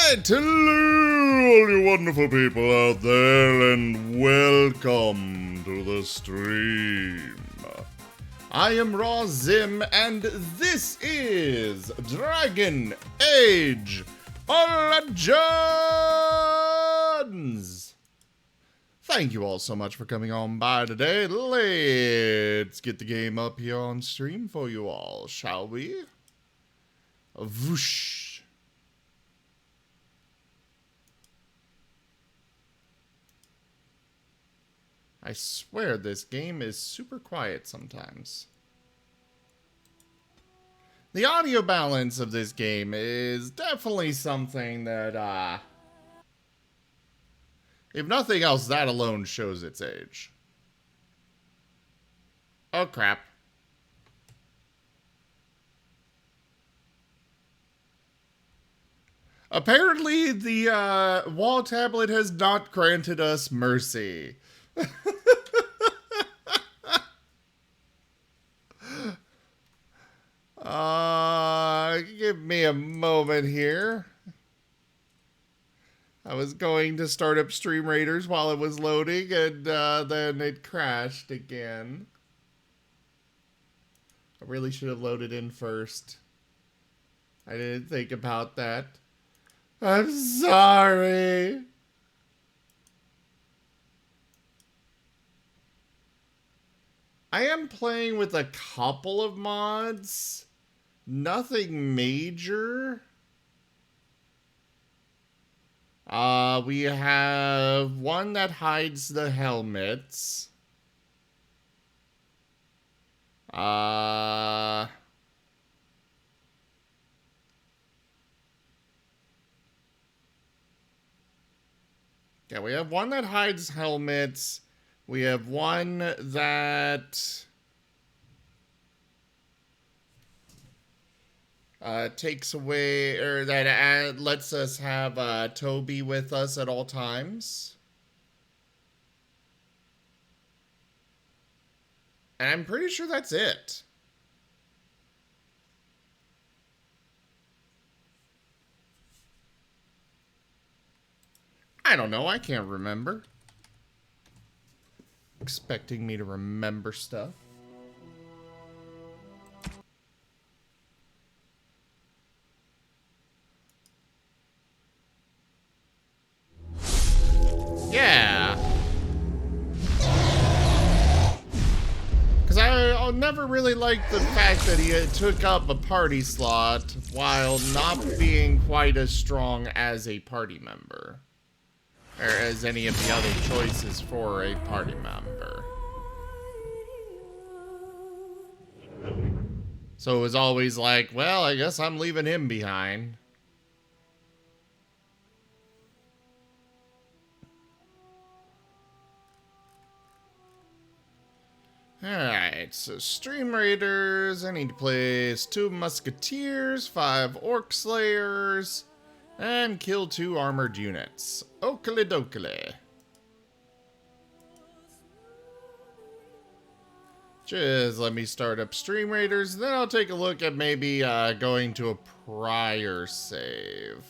Alright, hello all you wonderful people out there, and welcome to the stream. I am Raw Zim, and this is Dragon Age Legends! Thank you all so much for coming on by today. Let's get the game up here on stream for you all, shall we? Whoosh. I swear this game is super quiet sometimes. The audio balance of this game is definitely something that, if nothing else, that alone shows its age. Oh, crap. Apparently, the, wall tablet has not granted us mercy. Give me a moment here. I was going to start up Stream Raiders while it was loading, and then it crashed again. I really should have loaded in first. I didn't think about that. I'm sorry. I am playing with a couple of mods. Nothing major. We have one that hides the helmets. Yeah, we have one that hides helmets. We have one that takes away, or that lets us have Toby with us at all times. And I'm pretty sure that's it. I don't know, I can't remember. Expecting me to remember stuff. Yeah. Because I'll never really liked the fact that he took up a party slot while not being quite as strong as a party member. Or as any of the other choices for a party member. So it was always like, well, I guess I'm leaving him behind. Alright, so Stream Raiders, I need to place 2 Musketeers, 5 Orc Slayers, and kill 2 armored units. Oakley dokley. Just let me start up Stream Raiders, then I'll take a look at maybe going to a prior save.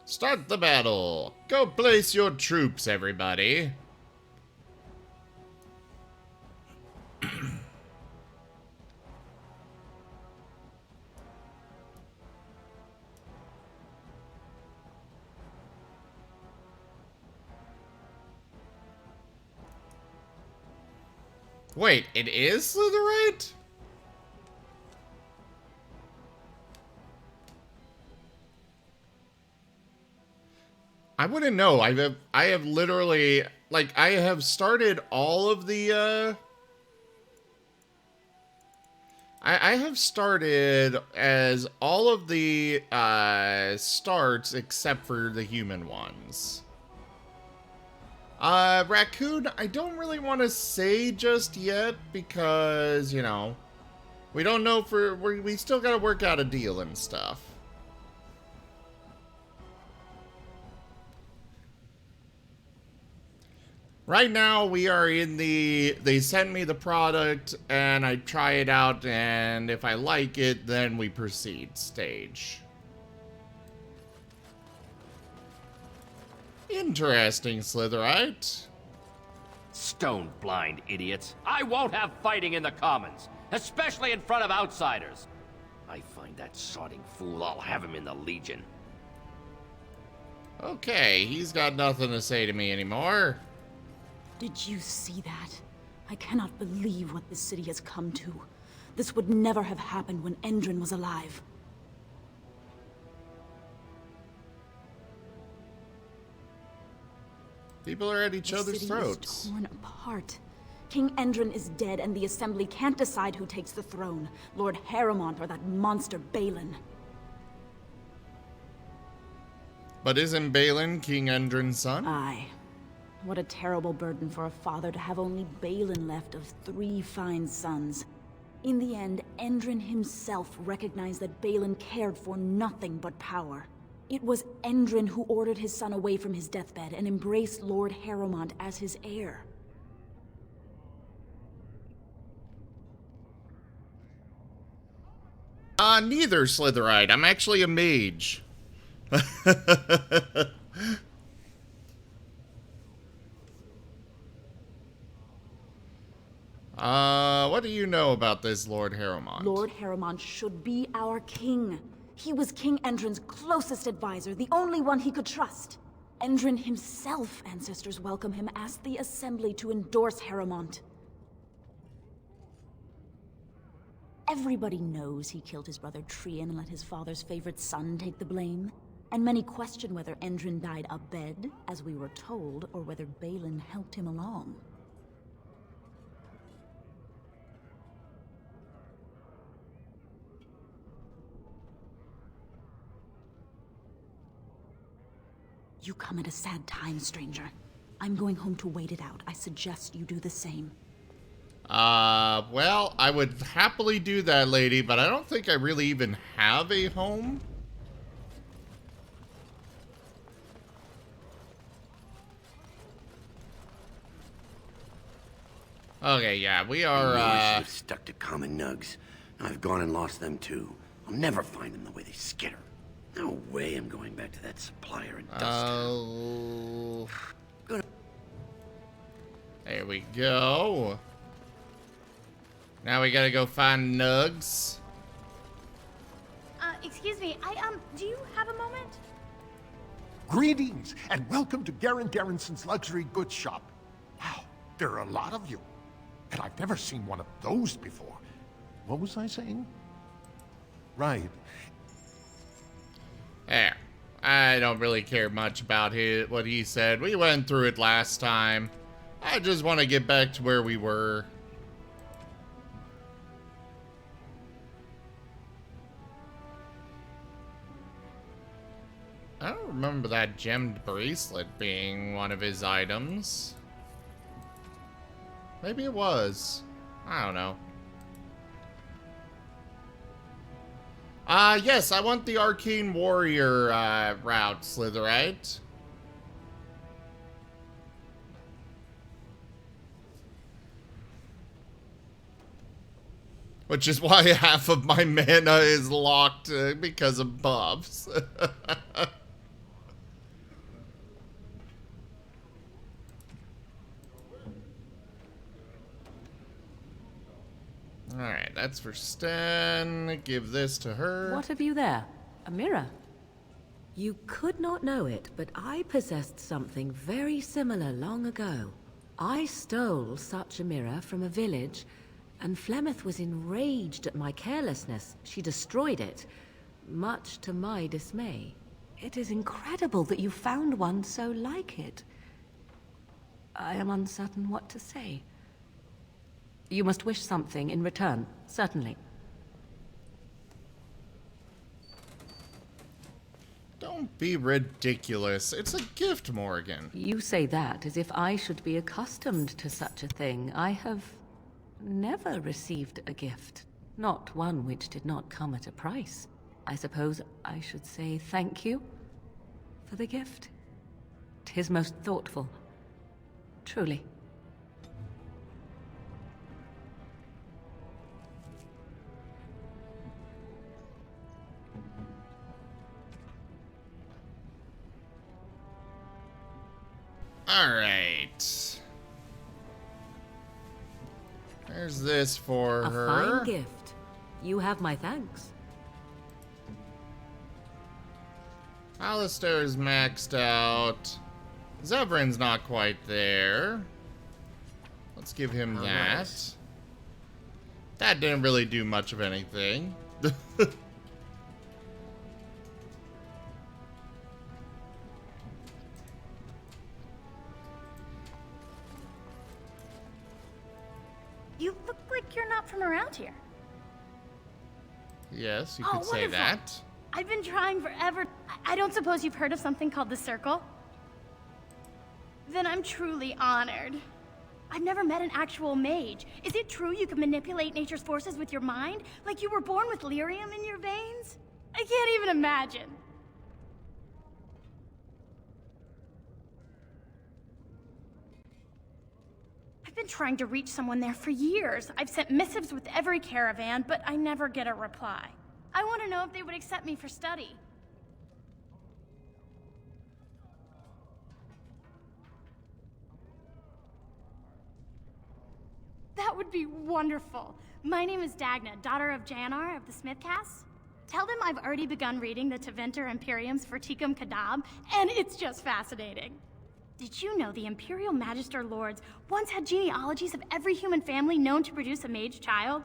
Start the battle. Go place your troops, everybody. Wait, it is Slitherite? I wouldn't know. I have literally, like, I have started all of the, I have started as all of the, starts except for the human ones. Raccoon, I don't really want to say just yet because, you know, we don't know we still gotta work out a deal and stuff. Right now, we are in they send me the product, and I try it out, and if I like it, then we proceed stage. Interesting, Slitherite. Stone blind idiots. I won't have fighting in the Commons, especially in front of outsiders. I find that sodding fool, I'll have him in the Legion. Okay, he's got nothing to say to me anymore. Did you see that? I cannot believe what this city has come to. This would never have happened when Endrin was alive. People are at each other's throats. The city is torn apart. King Endrin is dead, and the Assembly can't decide who takes the throne. Lord Harrowmont or that monster Balin. But isn't Balin King Endrin's son? Aye. What a terrible burden for a father to have only Balin left of 3 fine sons. In the end, Endrin himself recognized that Balin cared for nothing but power. It was Endrin who ordered his son away from his deathbed and embraced Lord Harrowmont as his heir. Neither, Slitherite. I'm actually a mage. What do you know about this Lord Harrowmont? Lord Harrowmont should be our king. He was King Endrin's closest advisor, the only one he could trust. Endrin himself, ancestors welcome him, asked the Assembly to endorse Harrowmont. Everybody knows he killed his brother Trian and let his father's favorite son take the blame. And many question whether Endrin died abed, as we were told, or whether Balin helped him along. You come at a sad time, stranger. I'm going home to wait it out. I suggest you do the same. Well, I would happily do that, lady, but I don't think I really even have a home. Okay, yeah, we are, I should have stuck to common nugs. I've gone and lost them too. I'll never find them the way they skitter. No way I'm going back to that supplier in Dust. There we go. Now we gotta go find Nugs. Excuse me, do you have a moment? Greetings, and welcome to Garen Garrison's Luxury Goods Shop. Wow, there are a lot of you. And I've never seen one of those before. What was I saying? Right. There. I don't really care much about what he said. We went through it last time. I just want to get back to where we were. I don't remember that gemmed bracelet being one of his items. Maybe it was. I don't know. Yes, I want the Arcane Warrior route, Slitherite. Which is why half of my mana is locked because of buffs. Alright, that's for Sten. Give this to her. What have you there? A mirror? You could not know it, but I possessed something very similar long ago. I stole such a mirror from a village, and Flemeth was enraged at my carelessness. She destroyed it, much to my dismay. It is incredible that you found one so like it. I am uncertain what to say. You must wish something in return, certainly. Don't be ridiculous. It's a gift, Morgan. You say that as if I should be accustomed to such a thing. I have never received a gift, not one which did not come at a price. I suppose I should say thank you for the gift. 'Tis most thoughtful. truly. Alright. There's this for A her. fine gift. You have my thanks. Alistair's maxed out. Zevran's not quite there. Let's give him that. That didn't really do much of anything. You look like you're not from around here. Yes, you Oh, could say wonderful. that. I've been trying forever. I don't suppose you've heard of something called the Circle? Then I'm truly honored. I've never met an actual mage. Is it true you can manipulate nature's forces with your mind? Like you were born with lyrium in your veins? I can't even imagine. I've been trying to reach someone there for years. I've sent missives with every caravan, but I never get a reply. I want to know if they would accept me for study. That would be wonderful. My name is Dagna, daughter of Janar of the Smithcast. Tell them I've already begun reading the Tevinter Imperium's Verticum Kadab, and it's just fascinating. Did you know the Imperial Magister Lords once had genealogies of every human family known to produce a mage child?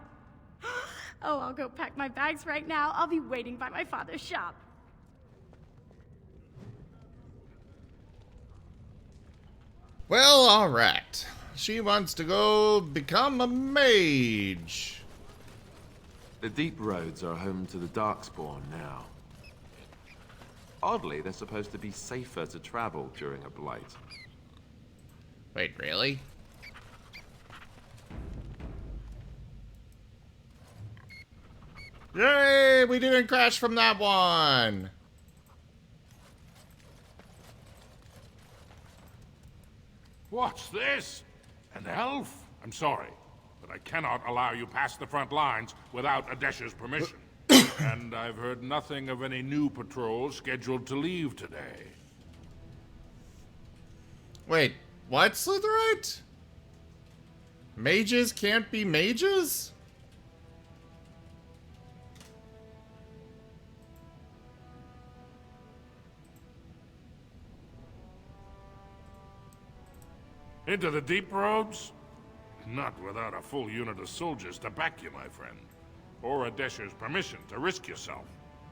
Oh, I'll go pack my bags right now. I'll be waiting by my father's shop. Well, alright. She wants to go become a mage. The deep roads are home to the Darkspawn now. Oddly, they're supposed to be safer to travel during a blight. Wait, really? Yay! We didn't crash from that one! What's this? An elf? I'm sorry, but I cannot allow you past the front lines without Adesha's permission. And I've heard nothing of any new patrols scheduled to leave today. Wait, what, Slitherite? Mages can't be mages? Into the deep roads? Not without a full unit of soldiers to back you, my friend. Or Adesha's permission to risk yourself.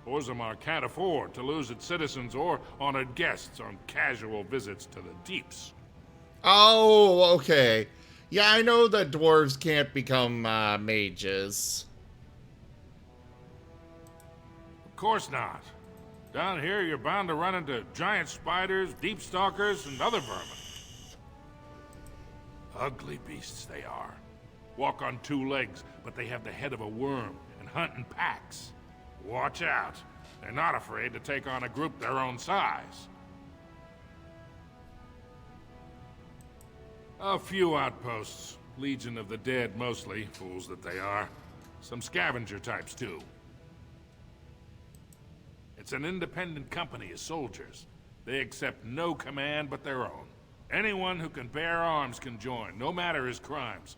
Orzammar can't afford to lose its citizens or honored guests on casual visits to the deeps. Oh, okay. Yeah, I know that dwarves can't become mages. Of course not. Down here, you're bound to run into giant spiders, deep stalkers, and other vermin. Ugly beasts they are. Walk on two legs, but they have the head of a worm and hunt in packs. Watch out. They're not afraid to take on a group their own size. A few outposts. Legion of the Dead mostly, fools that they are. Some scavenger types too. It's an independent company of soldiers. They accept no command but their own. Anyone who can bear arms can join, no matter his crimes,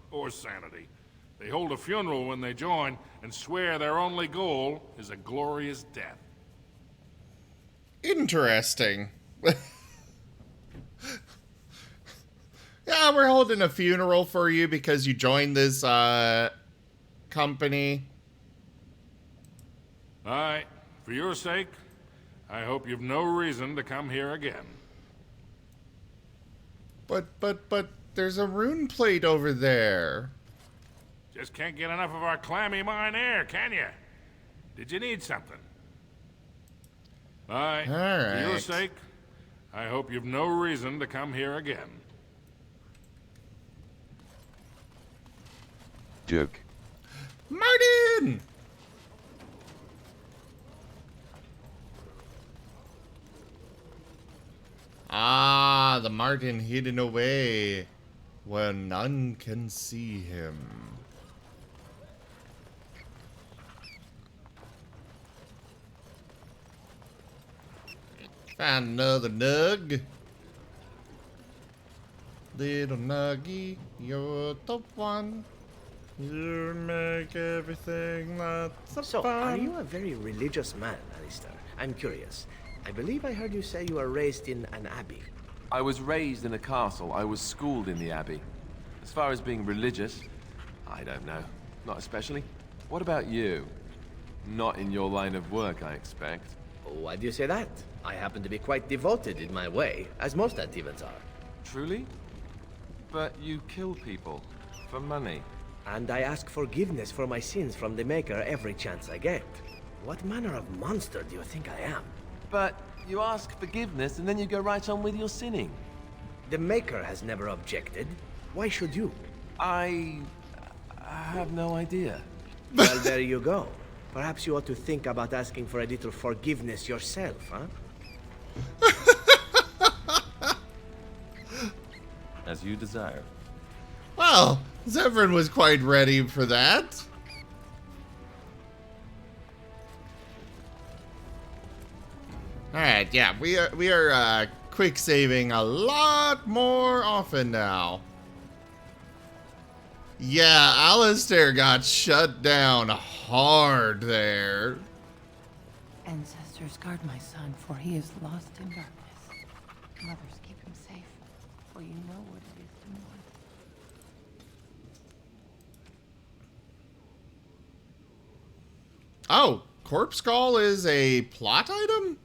or sanity. They hold a funeral when they join, and swear their only goal is a glorious death. Interesting. Yeah, we're holding a funeral for you because you joined this, company. Alright, for your sake, I hope you've no reason to come here again. But, there's a rune plate over there. Just can't get enough of our clammy mine air, can you? Did you need something? Alright, for your Alright. sake, I hope you've no reason to come here again. Joke. Martin! Ah, Ah, the marten hidden away where none can see him. Found another nug. Little nuggy, you're the one. You make everything lots of So, fun. are you a very religious man, Alistair? I'm curious. I believe I heard you say you were raised in an abbey. I was raised in a castle. I was schooled in the abbey. As far as being religious, I don't know. Not especially. What about you? Not in your line of work, I expect. Why do you say that? I happen to be quite devoted in my way, as most Antivans are. Truly? But you kill people. For money. And I ask forgiveness for my sins from the Maker every chance I get. What manner of monster do you think I am? But you ask forgiveness and then you go right on with your sinning. The Maker has never objected. Why should you? I have no idea. Well, there you go. Perhaps you ought to think about asking for a little forgiveness yourself, huh? As you desire. Well, Zevran was quite ready for that. Alright, yeah, we are quick saving a lot more often now. Yeah, Alistair got shut down hard there. Ancestors, guard my son, for he is lost in darkness. Mothers, keep him safe, for you know what it is to mourn. Oh, Corpse Call is a plot item?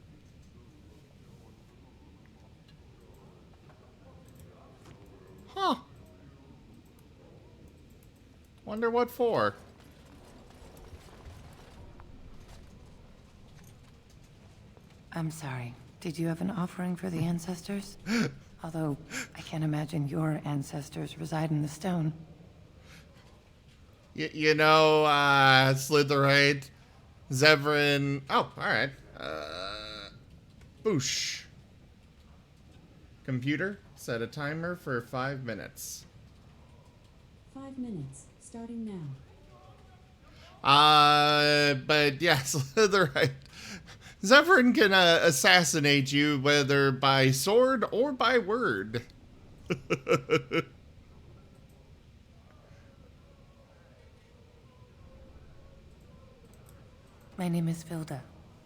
Huh. Wonder what for. I'm sorry. Did you have an offering for the ancestors? Although, I can't imagine your ancestors reside in the stone. You know, Slitherite, Zevran... Oh, alright. Boosh. Computer, set a timer for 5 minutes. 5 minutes, starting now. But yeah, Slitherite. Zevran can assassinate you whether by sword or by word. My name is Vilda,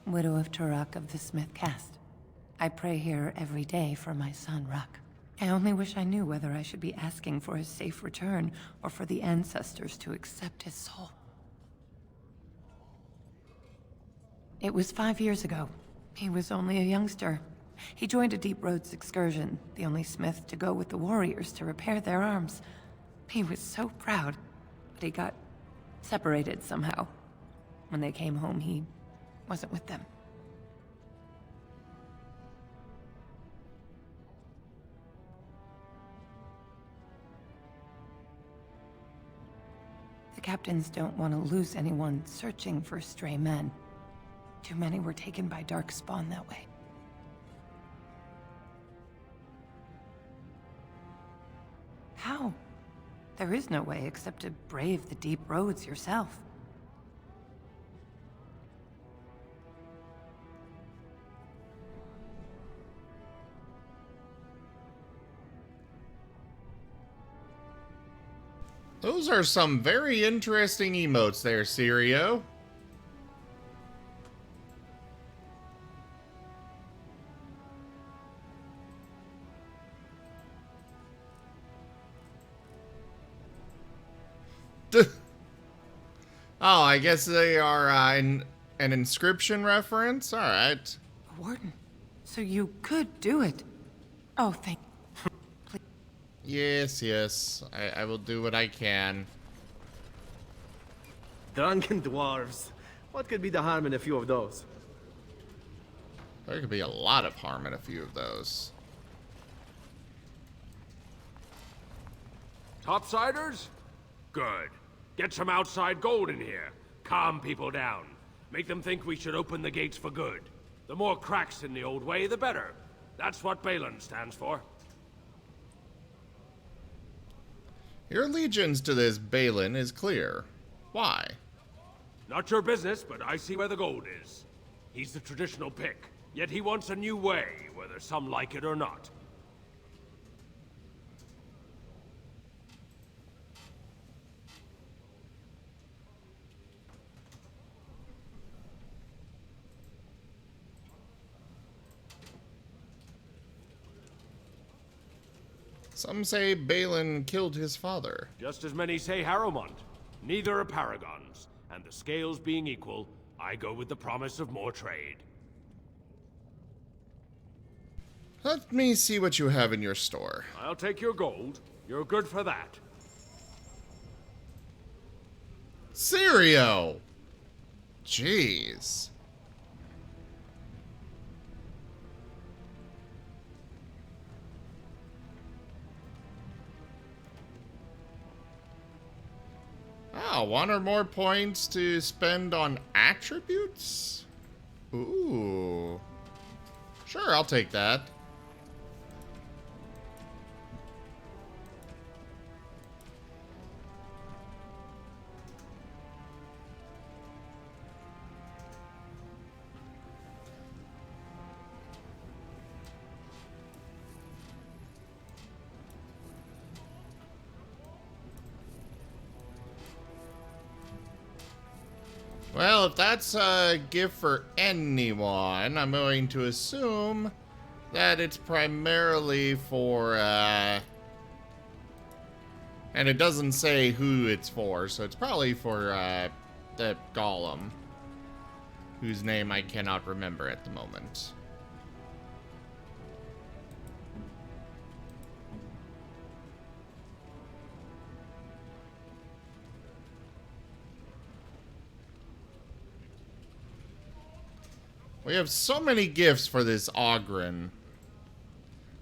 widow of Turok of the Smith caste. I pray here every day for my son, Ruck. I only wish I knew whether I should be asking for his safe return or for the ancestors to accept his soul. It was 5 years ago. He was only a youngster. He joined a Deep Roads excursion, the only smith to go with the warriors to repair their arms. He was so proud, but he got separated somehow. When they came home, he wasn't with them. The captains don't want to lose anyone searching for stray men. Too many were taken by Dark Spawn that way. How? There is no way except to brave the deep roads yourself. Those are some very interesting emotes there, Sirio. Oh, I guess they are an inscription reference? Alright. Warden, so you could do it. Oh, thank... Yes, yes. I will do what I can. Drunken dwarves. What could be the harm in a few of those? There could be a lot of harm in a few of those. Topsiders? Good. Get some outside gold in here. Calm people down. Make them think we should open the gates for good. The more cracks in the old way, the better. That's what Balin stands for. Your allegiance to this Balin is clear. Why? Not your business, but I see where the gold is. He's the traditional pick, yet he wants a new way, whether some like it or not. Some say Balin killed his father. Just as many say Harrowmont. Neither are paragons, and the scales being equal, I go with the promise of more trade. Let me see what you have in your store. I'll take your gold. You're good for that. Sirio! Jeez. Oh, 1 or more points to spend on attributes? Ooh. Sure, I'll take that. Well, if that's a gift for anyone, I'm going to assume that it's primarily for, and it doesn't say who it's for, so it's probably for, the golem, whose name I cannot remember at the moment. We have so many gifts for this Ogren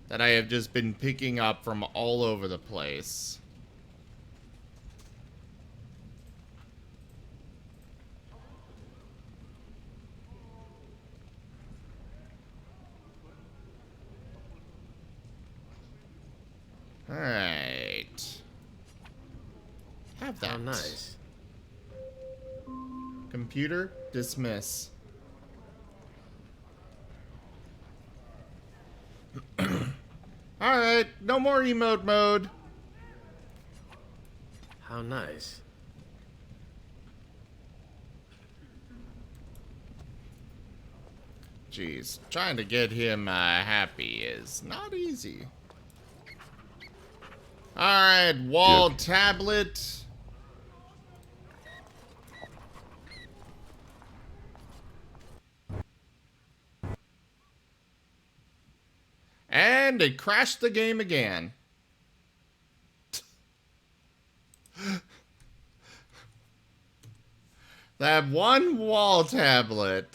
that I have just been picking up from all over the place. Alright. Have that. How nice. Computer, dismiss. Alright, no more emote mode. How nice. Jeez, trying to get him happy is not easy. Alright, wall tablet. And it crashed the game again. That one wall tablet.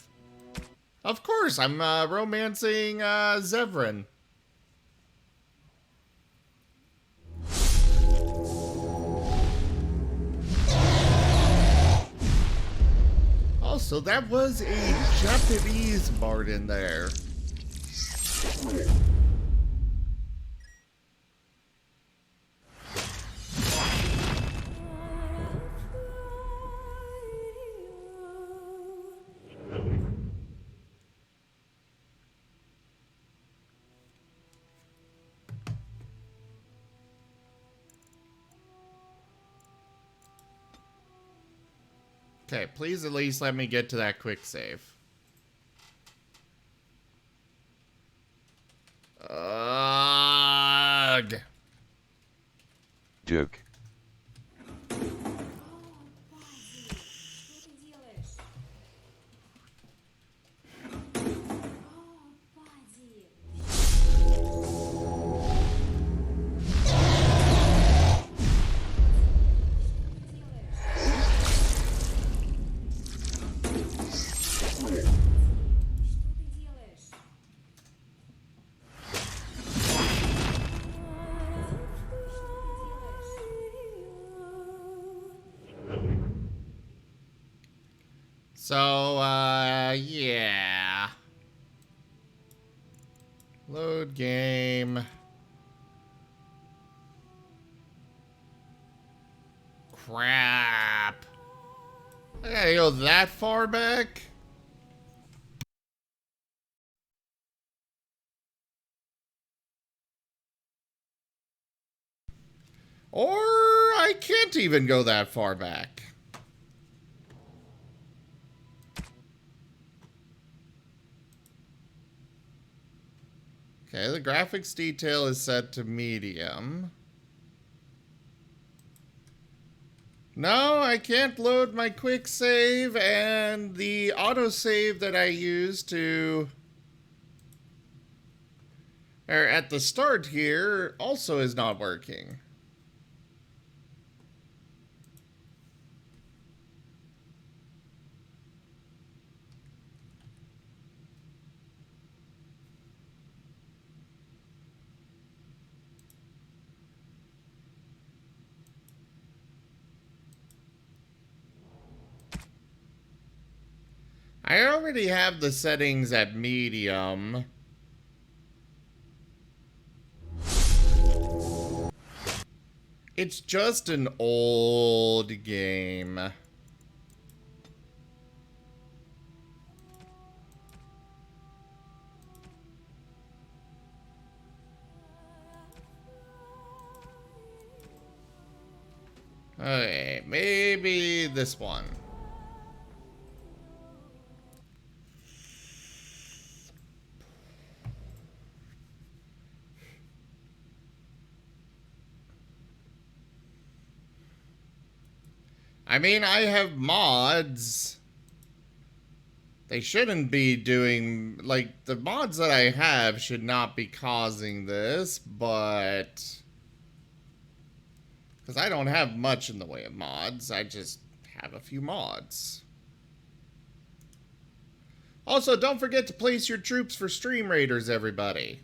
Of course, I'm romancing Zevran. Also, that was a Japanese bard in there. Okay, please at least let me get to that quick save. Ugh. Joke. So, yeah. Load game. crap. I gotta go that far back? Or I can't even go that far back. Okay, the graphics detail is set to medium. No, I can't load my quick save, and the autosave that I used to... or at the start here also is not working. I already have the settings at medium. It's just an old game. Okay, maybe this one. I mean, I have mods. They shouldn't be doing, like, the mods that I have should not be causing this, but... because I don't have much in the way of mods, I just have a few mods. Also, don't forget to place your troops for Stream Raiders, everybody.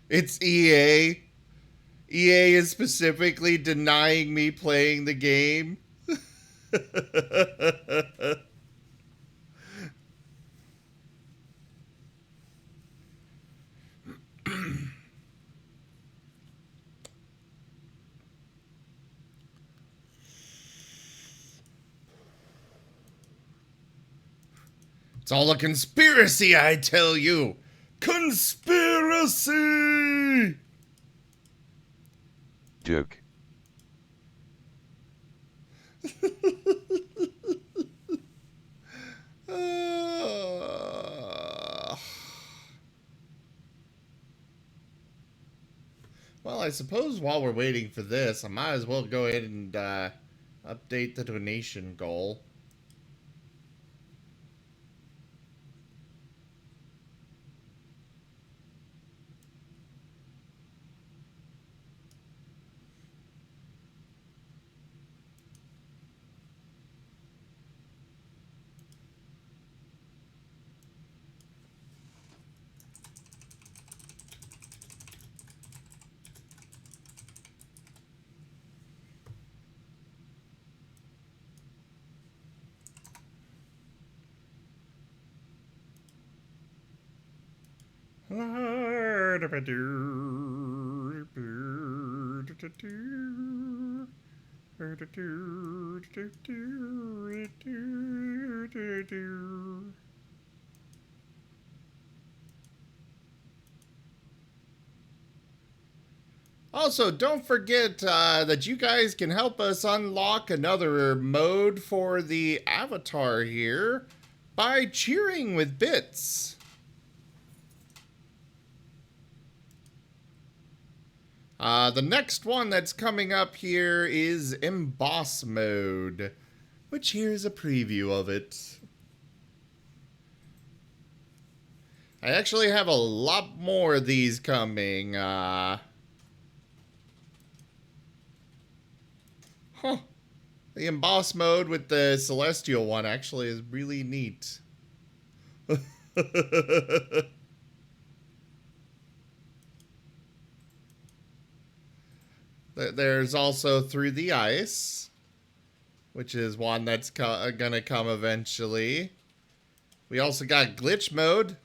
It's EA. EA is specifically denying me playing the game. It's all a conspiracy, I tell you. Conspiracy! Joke. Well, I suppose while we're waiting for this, I might as well go ahead and update the donation goal. Also, don't forget that you guys can help us unlock another mode for the avatar here by cheering with bits. The next one that's coming up here is Emboss Mode, which here's a preview of it. I actually have a lot more of these coming. The Emboss Mode with the Celestial one actually is really neat. There's also Through the Ice, which is one that's gonna come eventually. We also got Glitch Mode.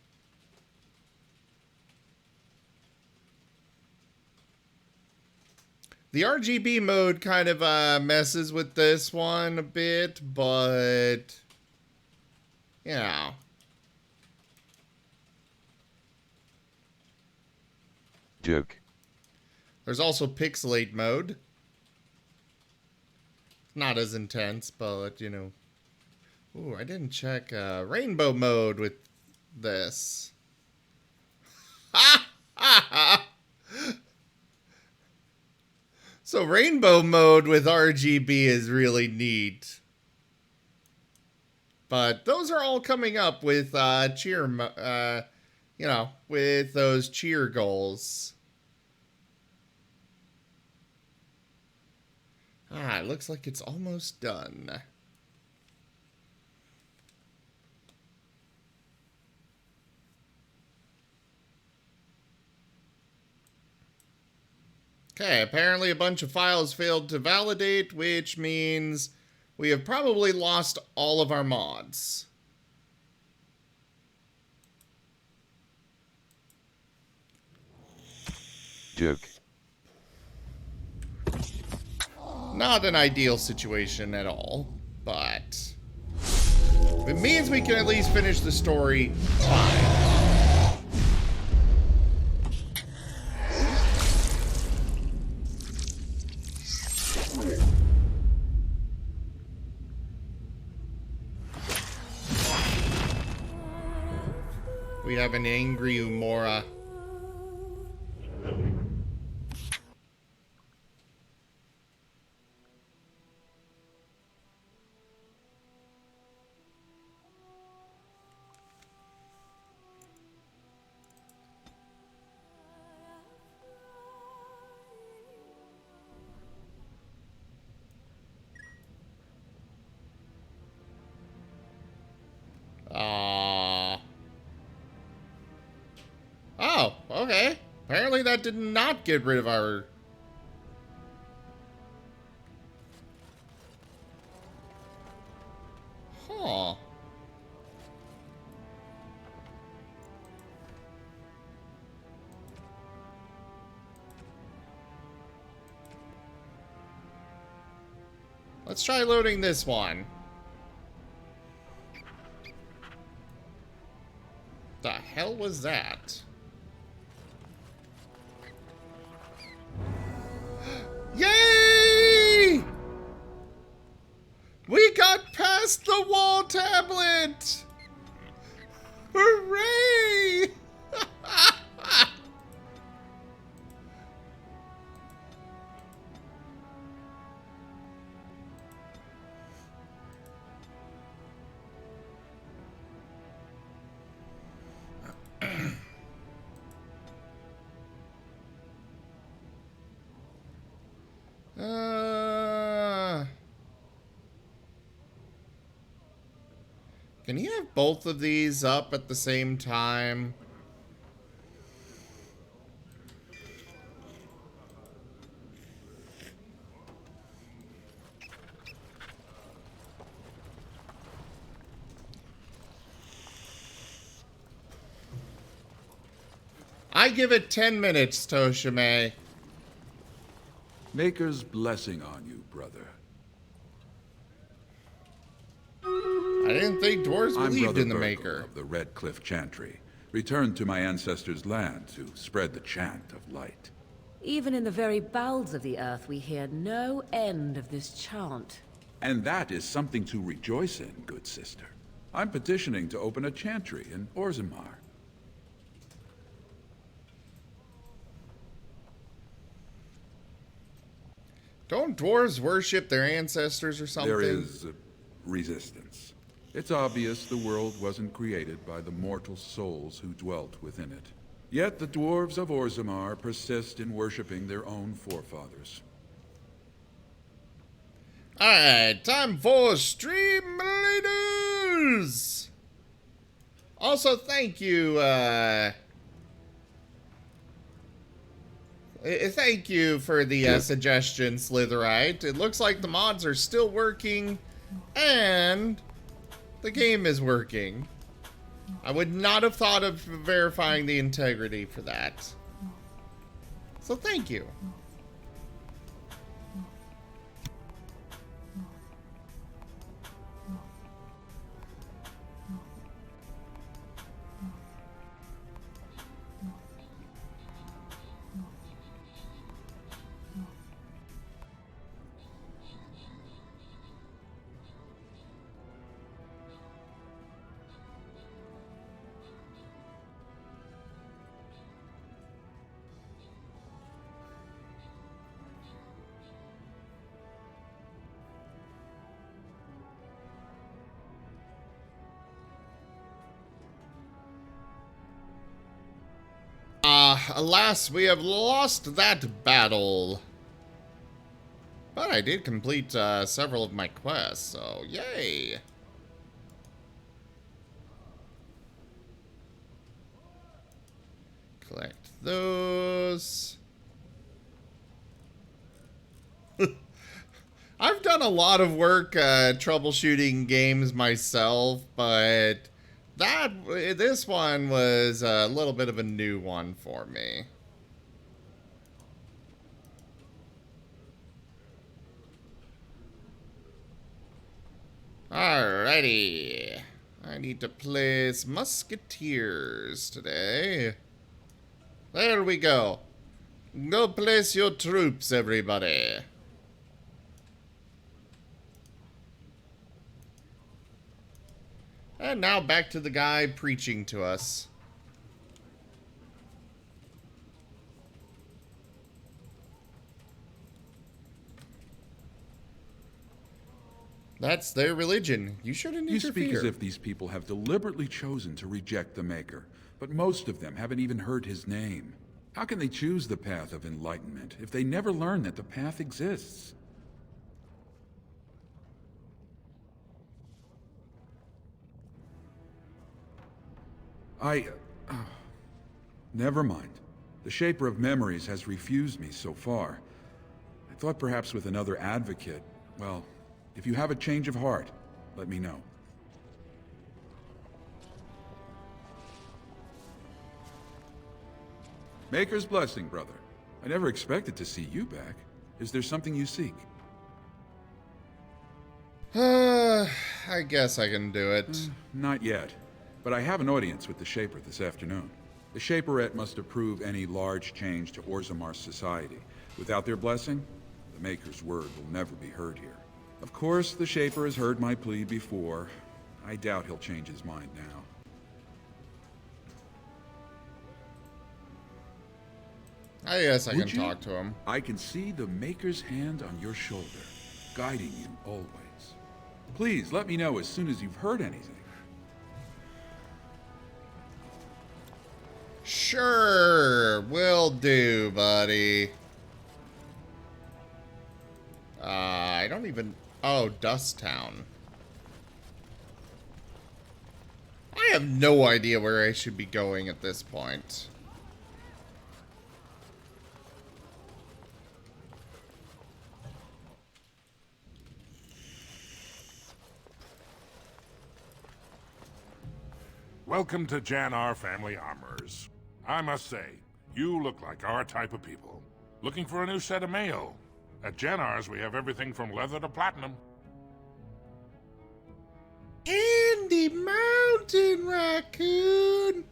The RGB mode kind of messes with this one a bit, but yeah. Joke. There's also pixelate mode. Not as intense, but you know. Ooh, I didn't check rainbow mode with this. So rainbow mode with RGB is really neat. But those are all coming up with cheer, you know, with those cheer goals. Ah, it looks like it's almost done. Okay, apparently a bunch of files failed to validate, which means we have probably lost all of our mods. Joke. Not an ideal situation at all, but it means we can at least finish the story fine. We have an angry Umora. Oh, okay. Apparently that did not get rid of our... Huh. Let's try loading this one. The hell was that? Yay! We got past the wall tablet! Hooray! Can you have both of these up at the same time? I give it 10 minutes, Toshime. Maker's blessing on you, brother. I didn't think dwarves I'm believed Brother in the Virgil Maker. of the Red Cliff Chantry, returned to my ancestors' land to spread the chant of light. Even in the very bowels of the earth, we hear no end of this chant. And that is something to rejoice in, good sister. I'm petitioning to open a chantry in Orzammar. Don't dwarves worship their ancestors or something? There is resistance. It's obvious the world wasn't created by the mortal souls who dwelt within it. Yet the dwarves of Orzammar persist in worshipping their own forefathers. Alright, time for Stream Leaders! Also, thank you, thank you for the suggestion, Slitherite. It looks like the mods are still working, and the game is working. I would not have thought of verifying the integrity for that. So thank you. Alas, we have lost that battle. But I did complete several of my quests, so yay. Collect those. I've done a lot of work troubleshooting games myself, but this one was a little bit of a new one for me. Alrighty. I need to place musketeers today. There we go. Go place your troops, everybody. And now back to the guy preaching to us. That's their religion. You shouldn't interfere. You speak as if these people have deliberately chosen to reject the Maker, but most of them haven't even heard his name. How can they choose the path of enlightenment if they never learn that the path exists? Never mind. The Shaper of Memories has refused me so far. I thought perhaps with another advocate, well, if you have a change of heart, let me know. Maker's blessing, brother. I never expected to see you back. Is there something you seek? I guess I can do it. Not yet. But I have an audience with the Shaper this afternoon. The Shaperette must approve any large change to Orzamar's society. Without their blessing, the Maker's word will never be heard here. Of course, the Shaper has heard my plea before. I doubt he'll change his mind now. I guess I can talk to him. I can see the Maker's hand on your shoulder, guiding you always. Please, let me know as soon as you've heard anything. Sure, will do, buddy. I don't even... Oh, Dust Town. I have no idea where I should be going at this point. Welcome to Jannar Family Armorers. I must say, you look like our type of people. Looking for a new set of mail? At Jannar's, we have everything from leather to platinum. Candy Mountain, Raccoon!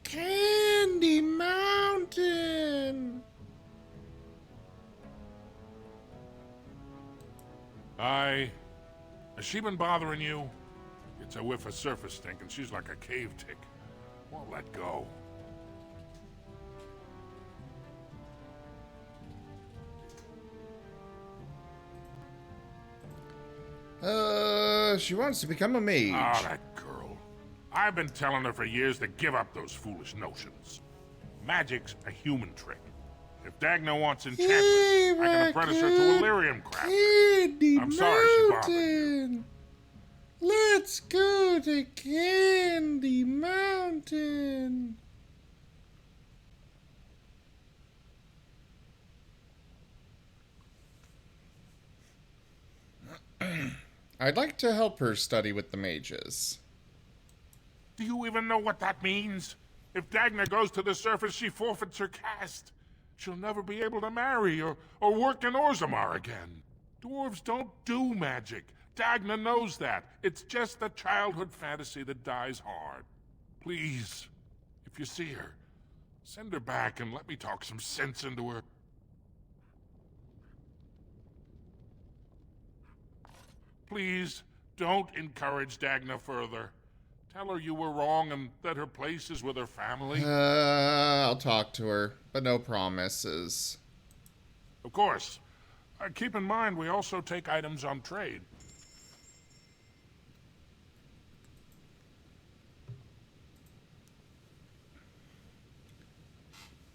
Candy Mountain! Has she been bothering you? It's a whiff of surface stink, and she's like a cave tick. Won't let go. She wants to become a mage. Ah, that girl. I've been telling her for years to give up those foolish notions. Magic's a human trick. If Dagna wants enchantment, I can apprentice her to a lyrium crafter. Candy I'm sorry she bothered you. Mountain! Let's go to Candy Mountain! I'd like to help her study with the mages. Do you even know what that means? If Dagna goes to the surface, she forfeits her caste. She'll never be able to marry or work in Orzammar again. Dwarves don't do magic. Dagna knows that. It's just a childhood fantasy that dies hard. Please, if you see her, send her back and let me talk some sense into her. Please, don't encourage Dagna further. Tell her you were wrong and that her place is with her family. I'll talk to her, but no promises. Of course. Keep in mind, we also take items on trade.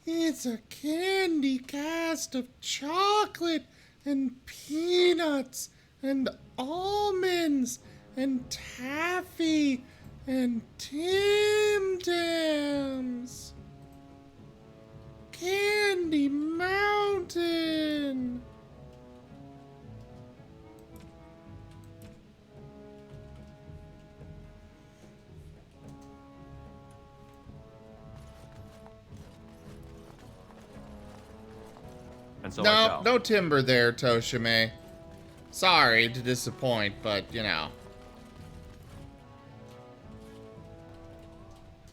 It's a candy cast of chocolate and peanuts and almonds and taffy and Tim Tams. Candy Mountain. And so No timber there, Toshime. Sorry to disappoint, but, you know.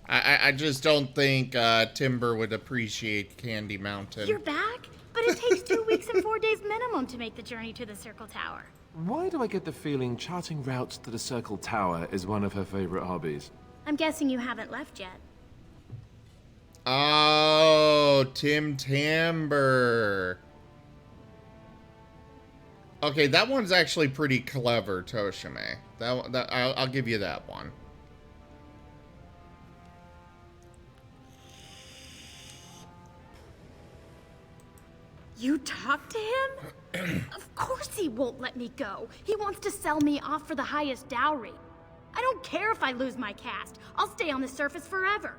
I just don't think Timber would appreciate Candy Mountain. You're back? But it takes 2 weeks and 4 days minimum to make the journey to the Circle Tower. Why do I get the feeling charting routes to the Circle Tower is one of her favorite hobbies? I'm guessing you haven't left yet. Oh, Tim Tamber. Okay, that one's actually pretty clever, Toshime. I'll give you that one. You talked to him? Of course he won't let me go. He wants to sell me off for the highest dowry. I don't care if I lose my caste. I'll stay on the surface forever.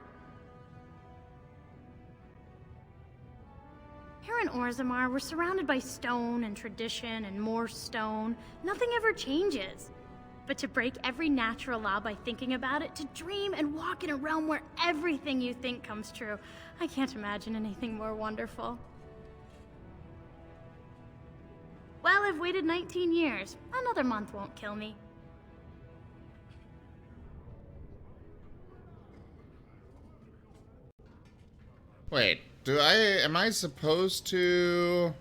Here in Orzammar, we're surrounded by stone and tradition and more stone. Nothing ever changes. But to break every natural law by thinking about it, to dream and walk in a realm where everything you think comes true, I can't imagine anything more wonderful. Well, I've waited 19 years. Another month won't kill me. Wait, am I supposed to...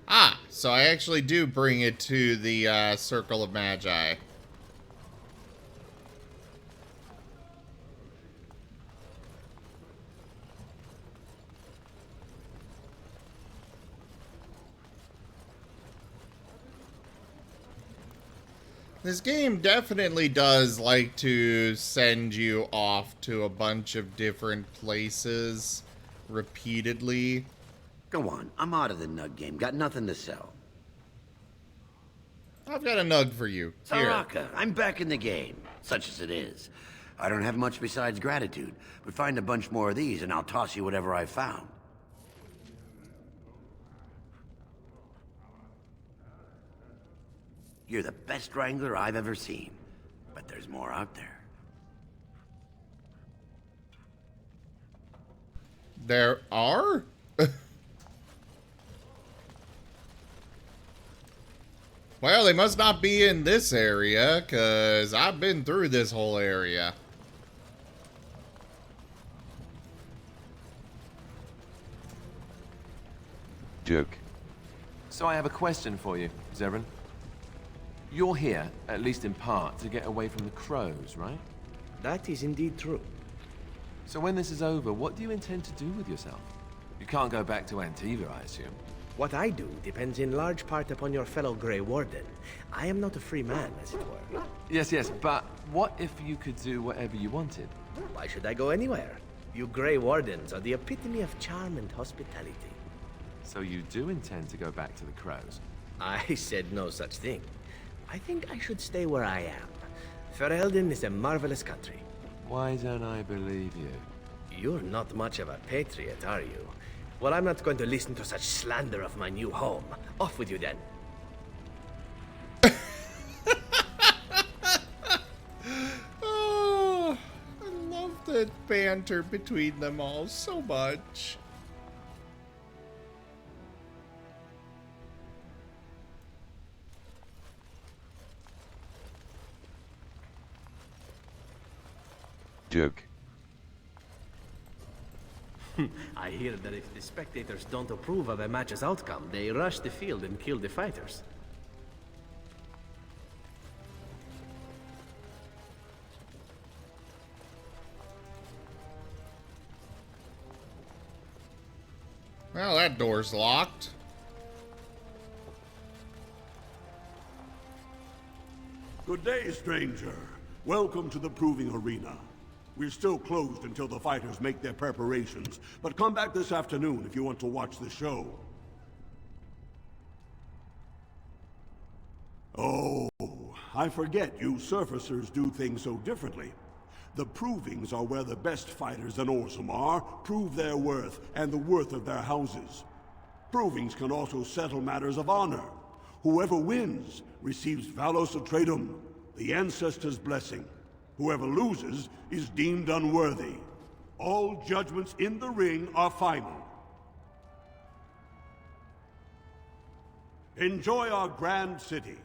Ah, so I actually do bring it to the Circle of Magi. This game definitely does like to send you off to a bunch of different places repeatedly. Go on, I'm out of the nug game. Got nothing to sell. I've got a nug for you. Here. Taraka, I'm back in the game, such as it is. I don't have much besides gratitude, but find a bunch more of these and I'll toss you whatever I found. You're the best wrangler I've ever seen, but there's more out there. There are? Well, they must not be in this area, because I've been through this whole area. Joke. So I have a question for you, Zeren. You're here, at least in part, to get away from the crows, right? That is indeed true. So when this is over, what do you intend to do with yourself? You can't go back to Antiva, I assume. What I do depends in large part upon your fellow Grey Warden. I am not a free man, as it were. Yes, but what if you could do whatever you wanted? Why should I go anywhere? You Grey Wardens are the epitome of charm and hospitality. So you do intend to go back to the crows? I said no such thing. I think I should stay where I am. Ferelden is a marvelous country. Why don't I believe you? You're not much of a patriot, are you? Well, I'm not going to listen to such slander of my new home. Off with you then. Oh, I love the banter between them all so much. Joke. I hear that if the spectators don't approve of a match's outcome, they rush the field and kill the fighters. Well, that door's locked. Good day, stranger. Welcome to the proving arena. We're still closed until the fighters make their preparations, but come back this afternoon if you want to watch the show. Oh, I forget you surfacers do things so differently. The provings are where the best fighters in Orzammar prove their worth and the worth of their houses. Provings can also settle matters of honor. Whoever wins receives Valos Atreidum, the Ancestor's blessing. Whoever loses is deemed unworthy. All judgments in the ring are final. Enjoy our grand city.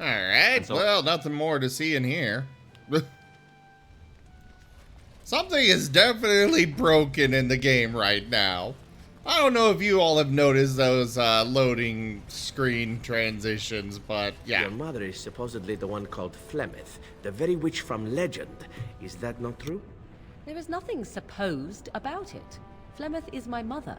Alright, well, nothing more to see in here. Something is definitely broken in the game right now. I don't know if you all have noticed those loading screen transitions, but yeah. Your mother is supposedly the one called Flemeth, the very witch from legend. Is that not true? There is nothing supposed about it. Flemeth is my mother.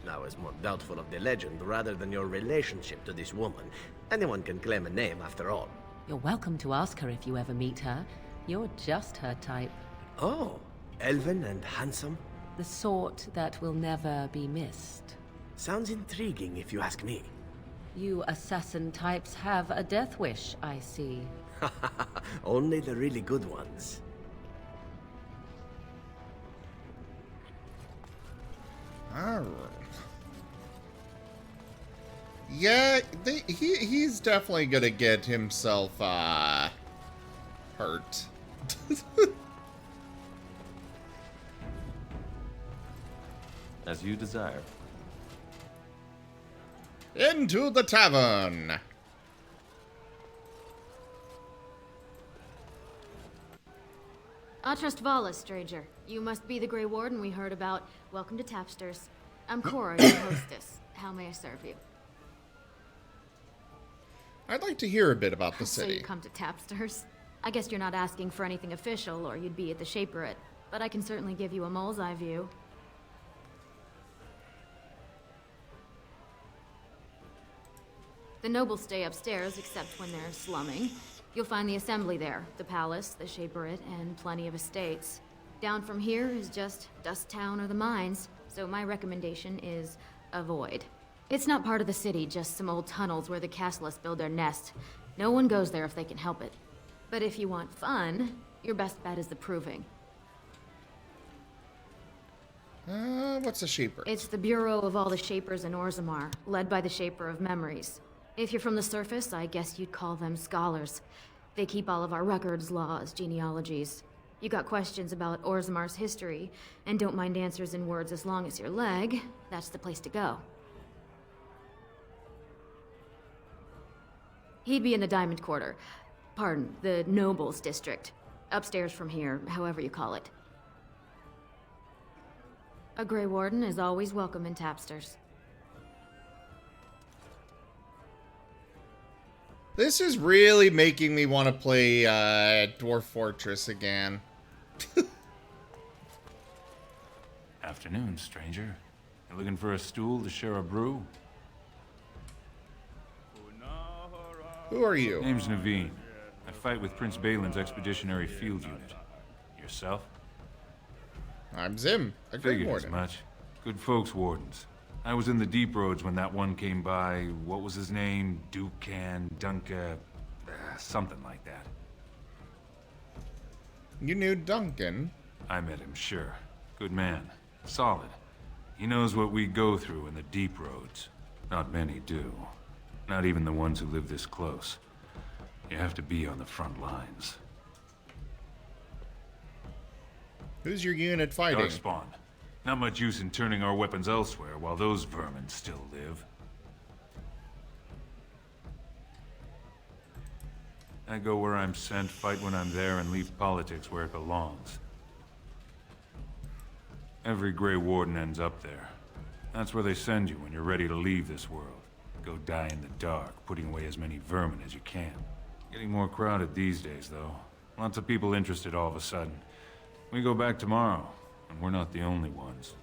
I was more doubtful of the legend rather than your relationship to this woman. Anyone can claim a name after all. You're welcome to ask her if you ever meet her. You're just her type. Oh, elven and handsome? The sort that will never be missed. Sounds intriguing if you ask me. You assassin types have a death wish, I see. Only the really good ones. Alright. Yeah, he's definitely gonna get himself, hurt. As you desire. Into the tavern! Atrust Vala, stranger. You must be the Grey Warden we heard about. Welcome to Tapsters. I'm Cora, your hostess. How may I serve you? I'd like to hear a bit about the So city. you come to Tapsters? I guess you're not asking for anything official, or you'd be at the Shaperate. But I can certainly give you a mole's eye view. The nobles stay upstairs, except when they're slumming. You'll find the assembly there, the palace, the Shaperate, and plenty of estates. Down from here is just Dust Town or the mines, so my recommendation is avoid. It's not part of the city, just some old tunnels where the castlists build their nest. No one goes there if they can help it. But if you want fun, your best bet is the Proving. What's a Shaper? It's the bureau of all the Shapers in Orzammar, led by the Shaper of Memories. If you're from the surface, I guess you'd call them scholars. They keep all of our records, laws, genealogies. You got questions about Orzammar's history, and don't mind answers in words as long as your leg, that's the place to go. He'd be in the Diamond Quarter. Pardon, the Nobles District. Upstairs from here, however you call it. A Grey Warden is always welcome in Tapsters. This is really making me want to play Dwarf Fortress again. Afternoon, stranger. You looking for a stool to share a brew? Who are you? Name's Naveen. I fight with Prince Balin's Expeditionary Field Unit. Yourself? I'm Zim, a Grey Figured Warden. as much. Good folks, Wardens. I was in the Deep Roads when that one came by. What was his name? Dukan, Dunka, something like that. You knew Duncan? I met him, sure. Good man. Solid. He knows what we go through in the Deep Roads. Not many do. Not even the ones who live this close. You have to be on the front lines. Who's your unit fighting? Darkspawn. Not much use in turning our weapons elsewhere while those vermin still live. I go where I'm sent, fight when I'm there, and leave politics where it belongs. Every Grey Warden ends up there. That's where they send you when you're ready to leave this world. Go die in the dark, putting away as many vermin as you can. Getting more crowded these days, though. Lots of people interested all of a sudden. We go back tomorrow, and we're not the only ones.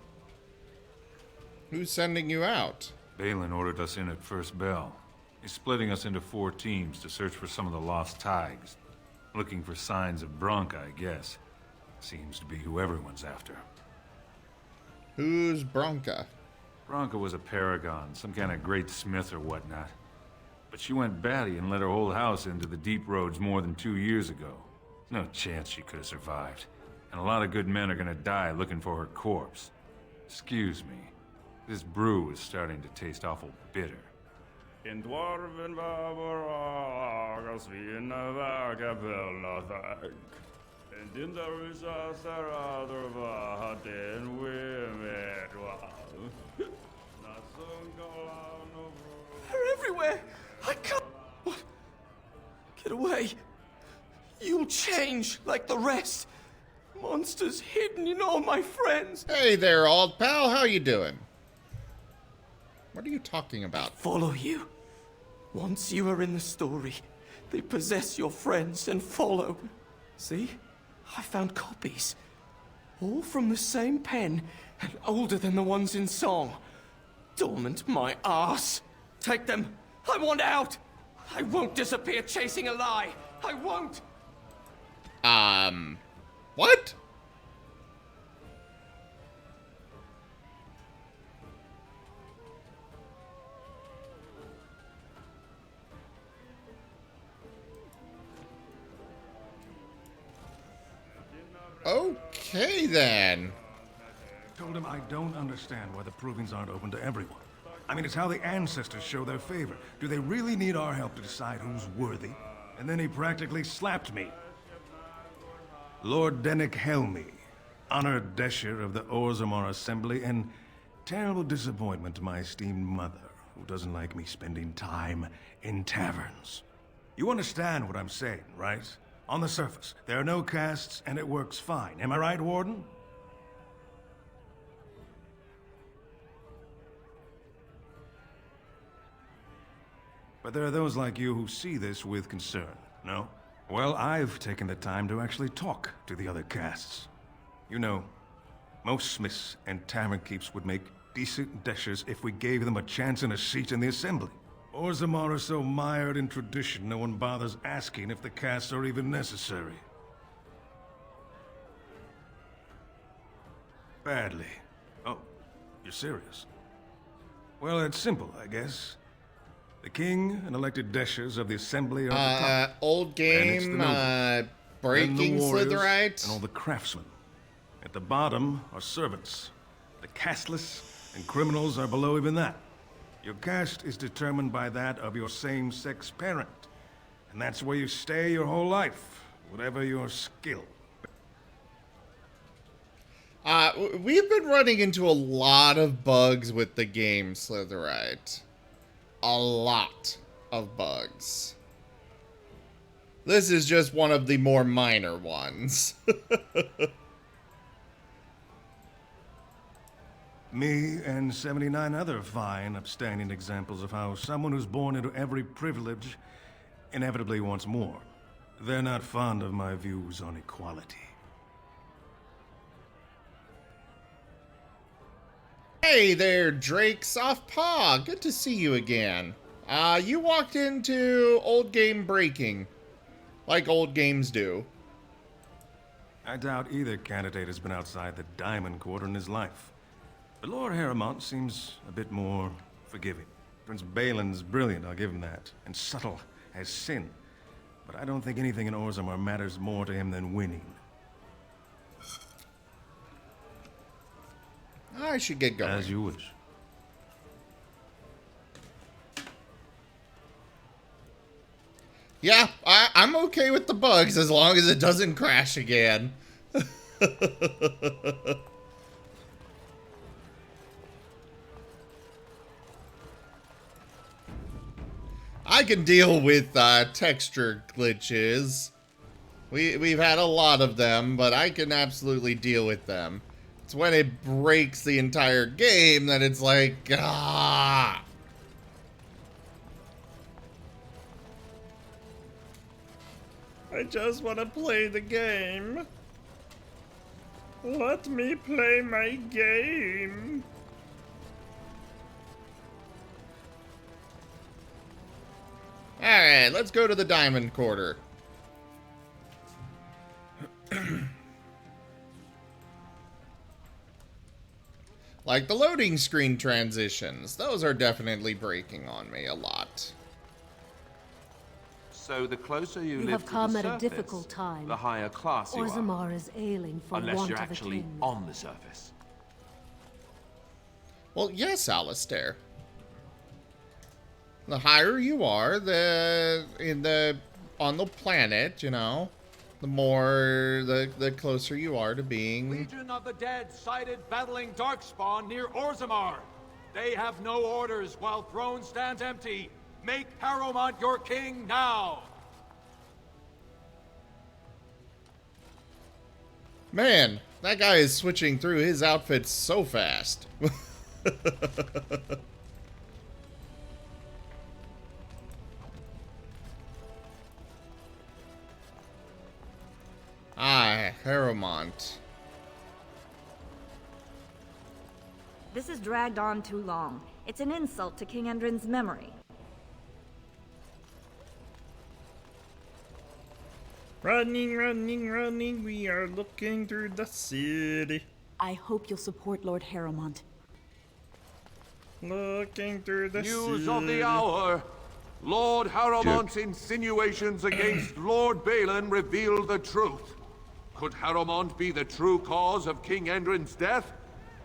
Who's sending you out? Balin ordered us in at first bell. He's splitting us into 4 teams to search for some of the lost Tigers. Looking for signs of Bronca, I guess. Seems to be who everyone's after. Who's Bronca? Bronca was a paragon, some kind of great smith or whatnot. But she went batty and let her whole house into the deep roads more than 2 years ago. No chance she could have survived. And a lot of good men are gonna die looking for her corpse. Excuse me. This brew is starting to taste awful bitter. In dwarven barbaras vi inneverker bøllathag. En dindarisa saradrva den wimedwa. They're everywhere! I can't... What? Get away. You'll change like the rest. Monsters hidden in all my friends. Hey there, old pal. How you doing? What are you talking about? Follow you. Once you are in the story, they possess your friends and follow. See? I found copies. All from the same pen and older than the ones in song. Dormant my ass. Take them. I want out. I won't disappear chasing a lie. I won't. What? Okay, then. Told him I don't understand why the provings aren't open to everyone. I mean, it's how the ancestors show their favor. Do they really need our help to decide who's worthy? And then he practically slapped me. Lord Dennick Helmy, honored Desher of the Orzammar Assembly, and terrible disappointment to my esteemed mother, who doesn't like me spending time in taverns. You understand what I'm saying, right? On the surface, there are no castes, and it works fine. Am I right, Warden? But there are those like you who see this with concern, no? Well, I've taken the time to actually talk to the other castes. You know, most smiths and tavern keeps would make decent deshers if we gave them a chance and a seat in the assembly. Orzammar are so mired in tradition, no one bothers asking if the castes are even necessary. Badly. Oh, you're serious? Well, it's simple, I guess. The king and elected deshers of the assembly are the top. Old game, breaking Slitherite. And all the craftsmen. At the bottom are servants. The casteless and criminals are below even that. Your caste is determined by that of your same-sex parent. And that's where you stay your whole life, whatever your skill. We've been running into a lot of bugs with the game, Slitherite. A lot of bugs. This is just one of the more minor ones. Me and 79 other fine, upstanding examples of how someone who's born into every privilege inevitably wants more. They're not fond of my views on equality. Hey there, Drake Soft Paw. Good to see you again. You walked into old game breaking, like old games do. I doubt either candidate has been outside the Diamond Quarter in his life. But Lord Harrowmont seems a bit more forgiving. Prince Balin's brilliant, I'll give him that, and subtle as sin. But I don't think anything in Orzammar matters more to him than winning. I should get going. As you wish. Yeah, I'm okay with the bugs as long as it doesn't crash again. I can deal with texture glitches. We've had a lot of them, but I can absolutely deal with them. It's when it breaks the entire game that it's like, ah. I just want to play the game. Let me play my game. Alright, let's go to the Diamond Quarter. Like the loading screen transitions, those are definitely breaking on me a lot. So the closer you live have to come the at a surface, difficult time. the higher class you are. Orzammar is ailing for Unless want you're of a actually king. on the surface. Well, yes, Alistair. The higher you are, on the planet, you know, the closer you are to being. Legion of the Dead sighted battling Darkspawn near Orzammar. They have no orders while throne stands empty. Make Harrowmont your king now! Man, that guy is switching through his outfits so fast. Ah, Harrowmont. This has dragged on too long. It's an insult to King Endrin's memory. Running, running, running, we are looking through the city. I hope you'll support Lord Harrowmont. Looking through the News city. of the hour. Lord Harrowmont's insinuations against Lord Balin reveal the truth. Could Harrowmont be the true cause of King Endrin's death?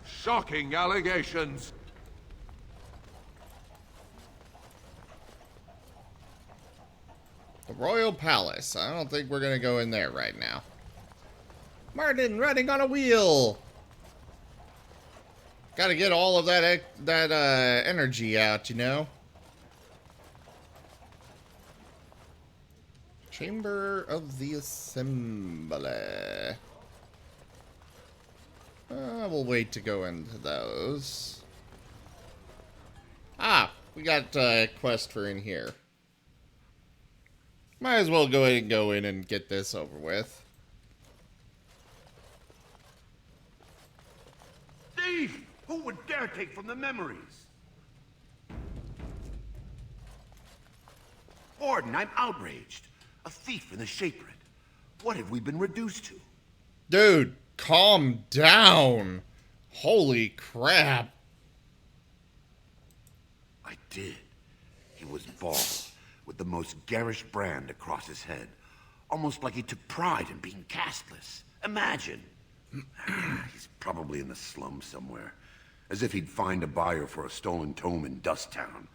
Shocking allegations. The Royal Palace. I don't think we're gonna go in there right now. Martin running on a wheel. Gotta get all of that energy out, you know. Chamber of the Assembly. We'll wait to go into those. Ah, we got a quest for in here. Might as well go ahead and go in and get this over with. Thief! Who would dare take from the memories? Warden, I'm outraged. A thief in the Shapered. What have we been reduced to? Dude, calm down. Holy crap. I did. He was bald, with the most garish brand across his head. Almost like he took pride in being castless. Imagine. He's probably in the slums somewhere. As if he'd find a buyer for a stolen tome in Dust Town.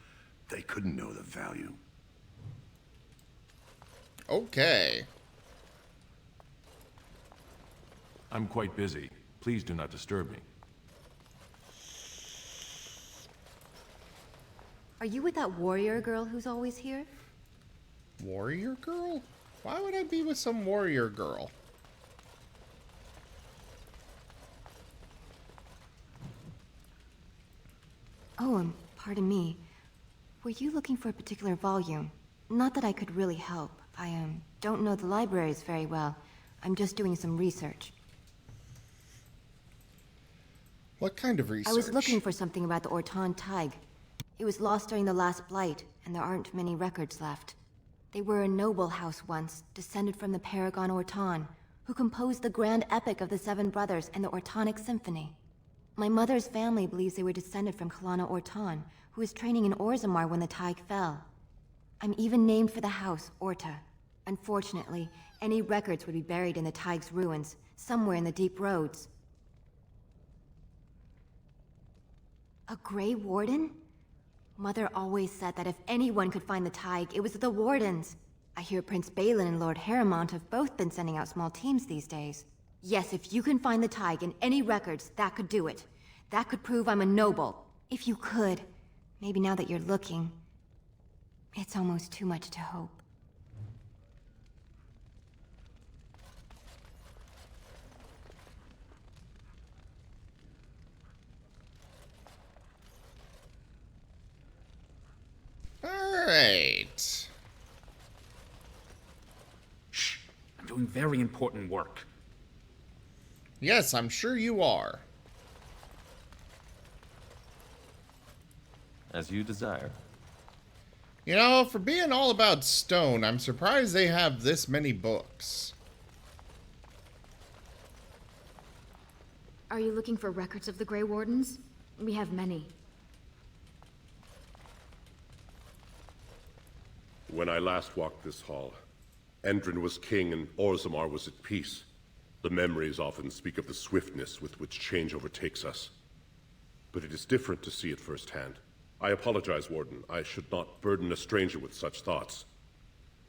They couldn't know the value. Okay. I'm quite busy. Please do not disturb me. Are you with that warrior girl who's always here? Warrior girl? Why would I be with some warrior girl? Oh, pardon me. Were you looking for a particular volume? Not that I could really help. I, don't know the libraries very well. I'm just doing some research. What kind of research? I was looking for something about the Orton Tig. It was lost during the last Blight, and there aren't many records left. They were a noble house once, descended from the Paragon Orton, who composed the grand epic of the Seven Brothers and the Ortonic Symphony. My mother's family believes they were descended from Kalana Orton, who was training in Orzammar when the Tig fell. I'm even named for the house, Orta. Unfortunately, any records would be buried in the Tig's ruins, somewhere in the deep roads. A Grey Warden? Mother always said that if anyone could find the Tig, it was the Wardens. I hear Prince Balin and Lord Harrowmont have both been sending out small teams these days. Yes, if you can find the Tig in any records, that could do it. That could prove I'm a noble. If you could. Maybe now that you're looking. It's almost too much to hope. Alright. Shh! doing very important work. Yes, I'm sure you are. As you desire. You know, for being all about stone, I'm surprised they have this many books. Are you looking for records of the Grey Wardens? We have many. When I last walked this hall, Endrin was king and Orzammar was at peace. The memories often speak of the swiftness with which change overtakes us. But it is different to see it firsthand. I apologize, Warden. I should not burden a stranger with such thoughts.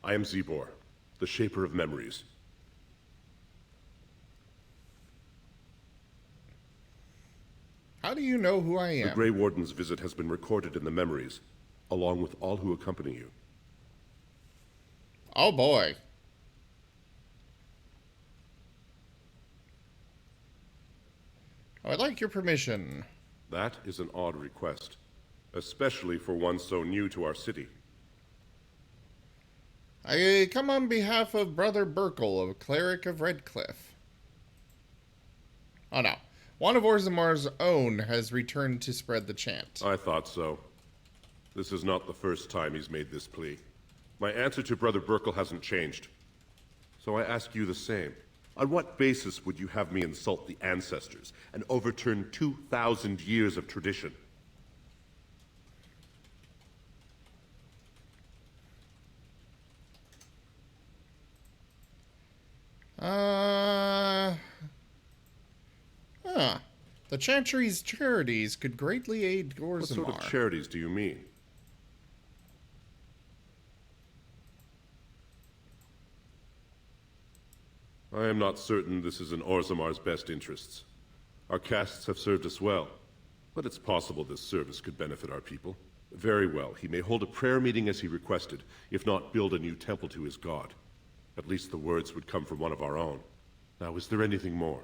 I am Zebor, the Shaper of Memories. How do you know who I am? The Grey Warden's visit has been recorded in the memories, along with all who accompany you. Oh boy. I would like your permission. That is an odd request, especially for one so new to our city. I come on behalf of Brother Burkle, a cleric of Redcliffe. Oh no. One of Orzammar's own has returned to spread the chant. I thought so. This is not the first time he's made this plea. My answer to Brother Burkle hasn't changed. So I ask you the same. On what basis would you have me insult the ancestors and overturn 2,000 years of tradition? The Chantry's charities could greatly aid Orzammar. What sort of charities do you mean? I am not certain this is in Orzammar's best interests. Our castes have served us well, but it's possible this service could benefit our people. Very well, he may hold a prayer meeting as he requested, if not build a new temple to his god. At least the words would come from one of our own. Now, is there anything more?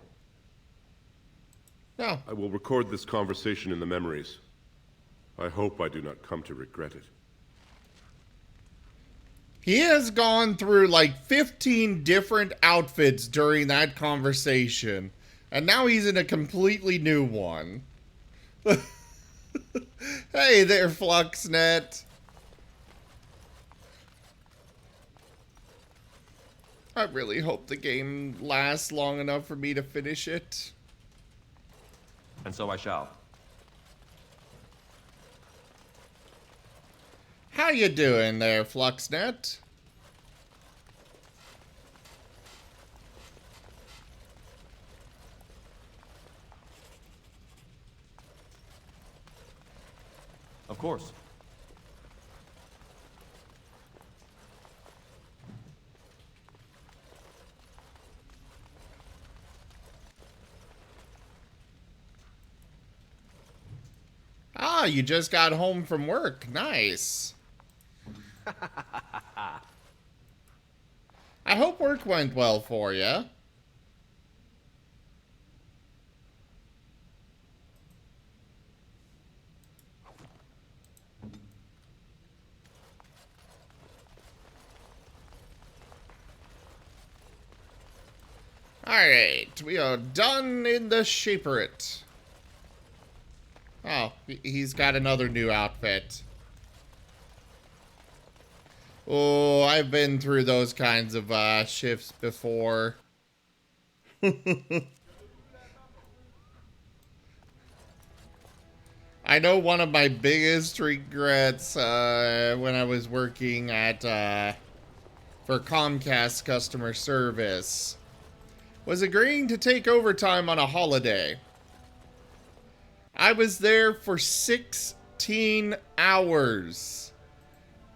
No. I will record this conversation in the memories. I hope I do not come to regret it. He has gone through like 15 different outfits during that conversation, and now he's in a completely new one. Hey there, Fluxnet. I really hope the game lasts long enough for me to finish it. And so I shall. How you doing there, Fluxnet? Of course. Ah, you just got home from work. Nice. I hope work went well for you. Alright, we are done in the Shaperate. Oh, he's got another new outfit. Oh, I've been through those kinds of shifts before. I know one of my biggest regrets when I was working at for Comcast customer service was agreeing to take overtime on a holiday. I was there for 16 hours.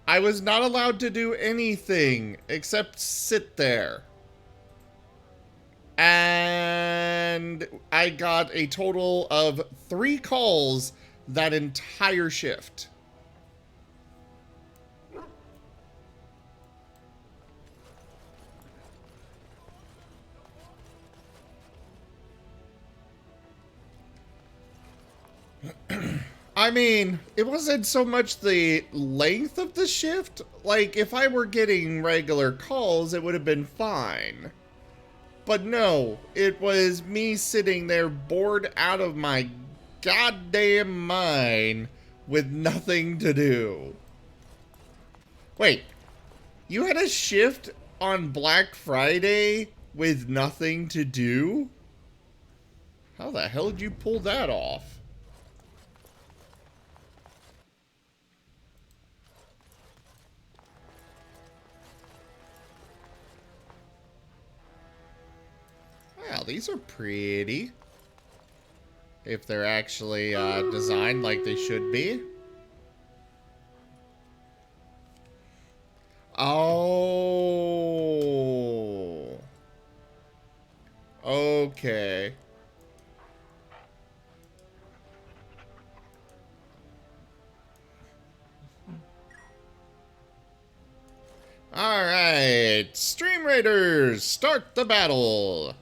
I was not allowed to do anything except sit there. And I got a total of 3 calls that entire shift. I mean, it wasn't so much the length of the shift. Like, if I were getting regular calls, it would have been fine. But no, it was me sitting there bored out of my goddamn mind with nothing to do. Wait, you had a shift on Black Friday with nothing to do? How the hell did you pull that off? Wow, these are pretty. If they're actually designed like they should be. Oh. Okay. Alright, Stream Raiders, start the battle!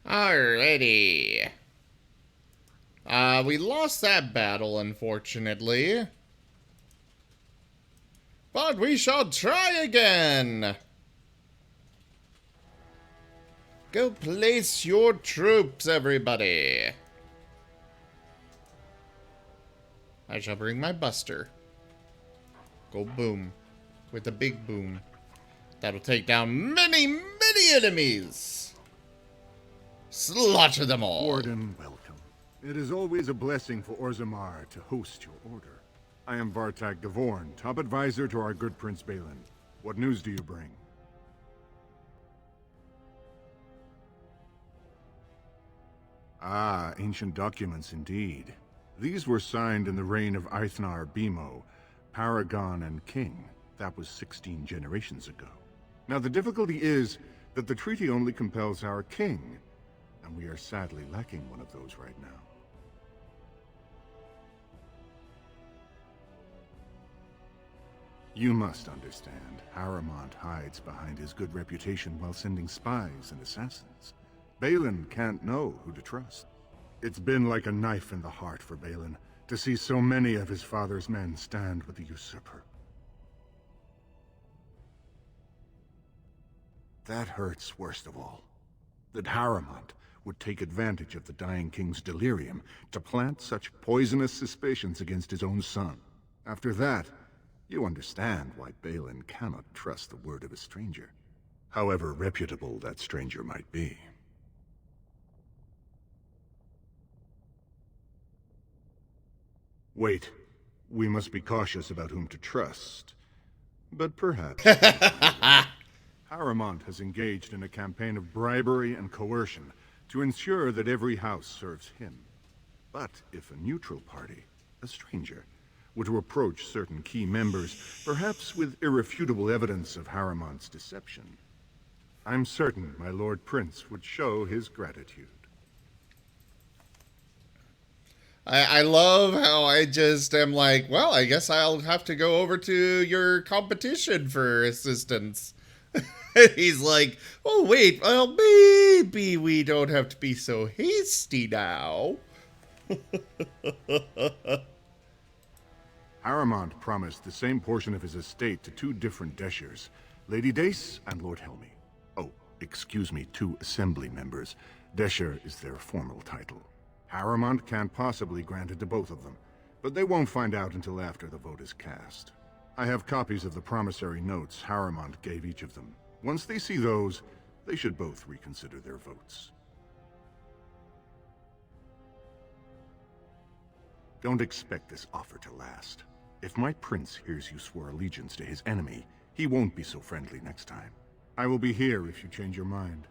Alrighty. We lost that battle, unfortunately. But we shall try again! Go place your troops, everybody! I shall bring my buster. Go boom. With a big boom. That'll take down many, many enemies! Slaughter them all! Warden, welcome. It is always a blessing for Orzammar to host your order. I am Vartak Gavorn, top advisor to our good Prince Balin. What news do you bring? Ah, ancient documents indeed. These were signed in the reign of Eithnar Bimo, Paragon and King. That was 16 generations ago. Now the difficulty is that the treaty only compels our king, and we are sadly lacking one of those right now. You must understand, Haramont hides behind his good reputation while sending spies and assassins. Balin can't know who to trust. It's been like a knife in the heart for Balin to see so many of his father's men stand with the usurper. That hurts worst of all. That Haramont would take advantage of the dying king's delirium to plant such poisonous suspicions against his own son. After that, you understand why Balin cannot trust the word of a stranger, however reputable that stranger might be. Wait, we must be cautious about whom to trust, but perhaps... Haramont has engaged in a campaign of bribery and coercion to ensure that every house serves him. But if a neutral party, a stranger, were to approach certain key members, perhaps with irrefutable evidence of Haramont's deception, I'm certain my Lord Prince would show his gratitude. I love how I just am like, well, I guess I'll have to go over to your competition for assistance. He's like, oh wait, well maybe we don't have to be so hasty now. Haramond promised the same portion of his estate to two different Deshers, Lady Dace and Lord Helmy. Oh, excuse me, two assembly members. Desher is their formal title. Haramond can't possibly grant it to both of them, but they won't find out until after the vote is cast. I have copies of the promissory notes Haramond gave each of them. Once they see those, they should both reconsider their votes. Don't expect this offer to last. If my prince hears you swore allegiance to his enemy, he won't be so friendly next time. I will be here if you change your mind.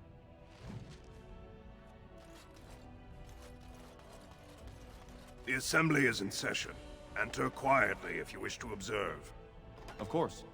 The assembly is in session. Enter quietly if you wish to observe. Of course.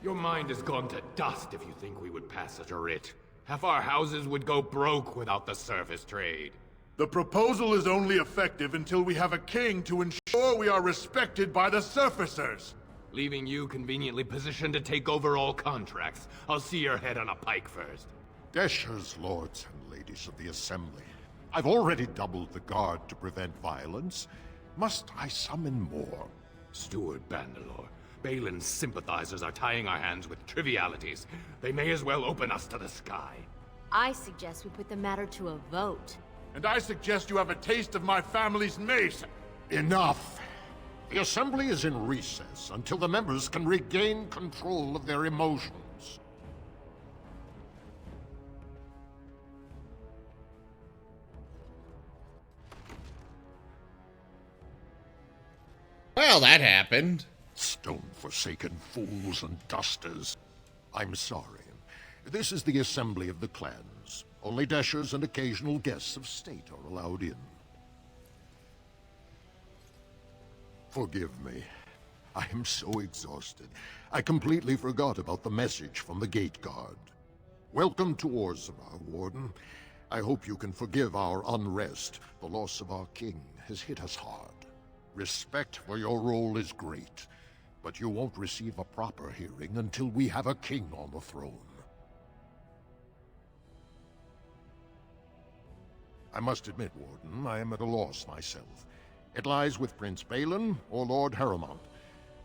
Your mind has gone to dust if you think we would pass such a writ. Half our houses would go broke without the service trade. The proposal is only effective until we have a king to ensure we are respected by the surfacers. Leaving you conveniently positioned to take over all contracts. I'll see your head on a pike first. Deshers, lords and ladies of the assembly. I've already doubled the guard to prevent violence. Must I summon more? Steward Bandalore, Balin's sympathizers are tying our hands with trivialities. They may as well open us to the sky. I suggest we put the matter to a vote. And I suggest you have a taste of my family's mace. Enough! The assembly is in recess until the members can regain control of their emotions. Well, that happened. Stone-forsaken fools and dusters. I'm sorry. This is the assembly of the clans. Only Deshers and occasional guests of state are allowed in. Forgive me. I am so exhausted. I completely forgot about the message from the gate guard. Welcome to Orzammar, Warden. I hope you can forgive our unrest. The loss of our king has hit us hard. Respect for your role is great, but you won't receive a proper hearing until we have a king on the throne. I must admit, Warden, I am at a loss myself. It lies with Prince Balin or Lord Haramond,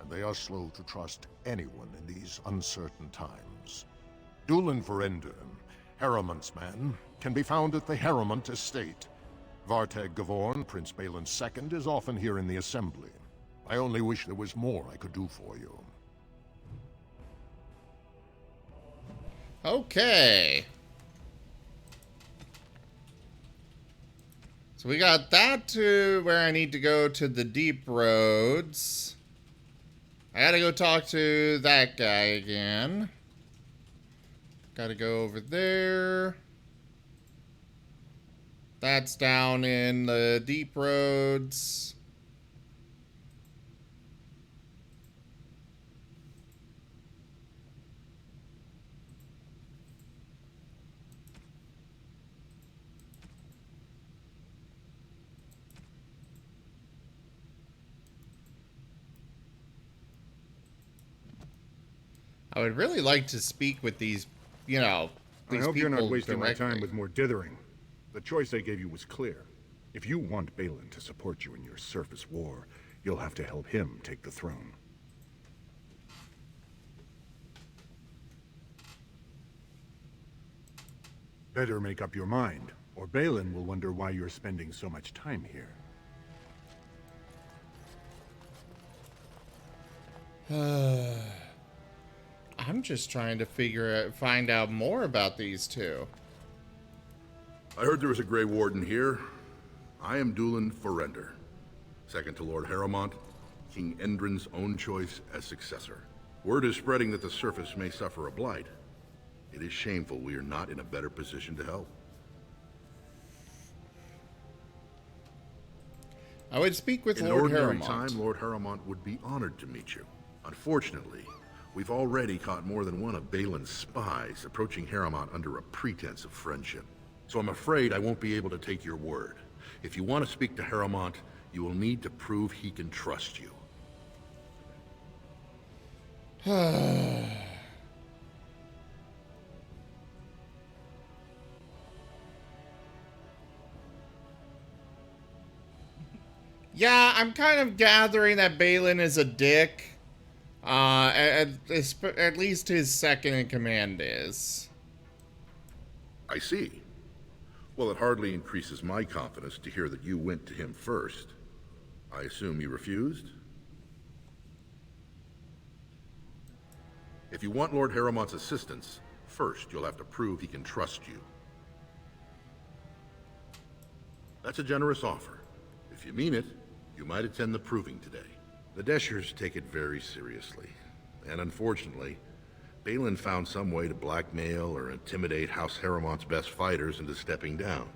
and they are slow to trust anyone in these uncertain times. Dulin Verender, Haramond's man, can be found at the Haramond estate. Vartag Gavorn, Prince Balin's second, is often here in the assembly. I only wish there was more I could do for you. Okay. So we got that to where I need to go to the deep roads. I gotta go talk to that guy again. Gotta go over there. That's down in the deep roads. I would really like to speak with these, you know, these I hope you're not wasting directly. my time with more dithering. The choice I gave you was clear. If you want Balin to support you in your surface war, you'll have to help him take the throne. Better make up your mind, or Balin will wonder why you're spending so much time here. I'm just trying to find out more about these two. I heard there was a Grey Warden here. I am Dulin Verender, second to Lord Haramond, King Endrin's own choice as successor. Word is spreading that the surface may suffer a blight. It is shameful we are not in a better position to help. I would speak with In Lord ordinary Haramond. time, Lord Haramond would be honored to meet you. Unfortunately, we've already caught more than one of Balin's spies approaching Haramond under a pretense of friendship. So I'm afraid I won't be able to take your word. If you want to speak to Haramond, you will need to prove he can trust you. Yeah, I'm kind of gathering that Balin is a dick. At least his second in command is. I see. Well, it hardly increases my confidence to hear that you went to him first. I assume you refused? If you want Lord Harrowmont's assistance, first you'll have to prove he can trust you. That's a generous offer. If you mean it, you might attend the proving today. The Deshers take it very seriously, and unfortunately, Balin found some way to blackmail or intimidate House Harrowmont's best fighters into stepping down.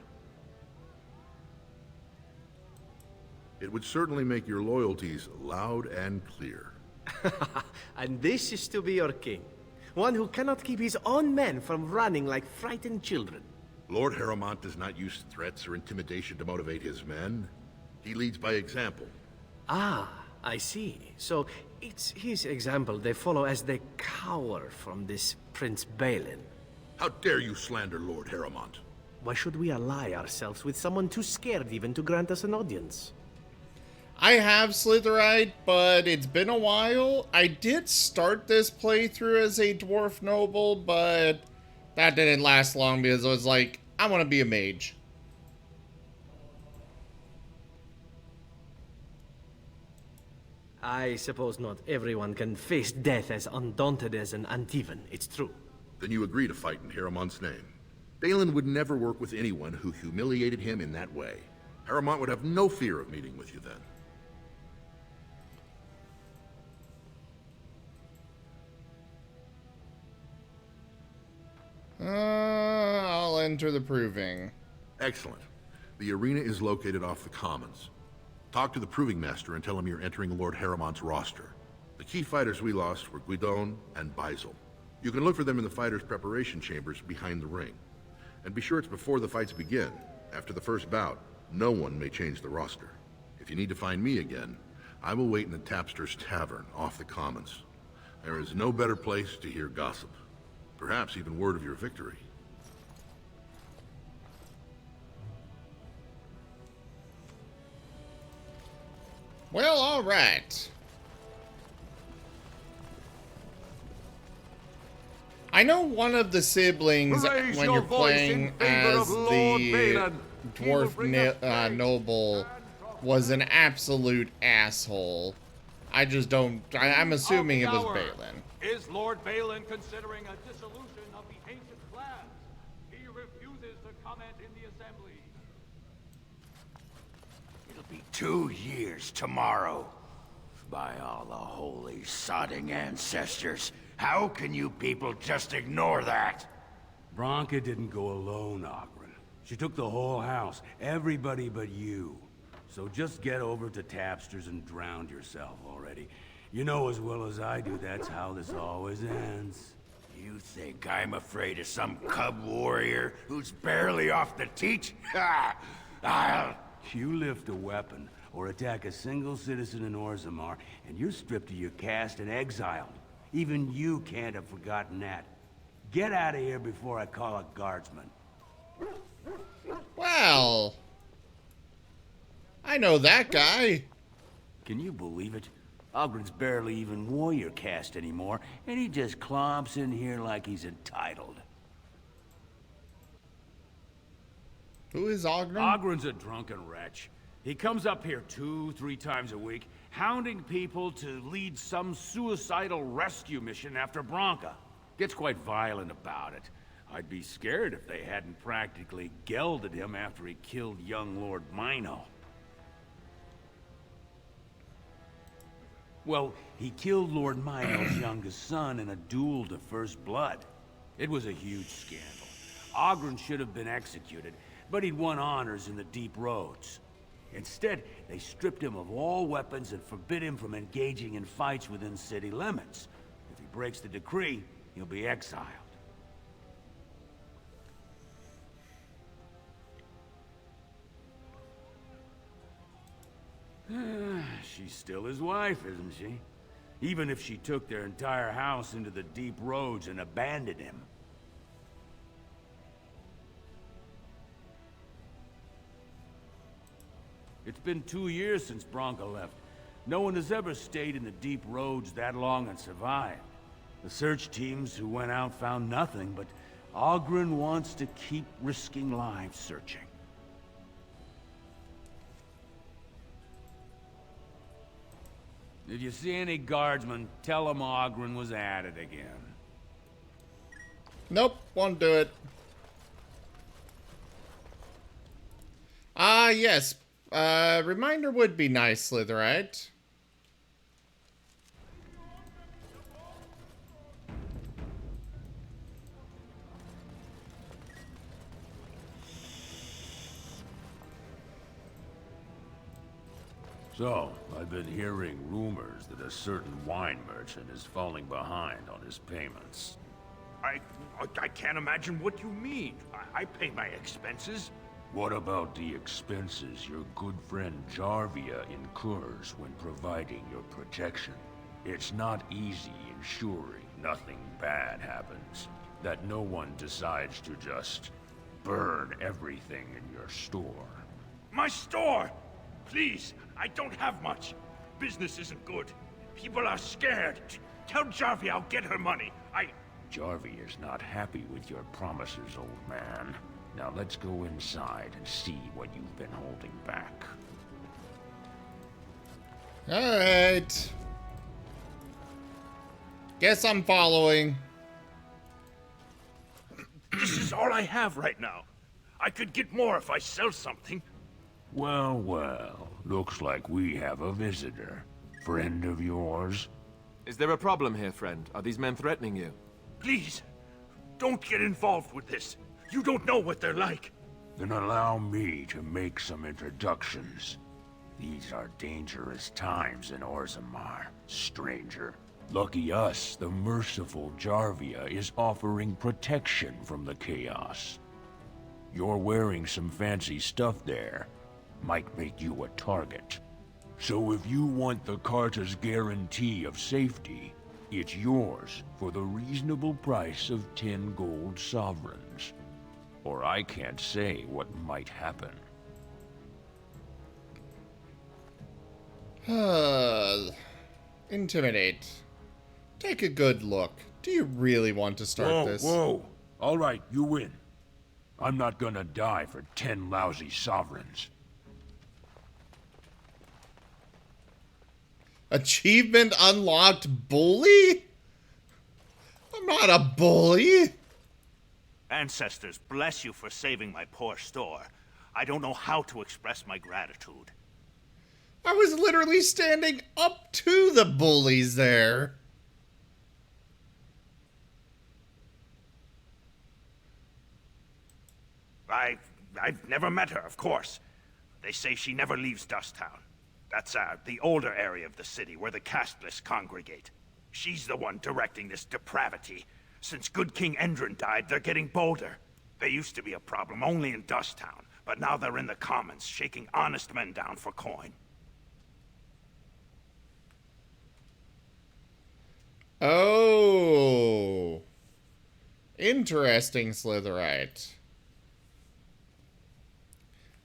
It would certainly make your loyalties loud and clear. And this is to be your king. One who cannot keep his own men from running like frightened children. Lord Harrowmont does not use threats or intimidation to motivate his men. He leads by example. Ah, I see. So it's his example they follow as they cower from this Prince Balin. How dare you slander Lord Harrowmont? Why should we ally ourselves with someone too scared even to grant us an audience? I have Slitherite, but it's been a while. I did start this playthrough as a dwarf noble, but that didn't last long because I was like, I want to be a mage. I suppose not everyone can face death as undaunted as an Antivan, it's true. Then you agree to fight in Harrowmont's name. Balin would never work with anyone who humiliated him in that way. Harrowmont would have no fear of meeting with you then. I'll enter the proving. Excellent. The arena is located off the Commons. Talk to the Proving Master and tell him you're entering Lord Harrowmont's roster. The key fighters we lost were Guidon and Baisel. You can look for them in the fighters' preparation chambers behind the ring. And be sure it's before the fights begin. After the first bout, no one may change the roster. If you need to find me again, I will wait in the Tapster's Tavern off the Commons. There is no better place to hear gossip. Perhaps even word of your victory. Well, all right. I know one of the siblings, when you're playing as the dwarf noble, was an absolute asshole. I just don't... I'm assuming it was Balin. Is Lord Balin considering a dissolution of the ancient clans? He refuses to comment in the assembly. It'll be 2 years tomorrow. By all the holy sodding ancestors, how can you people just ignore that? Branka didn't go alone, Ogren. She took the whole house, everybody but you. So just get over to Tapster's and drown yourself already. You know as well as I do that's how this always ends. You think I'm afraid of some cub warrior who's barely off the teat? I'll... You lift a weapon or attack a single citizen in Orzammar, and you're stripped of your caste and exiled. Even you can't have forgotten that. Get out of here before I call a guardsman. Well... I know that guy. Can you believe it? Ogren's barely even warrior caste anymore, and he just clomps in here like he's entitled. Who is Ogren? Ogren's a drunken wretch. He comes up here 2-3 times a week, hounding people to lead some suicidal rescue mission after Branka. Gets quite violent about it. I'd be scared if they hadn't practically gelded him after he killed young Lord Mino. Well, he killed Lord Mino's youngest son in a duel to first blood. It was a huge scandal. Ogren should have been executed, but he'd won honors in the deep roads. Instead, they stripped him of all weapons and forbid him from engaging in fights within city limits. If he breaks the decree, he'll be exiled. She's still his wife, isn't she? even if she took their entire house into the deep roads and abandoned him. It's been 2 years since Bronca left. No one has ever stayed in the deep roads that long and survived. The search teams who went out found nothing, but Oghren wants to keep risking lives searching. If you see any guardsmen, tell them Oghren was at it again. Nope, won't do it. Yes. Reminder would be nice, Slitherite. So, I've been hearing rumors that a certain wine merchant is falling behind on his payments. I can't imagine what you mean. I pay my expenses. What about the expenses your good friend Jarvia incurs when providing your protection? It's not easy ensuring nothing bad happens, that no one decides to just burn everything in your store. My store! Please, I don't have much. Business isn't good. People are scared. Tell Jarvia I'll get her money. Jarvia is not happy with your promises, old man. Now let's go inside and see what you've been holding back. Alright. Guess I'm following. This is all I have right now. I could get more if I sell something. Well, well. Looks like we have a visitor. Friend of yours? Is there a problem here, friend? Are these men threatening you? Please, don't get involved with this. You don't know what they're like. Then allow me to make some introductions. These are dangerous times in Orzammar, stranger. Lucky us, the merciful Jarvia is offering protection from the chaos. You're wearing some fancy stuff there. Might make you a target. So if you want the Carta's guarantee of safety, it's yours for the reasonable price of 10 gold sovereigns. Or I can't say what might happen. Intimidate. Take a good look. Do you really want to start this? Whoa! All right, you win. I'm not gonna die for 10 lousy sovereigns. Achievement unlocked, bully? I'm not a bully. Ancestors, bless you for saving my poor store. I don't know how to express my gratitude. I was literally standing up to the bullies there. I've never met her, of course. They say she never leaves Dusttown. That's the older area of the city where the casteless congregate. She's the one directing this depravity. Since good King Endrin died, they're getting bolder. They used to be a problem only in Dusttown, but now they're in the commons, shaking honest men down for coin. Oh. Interesting, Slitherite.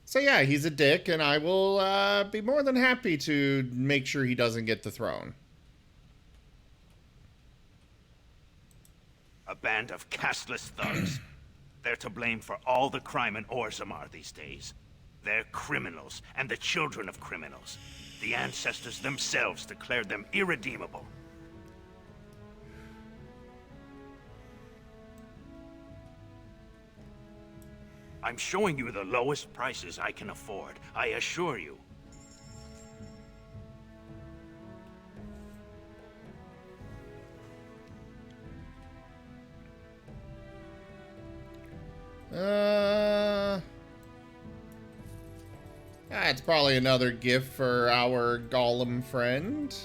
So yeah, he's a dick, and I will be more than happy to make sure he doesn't get the throne. A band of casteless thugs. They're to blame for all the crime in Orzammar these days. They're criminals, and the children of criminals. The ancestors themselves declared them irredeemable. I'm showing you the lowest prices I can afford, I assure you. It's probably another gift for our golem friend.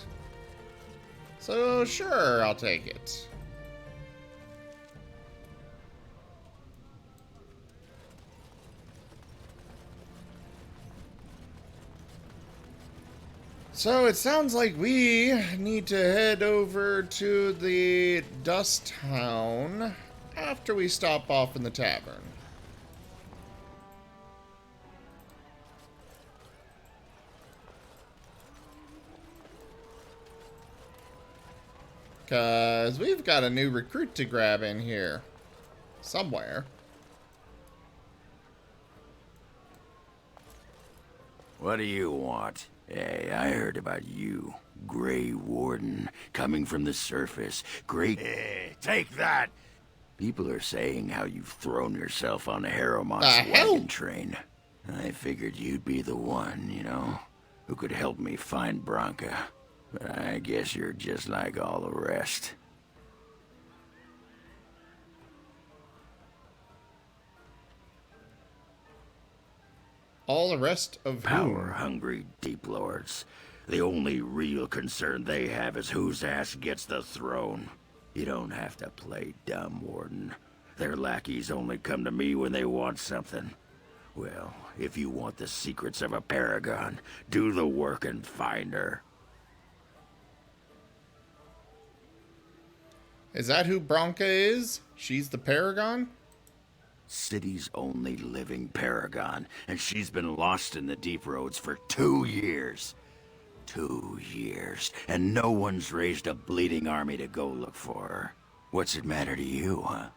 So sure, I'll take it. So it sounds like we need to head over to the Dust Town after we stop off in the tavern. Because we've got a new recruit to grab in here. Somewhere. What do you want? Hey, I heard about you. Grey Warden, coming from the surface. Great... Hey, take that! People are saying how you've thrown yourself on Harrowmont's wagon train. I figured you'd be the one, you know, who could help me find Branka. But I guess you're just like all the rest. All the rest of power-hungry deep lords. The only real concern they have is whose ass gets the throne. You don't have to play dumb, Warden. Their lackeys only come to me when they want something. Well, if you want the secrets of a paragon, do the work and find her. Is that who Branka is? She's the Paragon? City's only living paragon, and she's been lost in the deep roads for 2 years. 2 years, and no one's raised a bleeding army to go look for her. What's it matter to you, huh?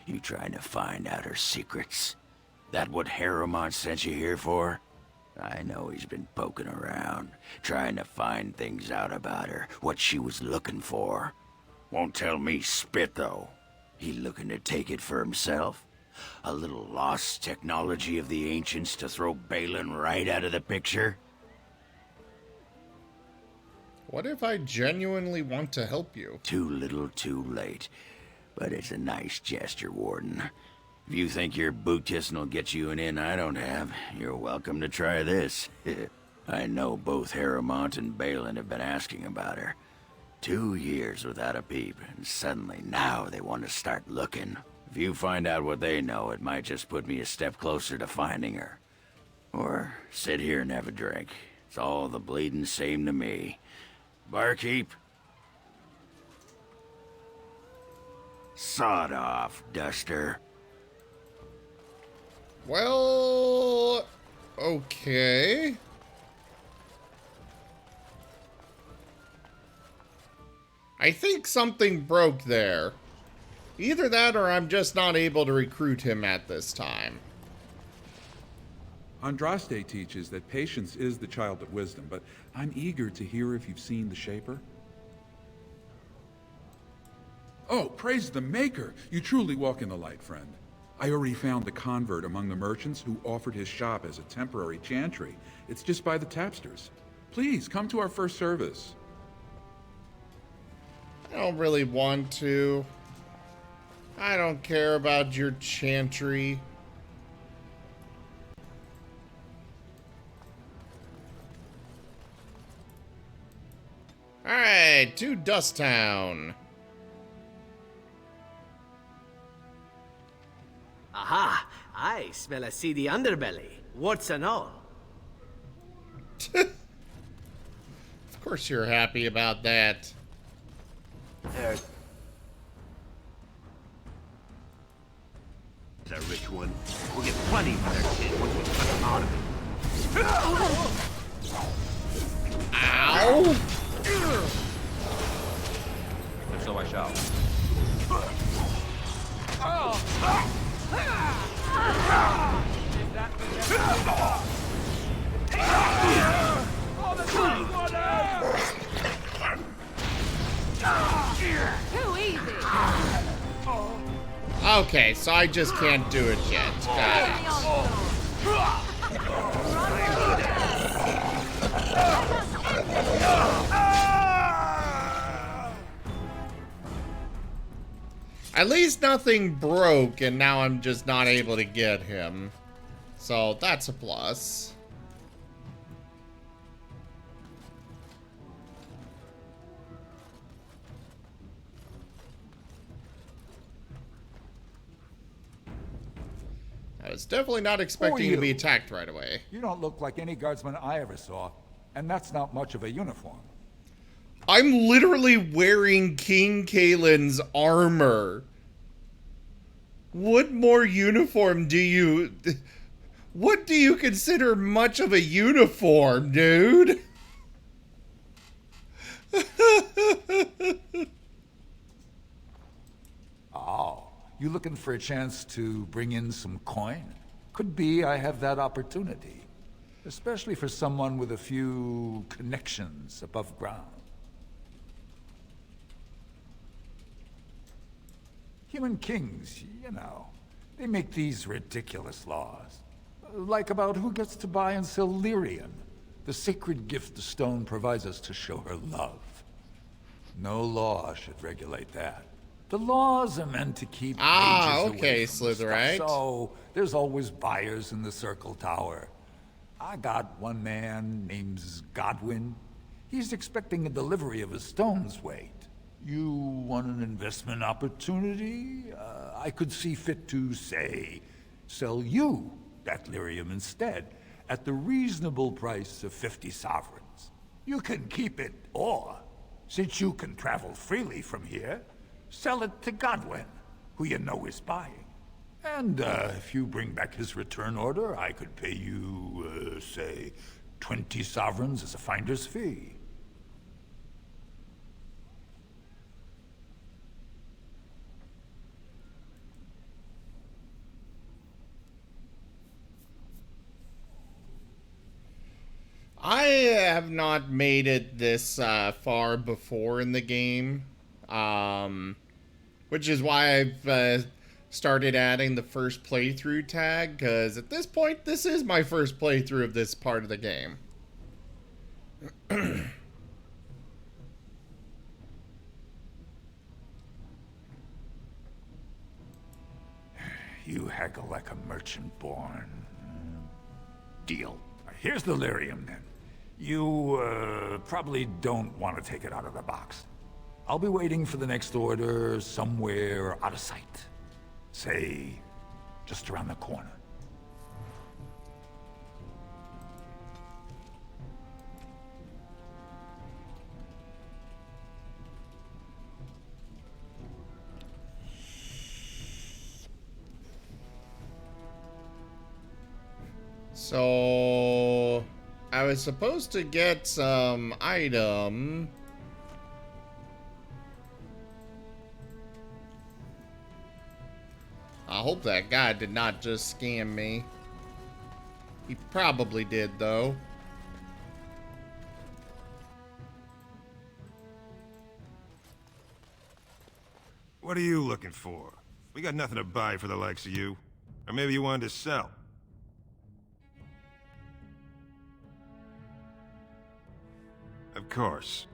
You trying to find out her secrets? That what Harrowmont sent you here for? I know he's been poking around, trying to find things out about her, what she was looking for. Won't tell me spit, though. He looking to take it for himself? A little lost technology of the ancients to throw Balin right out of the picture? What if I genuinely want to help you? Too little, too late. But it's a nice gesture, Warden. If you think your boot kissing will get you an in I don't have, you're welcome to try this. I know both Harrowmont and Balin have been asking about her. 2 years without a peep, and suddenly now they want to start looking. If you find out what they know, it might just put me a step closer to finding her. Or sit here and have a drink. It's all the bleeding same to me. Barkeep? Sod off, Duster. Well... okay... I think something broke there. Either that or I'm just not able to recruit him at this time. Andraste teaches that patience is the child of wisdom, but I'm eager to hear if you've seen the Shaper. Oh, praise the Maker! You truly walk in the light, friend. I already found the convert among the merchants who offered his shop as a temporary chantry. It's just by the tapsters. Please, come to our first service. I don't really want to. I don't care about your chantry. Alright, to Dust Town. Aha! I smell a seedy underbelly. Warts and all. Of course you're happy about that. There's a rich one. We'll get plenty for their kid once we cut them out of it. Ow! And so I shall. Too easy. Okay, so I just can't do it yet. Got it. At least nothing broke, and now I'm just not able to get him. So that's a plus. I was definitely not expecting to be attacked right away. You don't look like any guardsman I ever saw. And that's not much of a uniform. I'm literally wearing King Kaelin's armor. What more uniform do you... What do you consider much of a uniform, dude? Oh, you looking for a chance to bring in some coin? Could be I have that opportunity. Especially for someone with a few connections above ground. Human kings, you know, they make these ridiculous laws. Like about who gets to buy and sell lyrium, the sacred gift the stone provides us to show her love. No law should regulate that. The laws are meant to keep mages away from the stuff, so there's always buyers in the Circle Tower. I got one man named Godwin. He's expecting a delivery of his stone's weight. You want an investment opportunity? I could see fit to, say, sell you that lyrium instead, at the reasonable price of 50 sovereigns. You can keep it, or, since you can travel freely from here, sell it to Godwin, who you know is buying. And if you bring back his return order, I could pay you, say, 20 sovereigns as a finder's fee. I have not made it this far before in the game, which is why I've started adding the first playthrough tag, because at this point, this is my first playthrough of this part of the game. You haggle like a merchant born. Deal. Here's the lyrium, then. You, probably don't want to take it out of the box. I'll be waiting for the next order somewhere out of sight. Say, just around the corner. So, I was supposed to get some item. I hope that guy did not just scam me. He probably did, though. What are you looking for? We got nothing to buy for the likes of you. Or maybe you wanted to sell. Of course.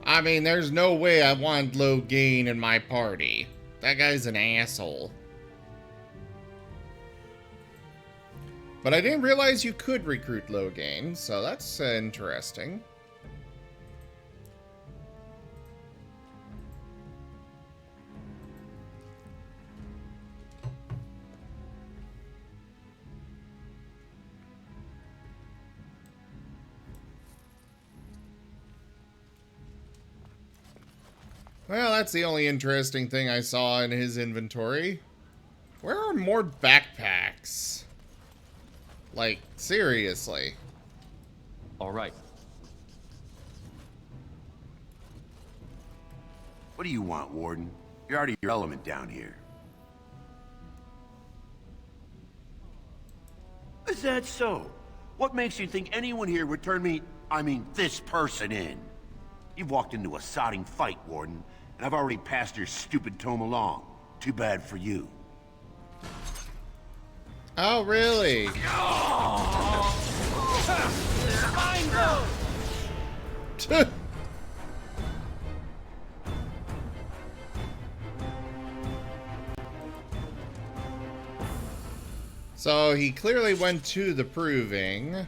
I mean, there's no way I want Logain in my party. That guy's an asshole. But I didn't realize you could recruit Logain, so that's interesting. Well, that's the only interesting thing I saw in his inventory. Where are more backpacks? Like, seriously. All right. What do you want, Warden? You're out of your element down here. Is that so? What makes you think anyone here would turn me, I mean, this person in? You've walked into a sodding fight, Warden, and I've already passed your stupid tome along. Too bad for you. Oh, really? So he clearly went to the proving.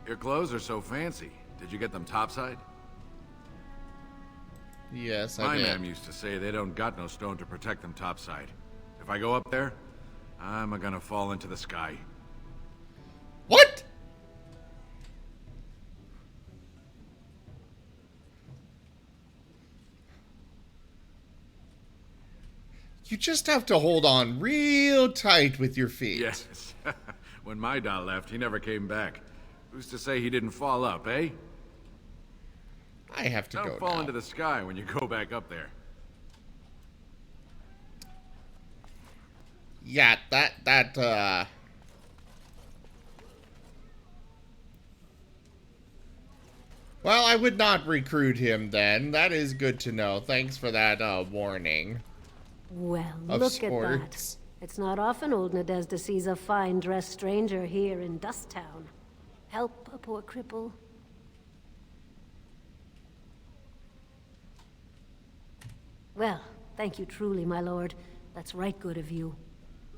Your clothes are so fancy. Did you get them topside? Yes, I My did. ma'am used to say they don't got no stone to protect them topside. If I go up there, I'm gonna fall into the sky. What? You just have to hold on real tight with your feet. Yes. When my doll left, he never came back. Who's to say he didn't fall up, eh? I have to go Don't fall now. into the sky when you go back up there. Yeah, Well, I would not recruit him then. That is good to know. Thanks for that, warning. Well, Of look sorts. at that. It's not often old Nadezhda sees a fine-dressed stranger here in Dust Town. Help a poor cripple. Well, thank you truly, my lord. That's right good of you.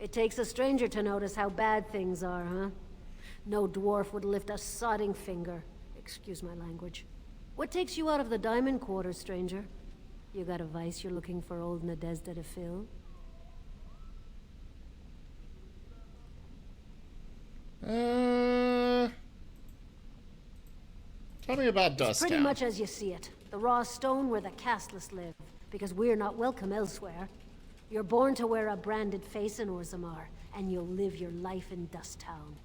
It takes a stranger to notice how bad things are, huh? No dwarf would lift a sodding finger. Excuse my language. What takes you out of the diamond quarter, stranger? You got a vice you're looking for old Nadezhda to fill? Tell me about It's Dust pretty Town. much as you see it. The raw stone where the casteless live, because we're not welcome elsewhere. You're born to wear a branded face in Orzammar, and you'll live your life in Dust Town.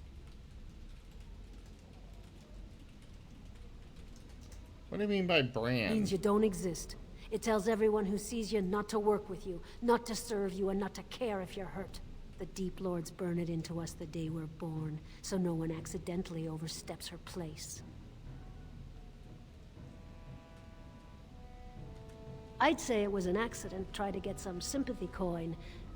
What do you mean by brand? Means you don't exist. It tells everyone who sees you not to work with you, not to serve you, and not to care if you're hurt. The Deep Lords burn it into us the day we're born, so no one accidentally oversteps her place. I'd say it was an accident, try to get some sympathy coin,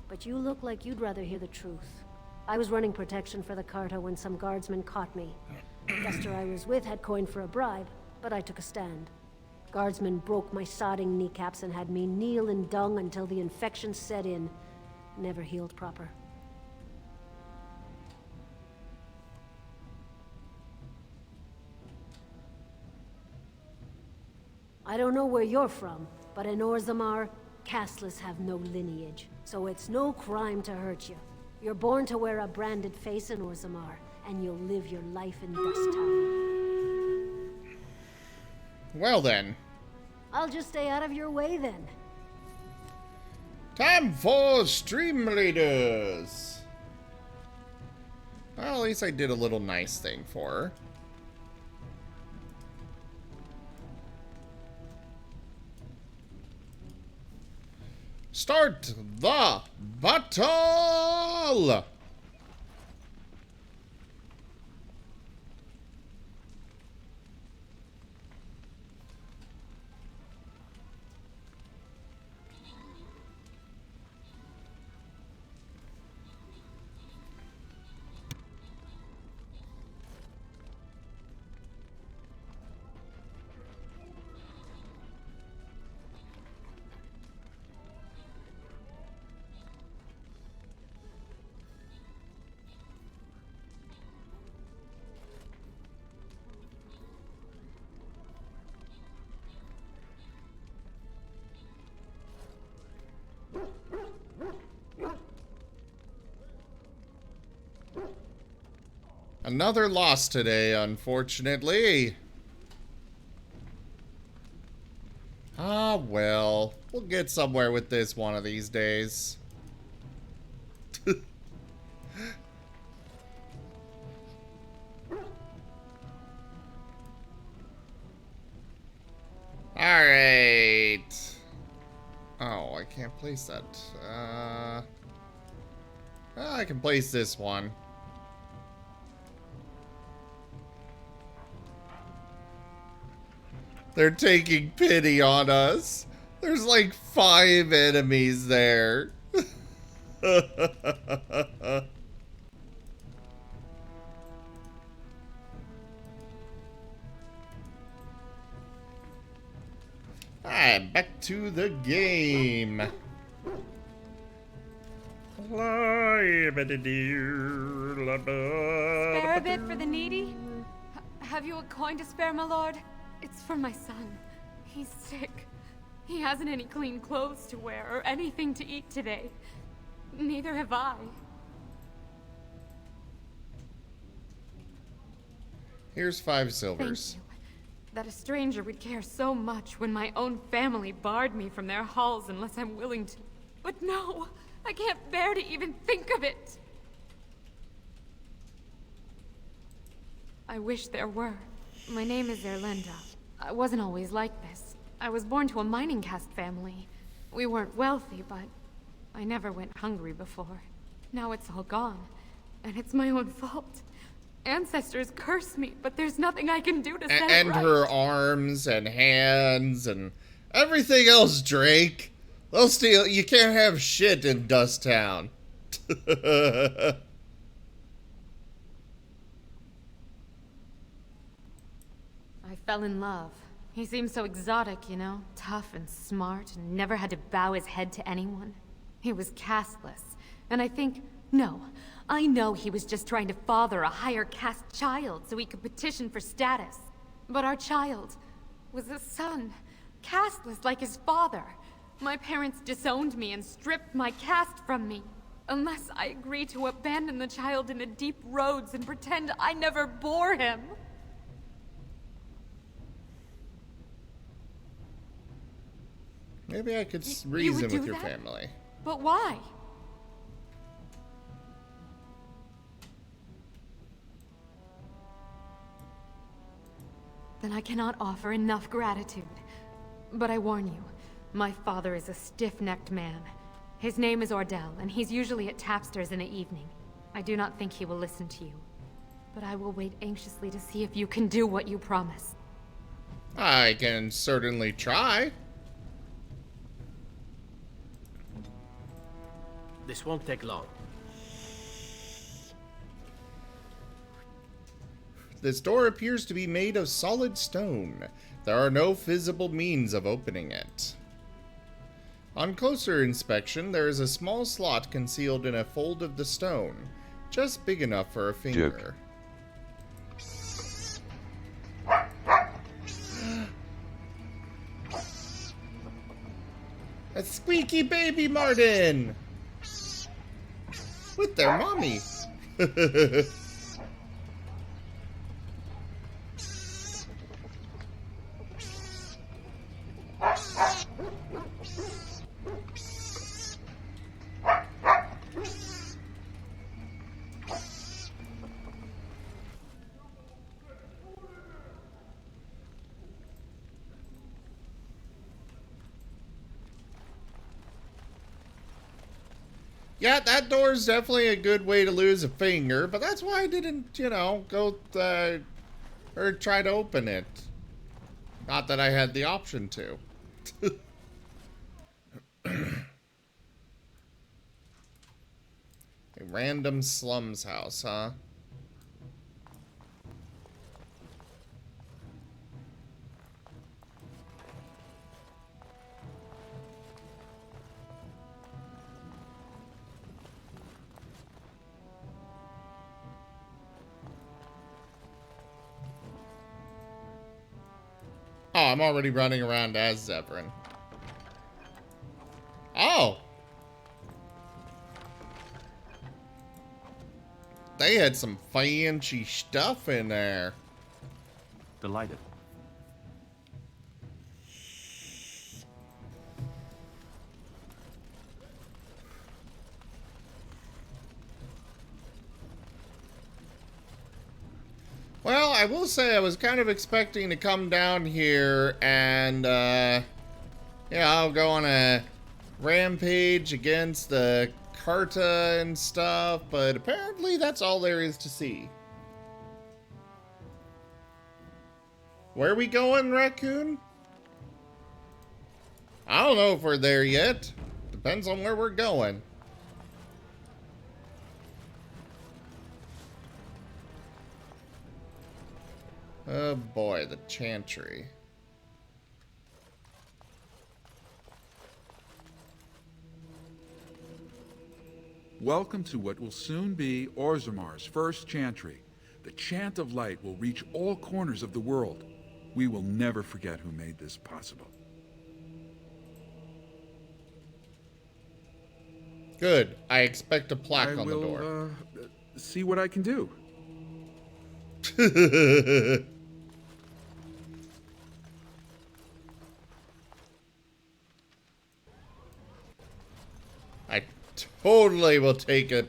but you look like you'd rather hear the truth. I was running protection for the Carta when some guardsmen caught me. The duster I was with had coin for a bribe, but I took a stand. Guardsmen broke my sodding kneecaps and had me kneel in dung until the infection set in. Never healed proper. I don't know where you're from, but in Orzammar, casteless have no lineage, so it's no crime to hurt you. You're born to wear a branded face in Orzammar, and you'll live your life in Dust Town. Well then. I'll just stay out of your way then. Time for stream leaders. Well, at least I did a little nice thing for her. Start the battle! Another loss today, unfortunately. Ah, well. We'll get somewhere with this one of these days. Alright. Oh, I can't place that. Well, I can place this one. They're taking pity on us. There's like 5 enemies there. Alright, back to the game. Play Spare a bit for the needy? Have you a coin to spare, my lord? It's for my son. He's sick. He hasn't any clean clothes to wear or anything to eat today. Neither have I. Here's 5 silvers. Thank you. That a stranger would care so much when my own family barred me from their halls unless I'm willing to. But no, I can't bear to even think of it. I wish there were. My name is Erlinda. I wasn't always like this. I was born to a mining caste family. We weren't wealthy, but I never went hungry before. Now it's all gone, and it's my own fault. Ancestors curse me, but there's nothing I can do to set it right. And her arms and hands and everything else, Drake. They'll steal. You can't have shit in Dust Town. I fell in love. He seemed so exotic, you know? Tough and smart, and never had to bow his head to anyone. He was casteless, and I know he was just trying to father a higher caste child so he could petition for status. But our child was a son, casteless like his father. My parents disowned me and stripped my caste from me. Unless I agree to abandon the child in the deep roads and pretend I never bore him. Maybe I could reason with your family. But why? Then I cannot offer enough gratitude. But I warn you, my father is a stiff-necked man. His name is Ordell, and he's usually at Tapster's in the evening. I do not think he will listen to you. But I will wait anxiously to see if you can do what you promise. I can certainly try. This won't take long. This door appears to be made of solid stone. There are no visible means of opening it. On closer inspection, there is a small slot concealed in a fold of the stone, just big enough for a finger. A squeaky baby Martin! With their mommy. Yeah, that door's definitely a good way to lose a finger, but that's why I didn't, go or try to open it. Not that I had the option to. A random slums house, huh? Oh, I'm already running around as Zevran. Oh! They had some fancy stuff in there. Delighted. Well, I will say I was kind of expecting to come down here and, I'll go on a rampage against the Carta and stuff, but apparently that's all there is to see. Where are we going, Raccoon? I don't know if we're there yet. Depends on where we're going. Oh boy, the Chantry. Welcome to what will soon be Orzammar's first chantry. The chant of light will reach all corners of the world. We will never forget who made this possible. Good. I expect a plaque on the door. See what I can do. I totally will take a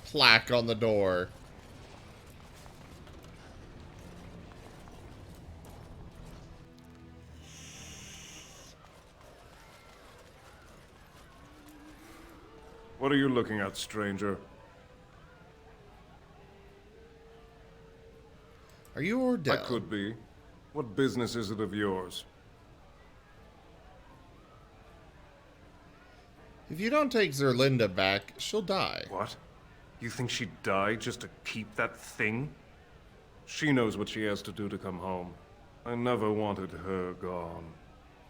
plaque on the door. What are you looking at, stranger? Are you Ordell? I could be. What business is it of yours? If you don't take Zerlinda back, she'll die. What? You think she'd die just to keep that thing? She knows what she has to do to come home. I never wanted her gone.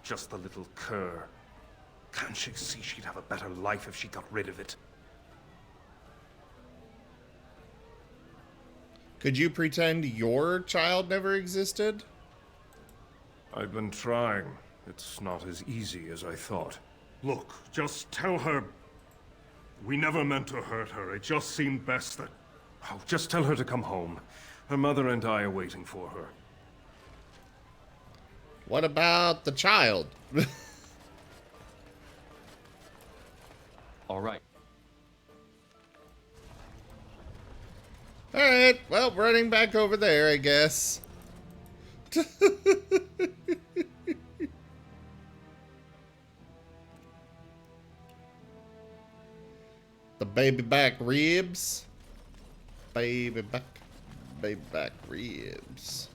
Just the little cur. Can't she see she'd have a better life if she got rid of it? Could you pretend your child never existed? I've been trying. It's not as easy as I thought. Look, just tell her... We never meant to hurt her. It just seemed best that... Oh, just tell her to come home. Her mother and I are waiting for her. What about the child? All right. Alright, well, running back over there, I guess. The baby back ribs. Baby back ribs.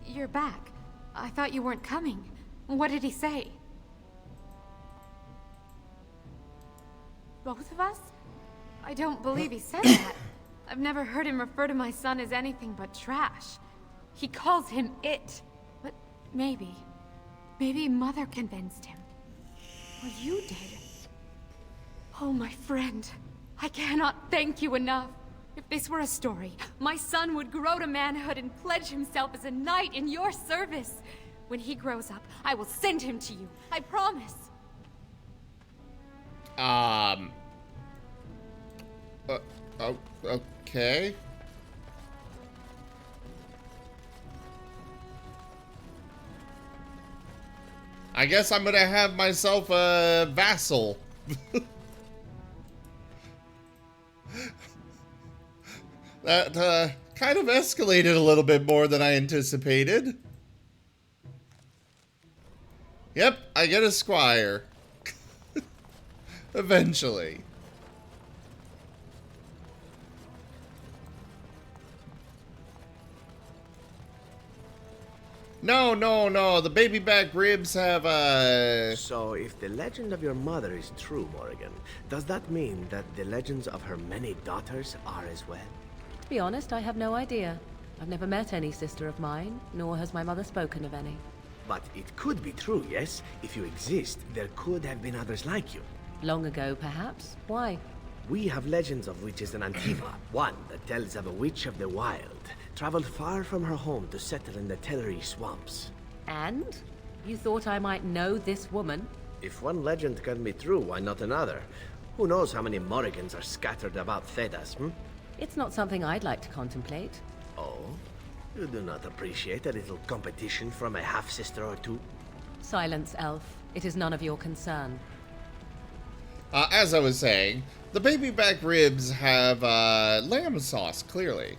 You're back. I thought you weren't coming. What did he say? Both of us? I don't believe he said that. I've never heard him refer to my son as anything but trash. He calls him it. But maybe Mother convinced him. Or you did. Oh, my friend. I cannot thank you enough. If this were a story, my son would grow to manhood and pledge himself as a knight in your service. When he grows up, I will send him to you. I promise. Okay. I guess I'm gonna have myself a vassal. That, kind of escalated a little bit more than I anticipated. Yep, I get a squire. Eventually. No, the baby back ribs have, So, if the legend of your mother is true, Morrigan, does that mean that the legends of her many daughters are as well? To be honest, I have no idea. I've never met any sister of mine, nor has my mother spoken of any. But it could be true, yes? If you exist, there could have been others like you. Long ago, perhaps. Why? We have legends of witches in Antiva. One that tells of a witch of the wild, traveled far from her home to settle in the Tellery swamps. And? You thought I might know this woman? If one legend can be true, why not another? Who knows how many Morrigans are scattered about Thedas, hmm? It's not something I'd like to contemplate. Oh? You do not appreciate a little competition from a half-sister or two? Silence, Elf. It is none of your concern. As I was saying, the baby back ribs have, lamb sauce, clearly.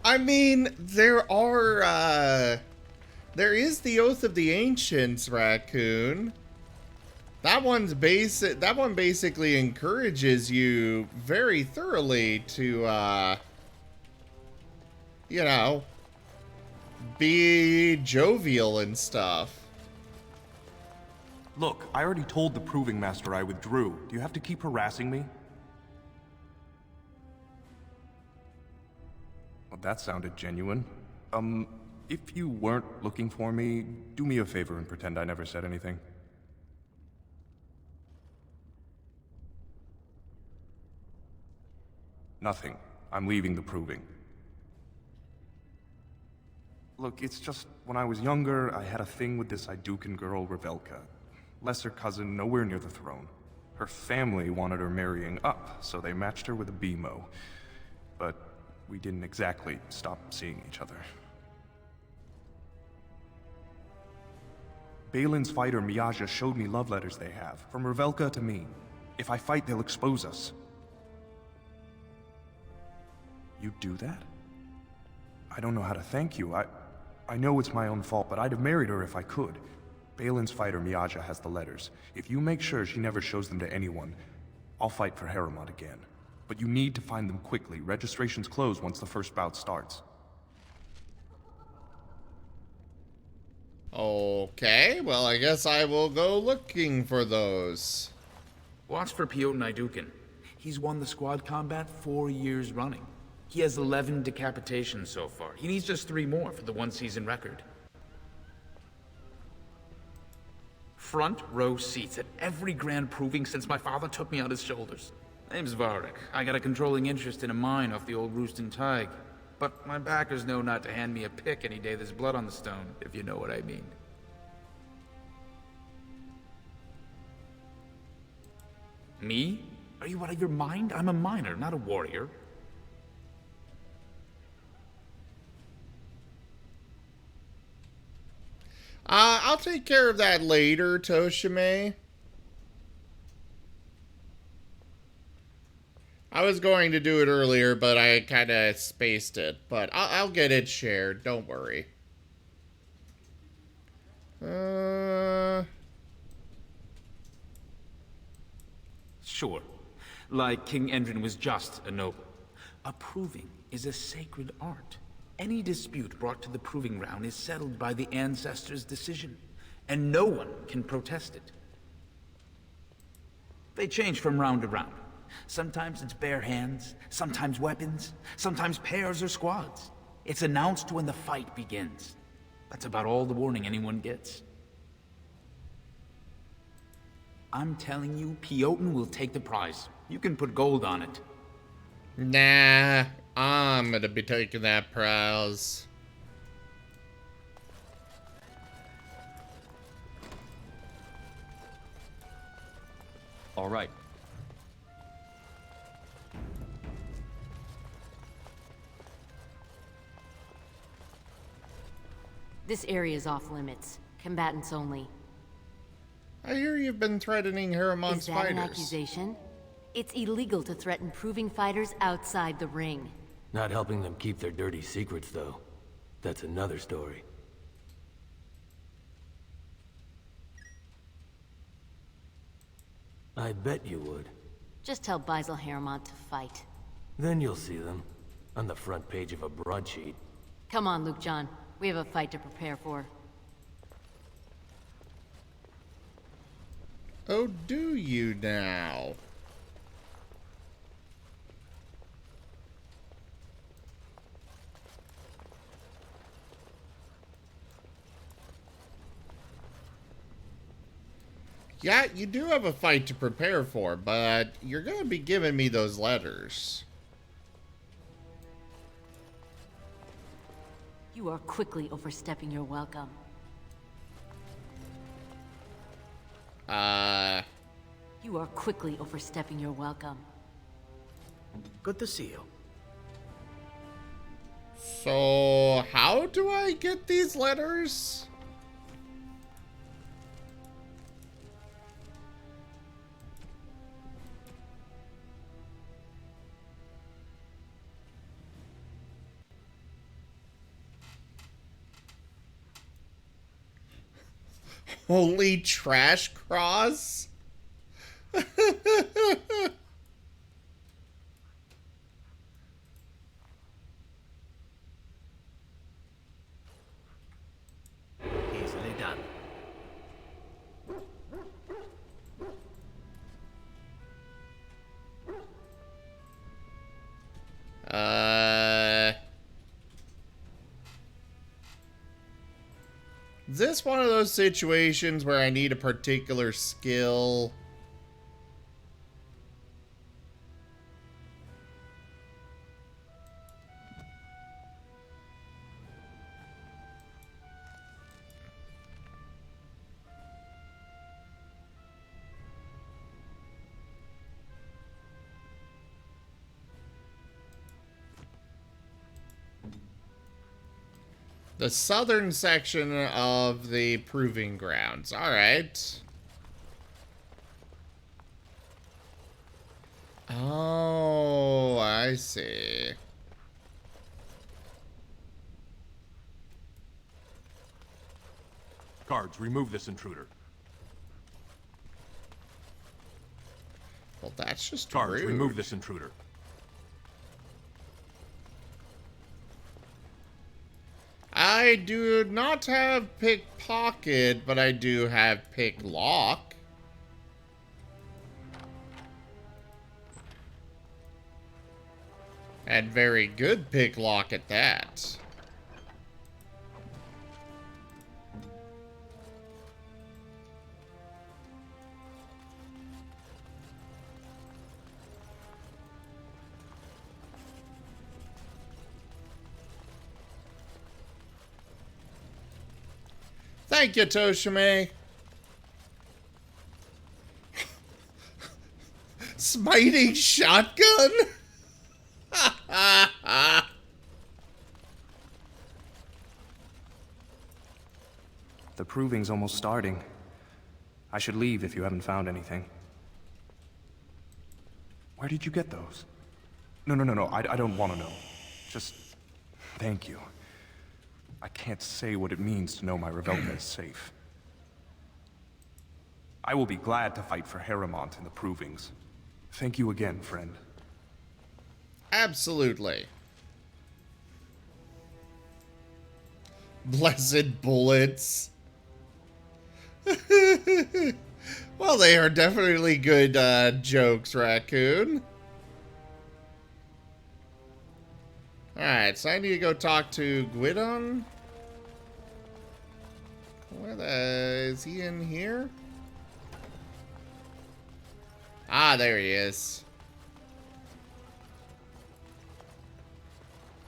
I mean, there is the Oath of the Ancients, Raccoon. That one basically encourages you very thoroughly to, you know, be jovial and stuff. Look, I already told the Proving Master I withdrew. Do you have to keep harassing me? Well, that sounded genuine. If you weren't looking for me, do me a favor and pretend I never said anything. Nothing. I'm leaving the Proving. Look, it's just, when I was younger, I had a thing with this Idukan girl, Revelka. Lesser cousin, nowhere near the throne. Her family wanted her marrying up, so they matched her with a BMO. But we didn't exactly stop seeing each other. Balin's fighter, Miyaja, showed me love letters they have, from Revelka to me. If I fight, they'll expose us. You'd do that? I don't know how to thank you. I know it's my own fault, but I'd have married her if I could. Balin's fighter, Miyaja, has the letters. If you make sure she never shows them to anyone, I'll fight for Haremont again. But you need to find them quickly. Registrations close once the first bout starts. Okay, well, I guess I will go looking for those. Watch for Piotr Idukan. He's won the squad combat 4 years running. He has 11 decapitations so far. He needs just 3 more for the one-season record. Front row seats at every grand proving since my father took me on his shoulders. Name's Varric. I got a controlling interest in a mine off the old Roostin Tig. But my backers know not to hand me a pick any day there's blood on the stone, if you know what I mean. Me? Are you out of your mind? I'm a miner, not a warrior. I'll take care of that later, Toshime. I was going to do it earlier, but I kind of spaced it. But I'll get it shared, don't worry. Sure. Like King Endrin was just a noble. A proving is a sacred art. Any dispute brought to the proving ground is settled by the ancestors' decision, and no one can protest it. They change from round to round. Sometimes it's bare hands, sometimes weapons, sometimes pairs or squads. It's announced when the fight begins. That's about all the warning anyone gets. I'm telling you, Piotr will take the prize. You can put gold on it. Nah, I'm gonna be taking that prize. All right. This area is off limits. Combatants only. I hear you've been threatening Haramont's Is that fighters. an accusation? It's illegal to threaten proving fighters outside the ring. Not helping them keep their dirty secrets, though. That's another story. I bet you would. Just tell Basil Haremont to fight. Then you'll see them. On the front page of a broadsheet. Come on, Luke John. We have a fight to prepare for. Oh, do you now? Yeah, you do have a fight to prepare for, but you're gonna be giving me those letters. You are quickly overstepping your welcome. You are quickly overstepping your welcome. Good to see you. So, how do I get these letters? Holy trash cross? Easily done. Is this one of those situations where I need a particular skill? The southern section of the proving grounds. Alright. Oh, I see. Guards, remove this intruder. Well, that's just Guards, rude. remove this intruder. I do not have pickpocket, but I do have pick lock. And very good pick lock at that. Thank you, Toshime. Smiting shotgun? The proving's almost starting. I should leave if you haven't found anything. Where did you get those? No, I don't want to know. Just thank you. I can't say what it means to know my Revelka is safe. I will be glad to fight for Harrimont in the provings. Thank you again, friend. Absolutely. Blessed bullets. Well, they are definitely good jokes, Raccoon. Alright, so I need to go talk to Guidon. Where is he in here? Ah, there he is.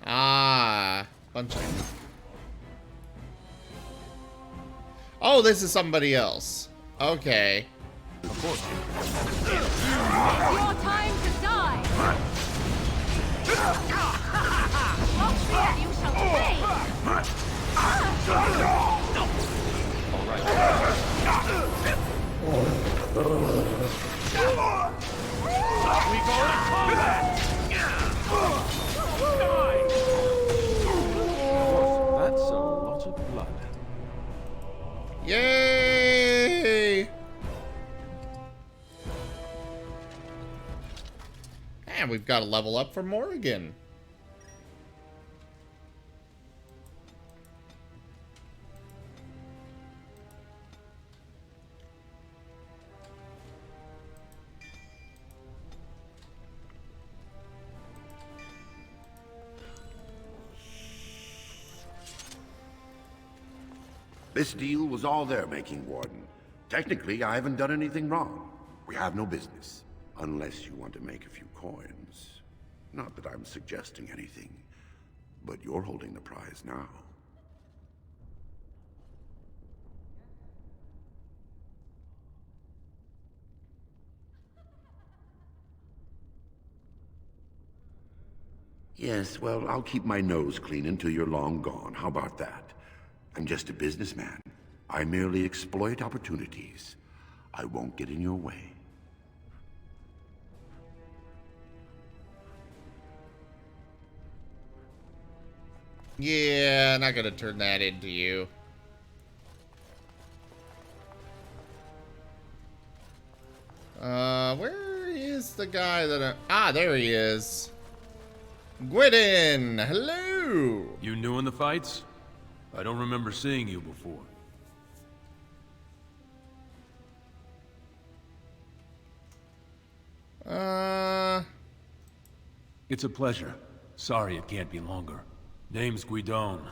Ah, bunch of... Oh, this is somebody else. Okay. Of course. Your time to die! Not fear, you shall pay! All right. We go to combat! That's a lot of blood. Yay! And we've got a level up for Morrigan. This deal was all their making, Warden. Technically, I haven't done anything wrong. We have no business. Unless you want to make a few coins. Not that I'm suggesting anything, but you're holding the prize now. Yes, well, I'll keep my nose clean until you're long gone. How about that? I'm just a businessman. I merely exploit opportunities. I won't get in your way. Yeah, not gonna turn that into you. Where is the guy that ah, there he is. Gwydin, hello! You new in the fights? I don't remember seeing you before. It's a pleasure. Sorry it can't be longer. Name's Guidon,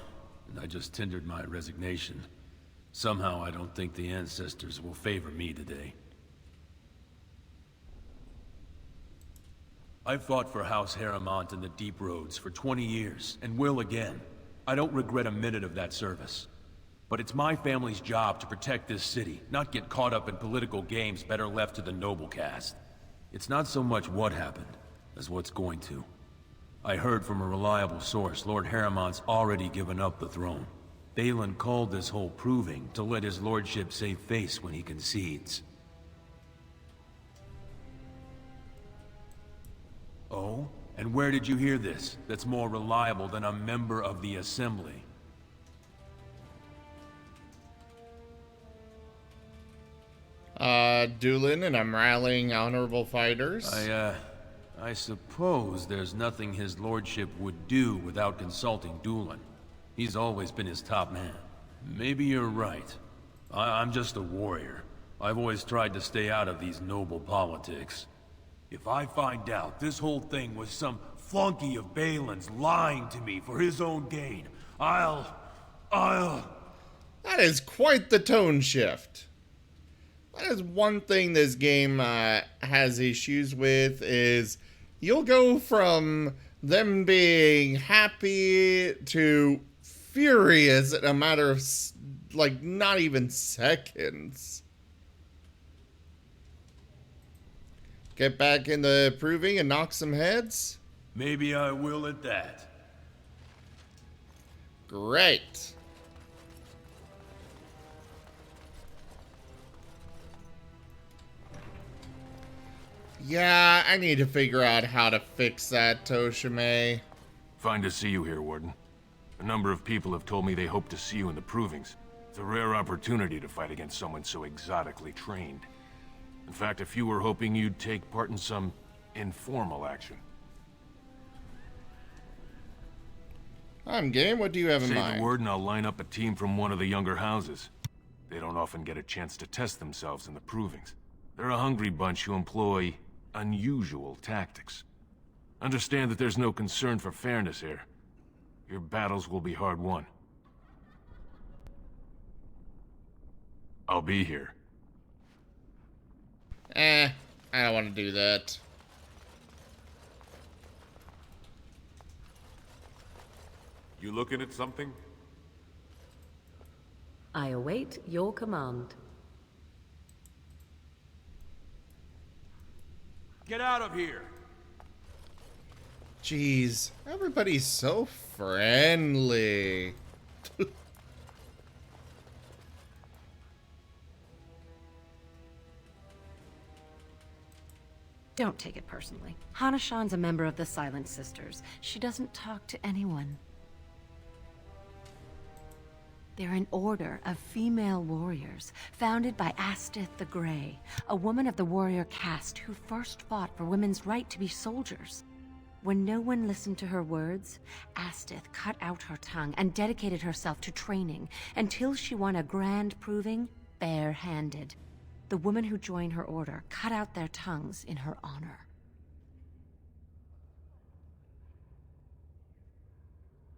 and I just tendered my resignation. Somehow I don't think the ancestors will favor me today. I've fought for House Harrimont in the Deep Roads for 20 years, and will again. I don't regret a minute of that service. But it's my family's job to protect this city, not get caught up in political games better left to the noble caste. It's not so much what happened, as what's going to. I heard from a reliable source Lord Harrimont's already given up the throne. Balin called this whole proving to let his lordship save face when he concedes. Oh? And where did you hear this that's more reliable than a member of the Assembly? Doolin, and I'm rallying honorable fighters. I suppose there's nothing his lordship would do without consulting Doolin. He's always been his top man. Maybe you're right. I'm just a warrior. I've always tried to stay out of these noble politics. If I find out this whole thing was some flunky of Balin's lying to me for his own gain, I'll... That is quite the tone shift. That is one thing this game has issues with, is you'll go from them being happy to furious in a matter of, like, not even seconds. Get back into proving and knock some heads? Maybe I will at that. Great. Yeah, I need to figure out how to fix that, Toshime. Fine to see you here, Warden. A number of people have told me they hope to see you in the provings. It's a rare opportunity to fight against someone so exotically trained. In fact, a few were hoping you'd take part in some informal action. I'm game. What do you have in mind? Say the word and I'll line up a team from one of the younger houses. They don't often get a chance to test themselves in the provings. They're a hungry bunch who employ unusual tactics. Understand that there's no concern for fairness here. Your battles will be hard won. I'll be here. I don't want to do that. You looking at something? I await your command. Get out of here! Jeez, everybody's so friendly. Don't take it personally. Hana-shan's a member of the Silent Sisters. She doesn't talk to anyone. They're an order of female warriors, founded by Astith the Grey, a woman of the warrior caste who first fought for women's right to be soldiers. When no one listened to her words, Astith cut out her tongue and dedicated herself to training until she won a grand proving bare-handed. The women who joined her order cut out their tongues in her honor.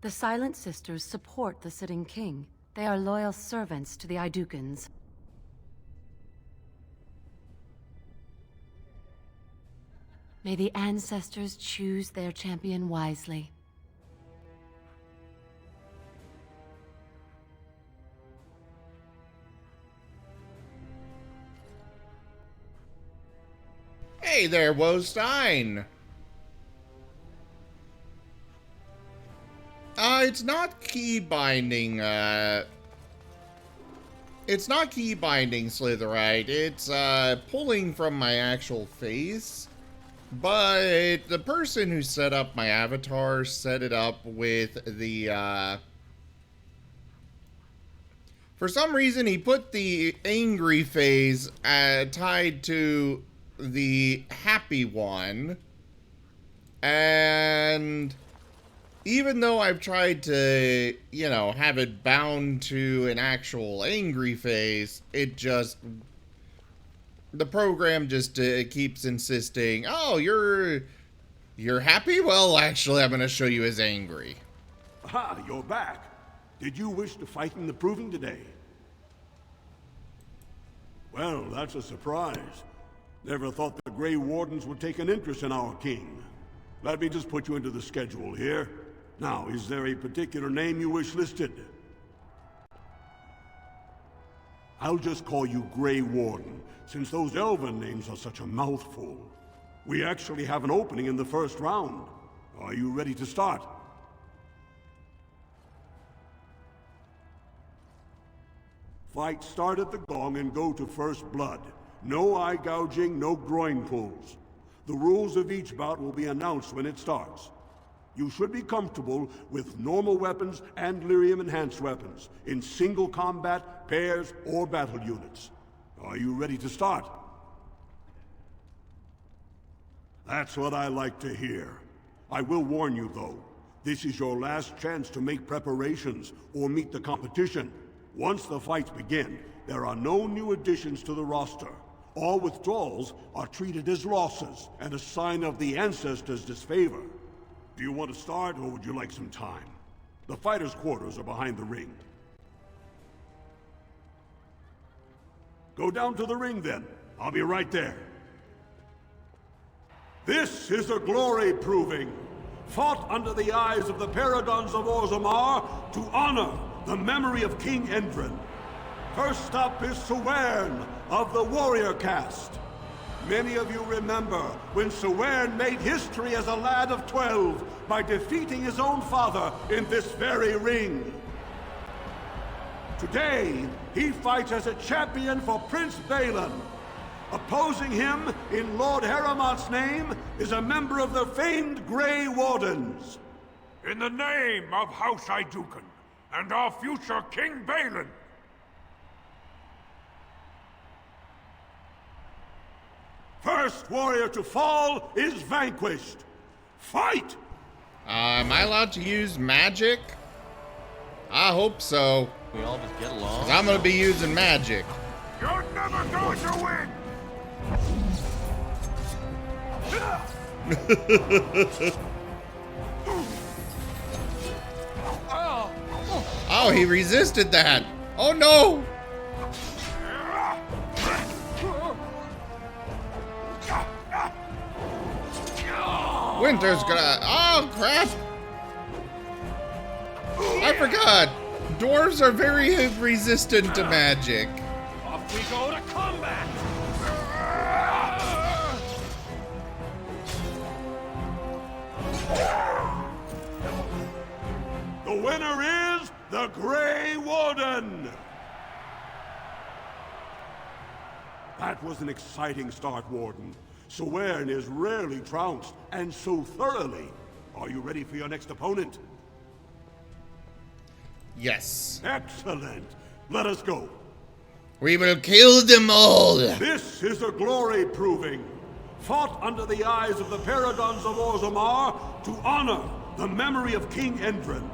The Silent Sisters support the sitting king. They are loyal servants to the Idukans. May the ancestors choose their champion wisely. Hey there, Wostein. It's not key binding, it's not key binding Slitherite. It's, pulling from my actual face. But the person who set up my avatar set it up with the, for some reason he put the angry phase, tied to the happy one. And even though I've tried to, you know, have it bound to an actual angry face, it just... the program just keeps insisting, oh, you're happy? Well, actually, I'm going to show you as angry. Ah, you're back. Did you wish to fight in the proving today? Well, that's a surprise. Never thought the Grey Wardens would take an interest in our king. Let me just put you into the schedule here. Now, is there a particular name you wish listed? I'll just call you Grey Warden, since those elven names are such a mouthful. We actually have an opening in the first round. Are you ready to start? Fight start at the gong and go to first blood. No eye gouging, no groin pulls. The rules of each bout will be announced when it starts. You should be comfortable with normal weapons and lyrium enhanced weapons, in single combat, pairs, or battle units. Are you ready to start? That's what I like to hear. I will warn you though, this is your last chance to make preparations or meet the competition. Once the fights begin, there are no new additions to the roster. All withdrawals are treated as losses and a sign of the ancestors' disfavor. Do you want to start, or would you like some time? The fighters' quarters are behind the ring. Go down to the ring then. I'll be right there. This is a glory proving, fought under the eyes of the Paragons of Orzammar to honor the memory of King Endrin. First up is Sewern of the Warrior Caste. Many of you remember when Sewern made history as a lad of 12 by defeating his own father in this very ring. Today, he fights as a champion for Prince Balin. Opposing him, in Lord Heramont's name, is a member of the famed Grey Wardens. In the name of House Iduken and our future King Balin. First warrior to fall is vanquished. Fight! Am I allowed to use magic? I hope so. We all just get along. 'Cause I'm gonna be using magic. You're never going to win! Oh, he resisted that. Oh no! Winter's gonna... oh, crap! I forgot! Dwarves are very resistant to magic. Off we go to combat! The winner is the Grey Warden! That was an exciting start, Warden. Sewern is rarely trounced, and so thoroughly. Are you ready for your next opponent? Yes. Excellent. Let us go. We will kill them all. This is a glory proving, fought under the eyes of the Paragons of Orzammar to honor the memory of King Endrin.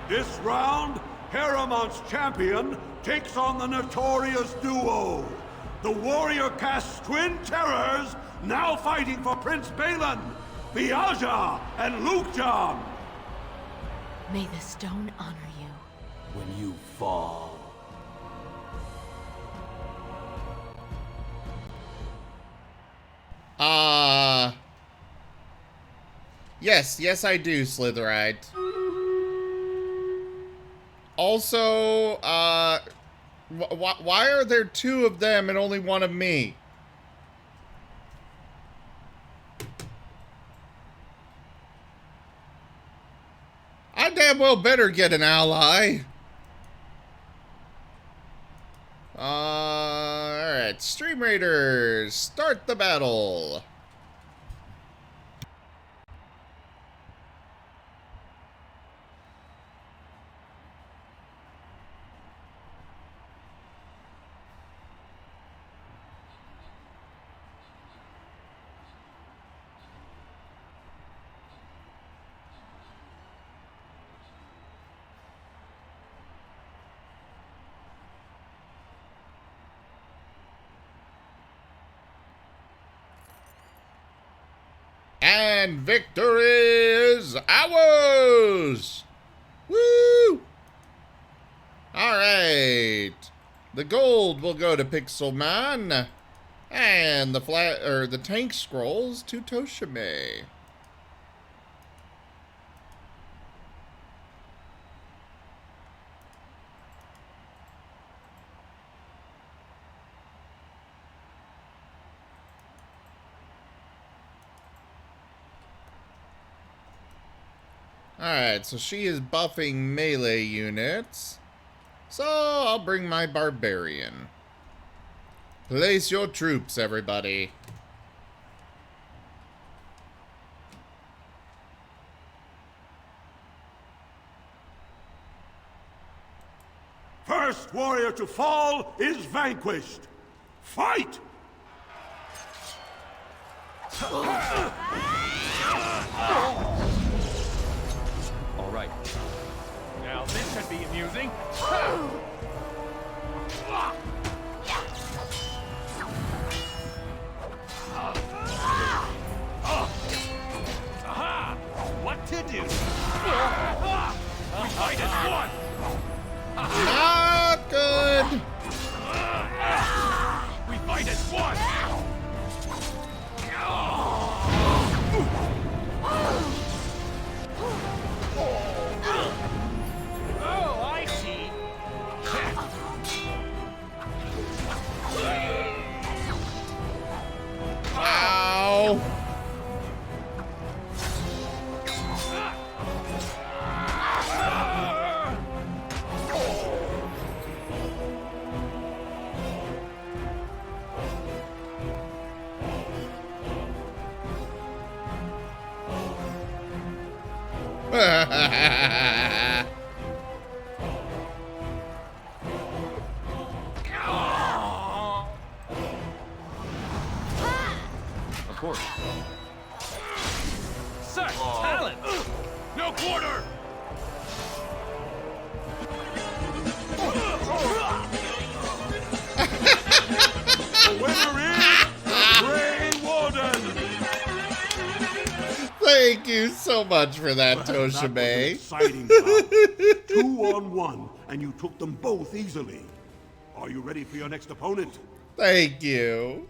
This round, Heramont's champion takes on the notorious duo, the Warrior Caste Twin Terrors, now fighting for Prince Balin, Viaja and Lukjan. May the stone honor you. When you fall. Yes, I do, Slitherite. Also, why are there two of them and only one of me? I damn well better get an ally. Alright, Stream Raiders, start the battle. And victory is ours! Woo! Alright. The gold will go to Pixelman. And the tank scrolls to Toshime. Alright, so she is buffing melee units. So I'll bring my barbarian. Place your troops, everybody. First warrior to fall is vanquished. Fight! All right. Now this should be amusing. Aha! What to do? We fight as one. Not good. We fight as one. Oh, I see. Ow. Of course. Such talent! No quarter! The winner is the Grey Warden! Thank you so much for that, Toshime. Exciting, pal. 2-on-1, and you took them both easily. Are you ready for your next opponent? Thank you.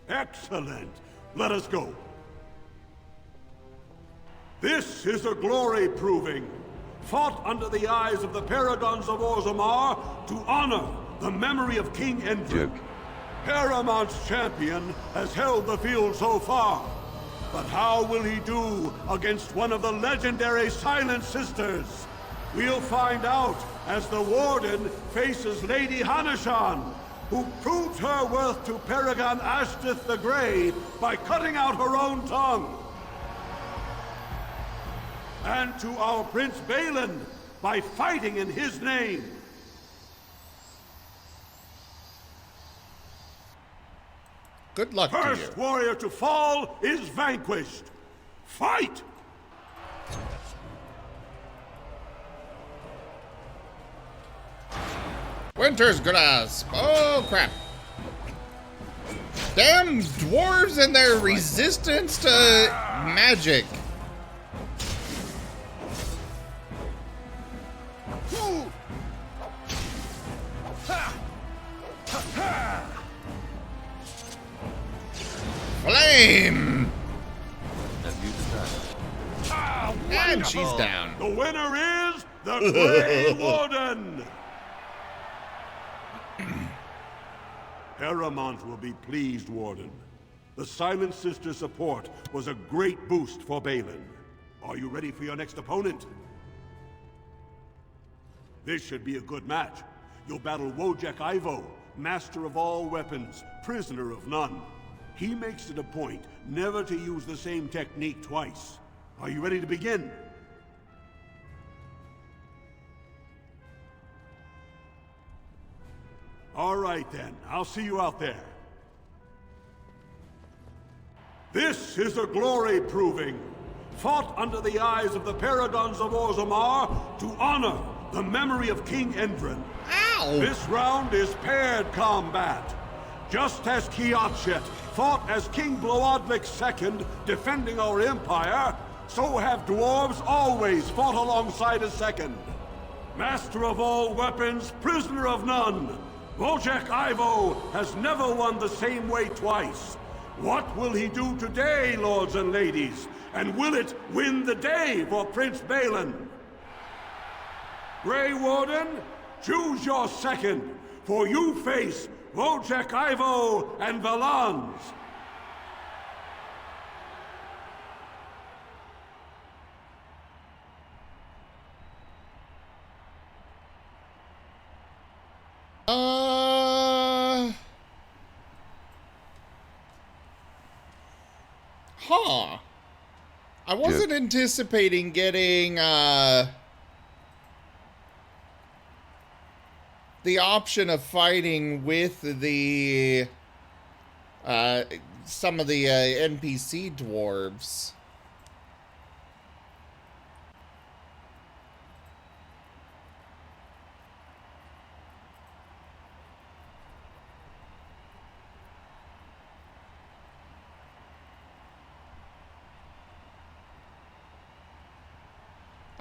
Excellent. Let us go. This is a glory proving, fought under the eyes of the Paragons of Orzammar to honor the memory of King Endrick. Paramount's champion has held the field so far, but how will he do against one of the legendary Silent Sisters? We'll find out as the Warden faces Lady Hanashan, who proved her worth to Paragon Ashtith the Grey by cutting out her own tongue. And to our Prince Balin by fighting in his name. Good luck to you. First warrior to fall is vanquished. Fight! Winter's grasp. Oh, crap. Damn dwarves and their resistance to magic. Flame! And she's down. The winner is the Grey Warden! Paramount will be pleased, Warden. The Silent Sister support was a great boost for Balin. Are you ready for your next opponent? This should be a good match. You'll battle Wojek Ivo, master of all weapons, prisoner of none. He makes it a point never to use the same technique twice. Are you ready to begin? All right then, I'll see you out there. This is a glory proving, fought under the eyes of the Paragons of Orzammar to honor the memory of King Endrin. Ow! This round is paired combat. Just as Kiatchet fought as King Bloodlick II, defending our empire, so have dwarves always fought alongside a second. Master of all weapons, prisoner of none, Wojciech Ivo has never won the same way twice. What will he do today, lords and ladies? And will it win the day for Prince Balin? Grey Warden, choose your second, for you face Wojciech Ivo and Valans. Huh. I wasn't anticipating getting, the option of fighting with the, some of the, NPC dwarves.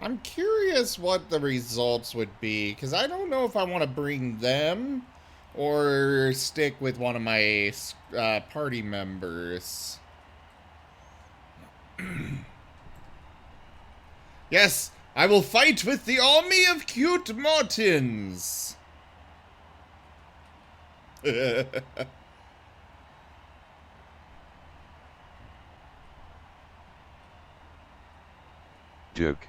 I'm curious what the results would be, because I don't know if I want to bring them or stick with one of my party members. Yes, I will fight with the army of cute Martins. Joke.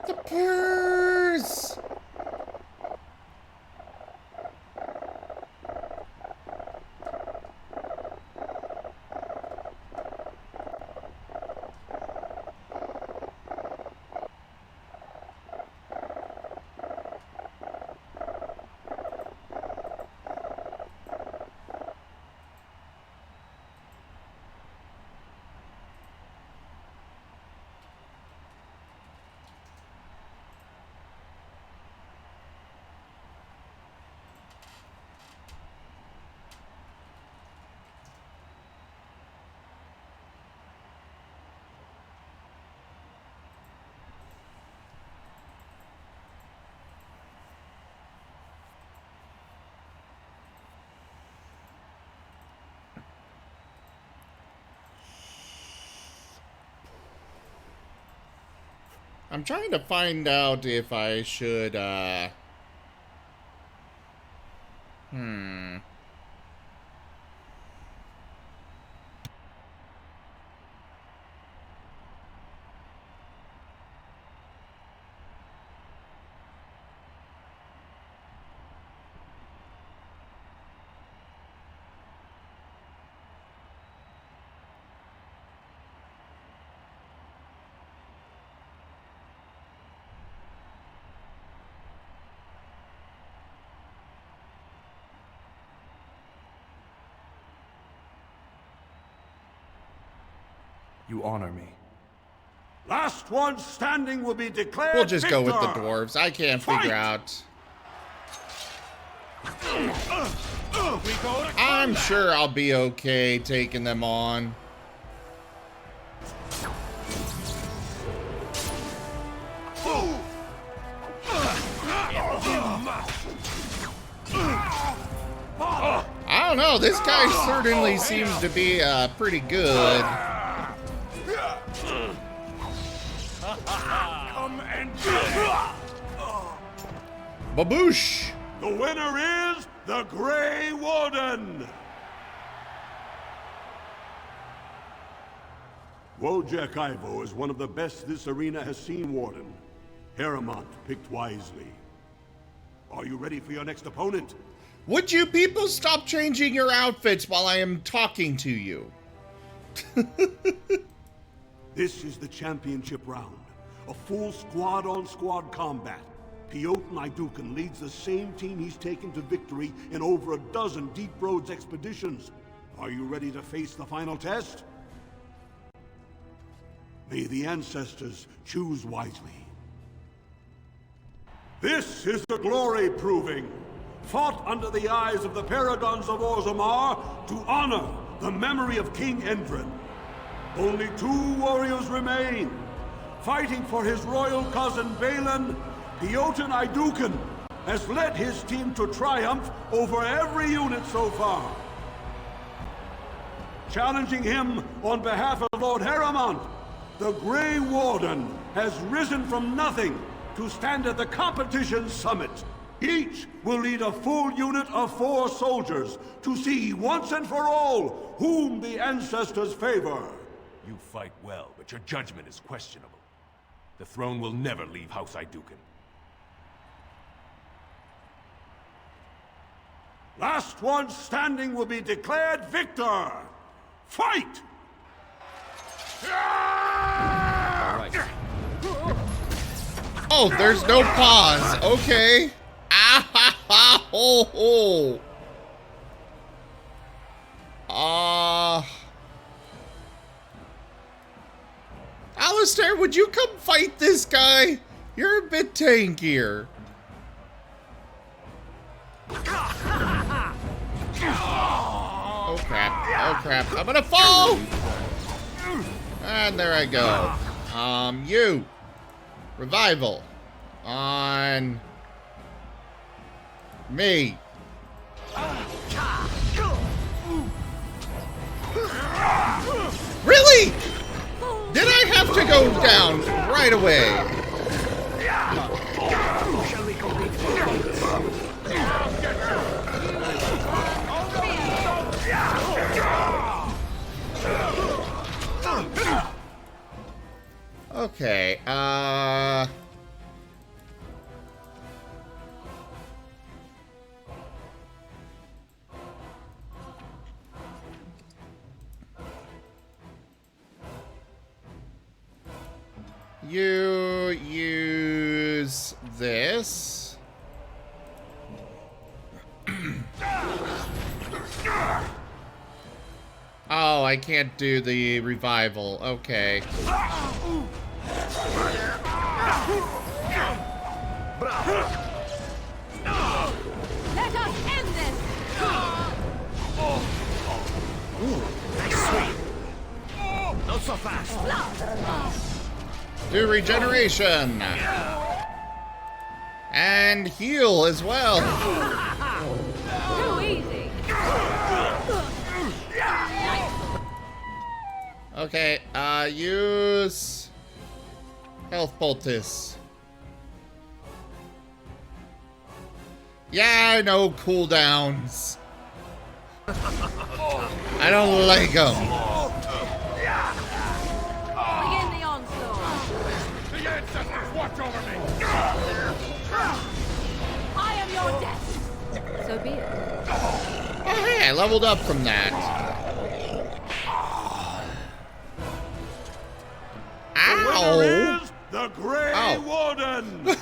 The purse! I'm trying to find out if I should, You honor me. Last one standing will be declared we'll just victor. go with the dwarves. I can't figure out. I'm sure I'll be okay taking them on. I don't know, this guy certainly seems to be pretty good. Come and Baboosh! The winner is the Grey Warden! Wojciech Ivo is one of the best this arena has seen, Warden. Haremont picked wisely. Are you ready for your next opponent? Would you people stop changing your outfits while I am talking to you? This is the championship round. A full squad-on-squad combat. Piotr Naidukan leads the same team he's taken to victory in over a dozen Deep Roads expeditions. Are you ready to face the final test? May the ancestors choose wisely. This is the glory proving, fought under the eyes of the paragons of Orzammar to honor the memory of King Endrin. Only 2 warriors remain. Fighting for his royal cousin Balin, Jotun Iduken has led his team to triumph over every unit so far. Challenging him on behalf of Lord Heremont, the Grey Warden has risen from nothing to stand at the competition's summit. Each will lead a full unit of 4 soldiers to see once and for all whom the ancestors favor. You fight well, but your judgment is questionable. The throne will never leave House Iduken. Last one standing will be declared victor. Fight! Oh, there's no pause. Okay. Ah ha ha ho ho. Alistair, would you come fight this guy? You're a bit tankier. Oh crap. Oh crap. I'm gonna fall! And there I go. You. Revival. On me. Really? Did I have to go down right away? Okay, you use this. Oh, I can't do the revival. Okay. Let us end this! Nice sweep. Not so fast. Do regeneration. And heal as well. Too easy. Okay, use health poultice. Yeah, I know cooldowns. I don't like them. Begin the onslaught. The ancestors watch over me! I am your death. So be it. Oh, hey, I leveled up from that. The Ow! winner is the Grey Ow. Warden!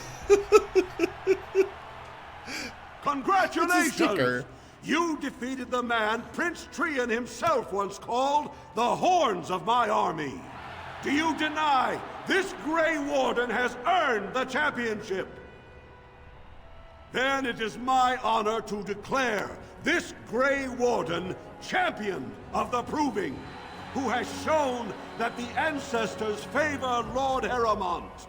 Congratulations! You defeated the man Prince Trian himself once called the Horns of my army. Do you deny this Grey Warden has earned the championship? Then it is my honor to declare this Grey Warden champion of the Proving, who has shown that the ancestors favor Lord Heremont.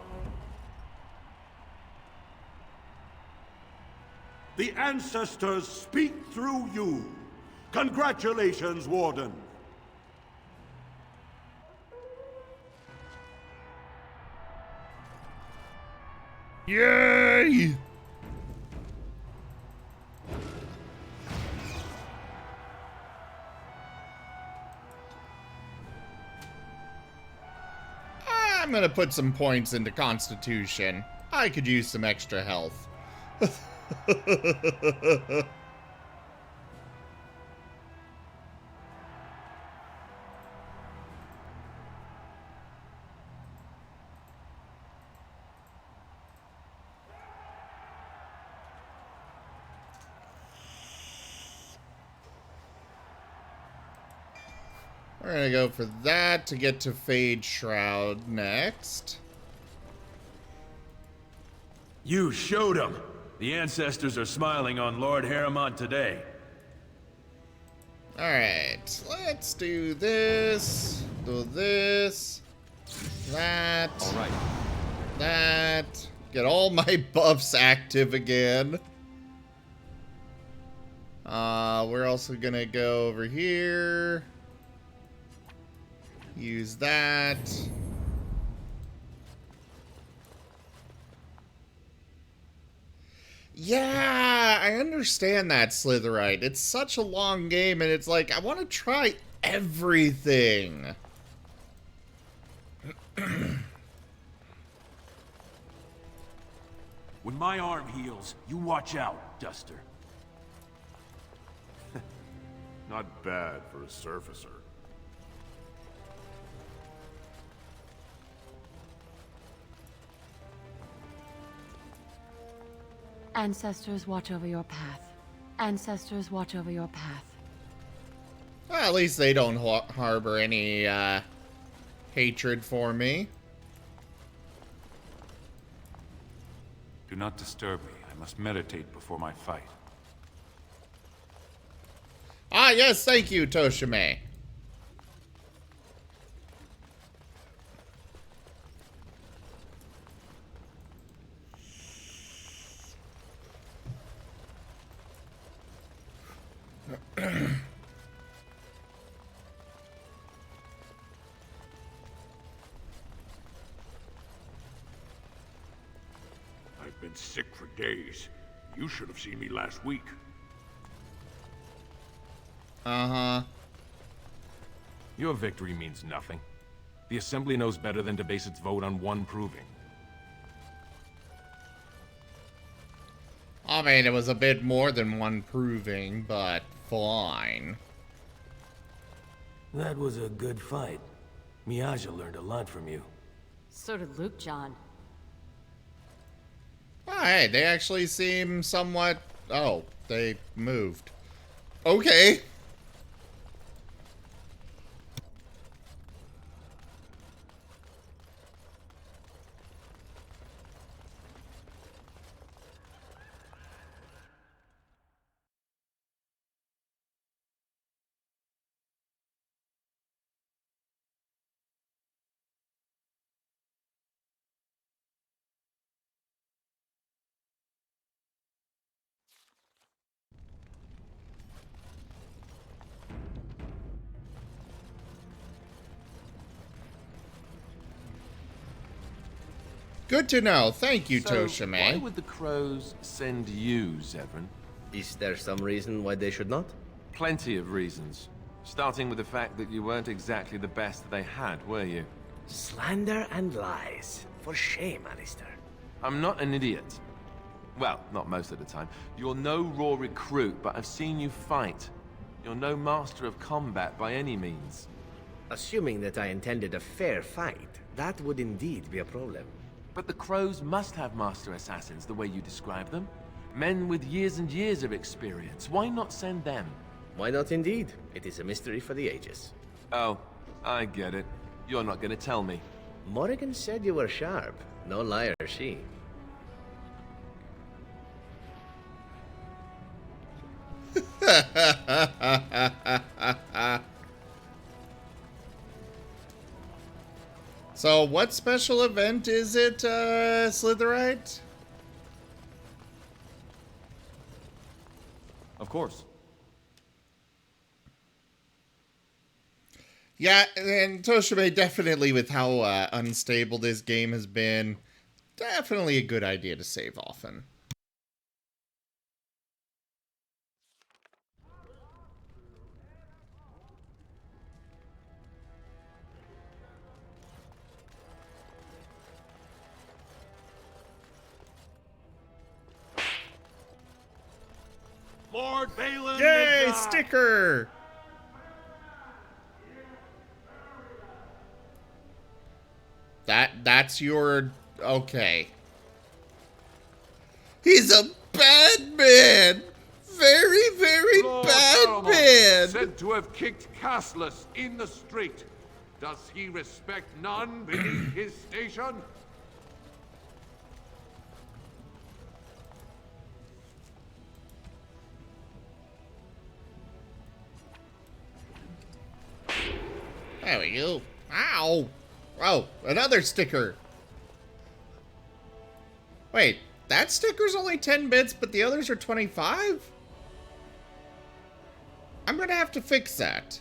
The ancestors speak through you. Congratulations, Warden. Yay! I'm gonna put some points into Constitution. I could use some extra health. We're gonna go for that to get to Fade Shroud next. You showed them. The ancestors are smiling on Lord Harrimont today. Alright, let's do this, that, Alright. that, get all my buffs active again. We're also gonna go over here, use that. Yeah, I understand that, Slitherite. It's such a long game, and it's like, I want to try everything. When my arm heals, you watch out, Duster. Not bad for a surfacer. Ancestors, watch over your path. Ancestors, watch over your path. Well, at least they don't harbor any hatred for me. Do not disturb me. I must meditate before my fight. Ah, yes, thank you, Toshime. I've been sick for days. You should have seen me last week. Uh-huh. Your victory means nothing. The Assembly knows better than to base its vote on one proving. I mean, it was a bit more than one proving, but fine. That was a good fight. Miaja learned a lot from you. So did Luke John. Oh, hey, they actually seem somewhat... Oh, they moved. Okay. Good to know. Thank you, So, Toshime. why would the crows send you, Zevran? Is there some reason why they should not? Plenty of reasons. Starting with the fact that you weren't exactly the best they had, were you? Slander and lies. For shame, Alistair. I'm not an idiot. Well, not most of the time. You're no raw recruit, but I've seen you fight. You're no master of combat by any means. Assuming that I intended a fair fight, that would indeed be a problem. But the crows must have master assassins the way you describe them. Men with years and years of experience. Why not send them? Why not indeed? It is a mystery for the ages. Oh, I get it. You're not gonna tell me. Morrigan said you were sharp. No liar, she. So, what special event is it, Slitherite? Of course. Yeah, and Toshime, definitely with how unstable this game has been, definitely a good idea to save often. Lord Balin Yay, is, sticker! That's your... Okay. He's a bad man! Very, very Lord bad Harrimont, man! said to have kicked castless in the street. Does he respect none beneath his station? There we go. Ow! Oh, another sticker. Wait, that sticker's only 10 bits, but the others are 25? I'm gonna have to fix that.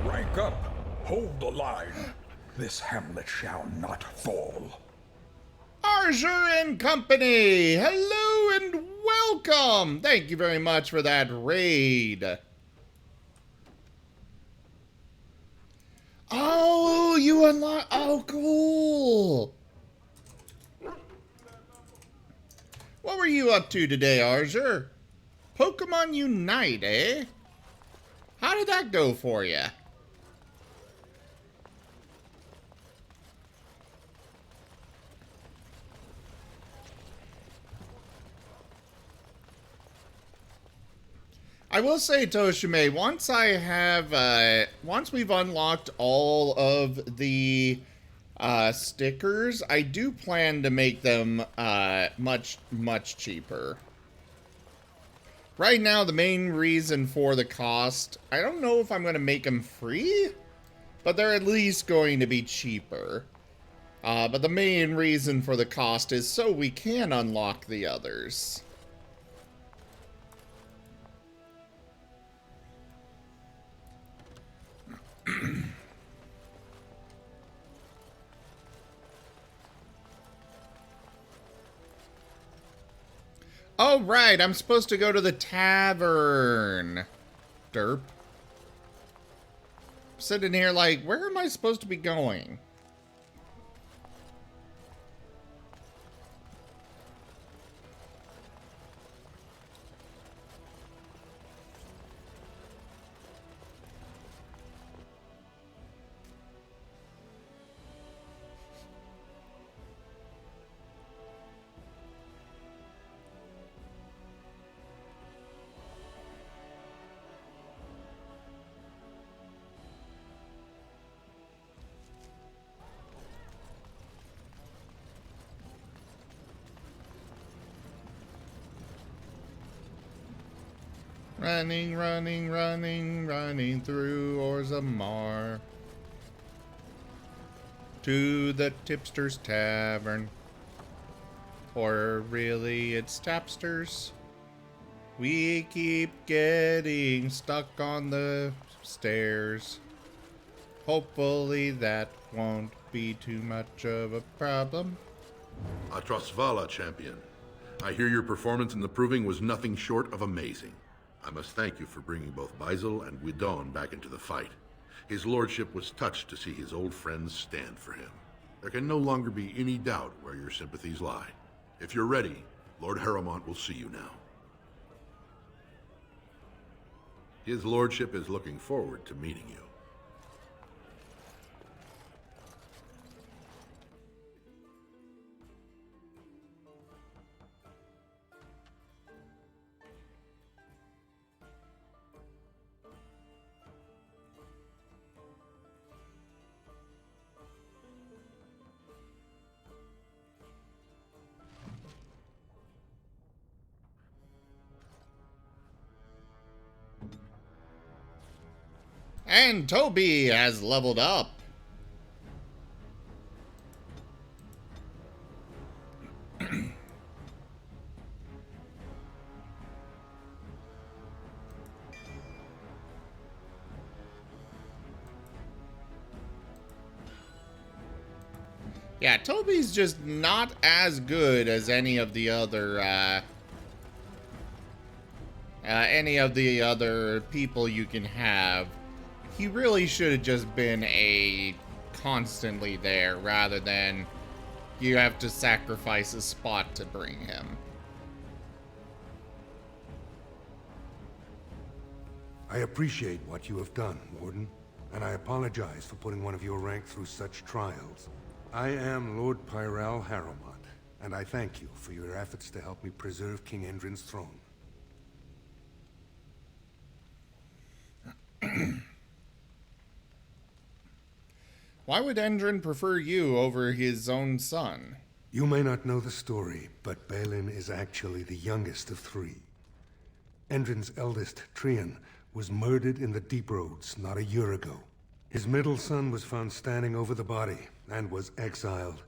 Rank up. Hold the line. This hamlet shall not fall. Archer and Company! Hello and welcome! Thank you very much for that raid. Oh, you unlock... Oh, cool! What were you up to today, Archer? Pokemon Unite, eh? How did that go for you? I will say, Toshime, once we've unlocked all of the stickers, I do plan to make them much cheaper. Right now, the main reason for the cost, I don't know if I'm going to make them free, but they're at least going to be cheaper. But the main reason for the cost is so we can unlock the others. Oh, right, I'm supposed to go to the tavern. Derp. Sitting here like, where am I supposed to be going? Running, running, running, running through Orzammar to the tipster's tavern. Or really, it's tapsters. We keep getting stuck on the stairs. Hopefully that won't be too much of a problem. Atrasvala, champion. I hear your performance in the proving was nothing short of amazing. I must thank you for bringing both Baisel and Guidon back into the fight. His lordship was touched to see his old friends stand for him. There can no longer be any doubt where your sympathies lie. If you're ready, Lord Harrowmont will see you now. His lordship is looking forward to meeting you. And Toby has leveled up. Yeah, Toby's just not as good as any of the other people you can have. He really should have just been constantly there rather than you have to sacrifice a spot to bring him. I appreciate what you have done, Warden, and I apologize for putting one of your rank through such trials. I am Lord Pyral Harrowmont, and I thank you for your efforts to help me preserve King Endrin's throne. Why would Endrin prefer you over his own son? You may not know the story, but Balin is actually the youngest of three. Endrin's eldest, Trian, was murdered in the Deep Roads not a year ago. His middle son was found standing over the body and was exiled.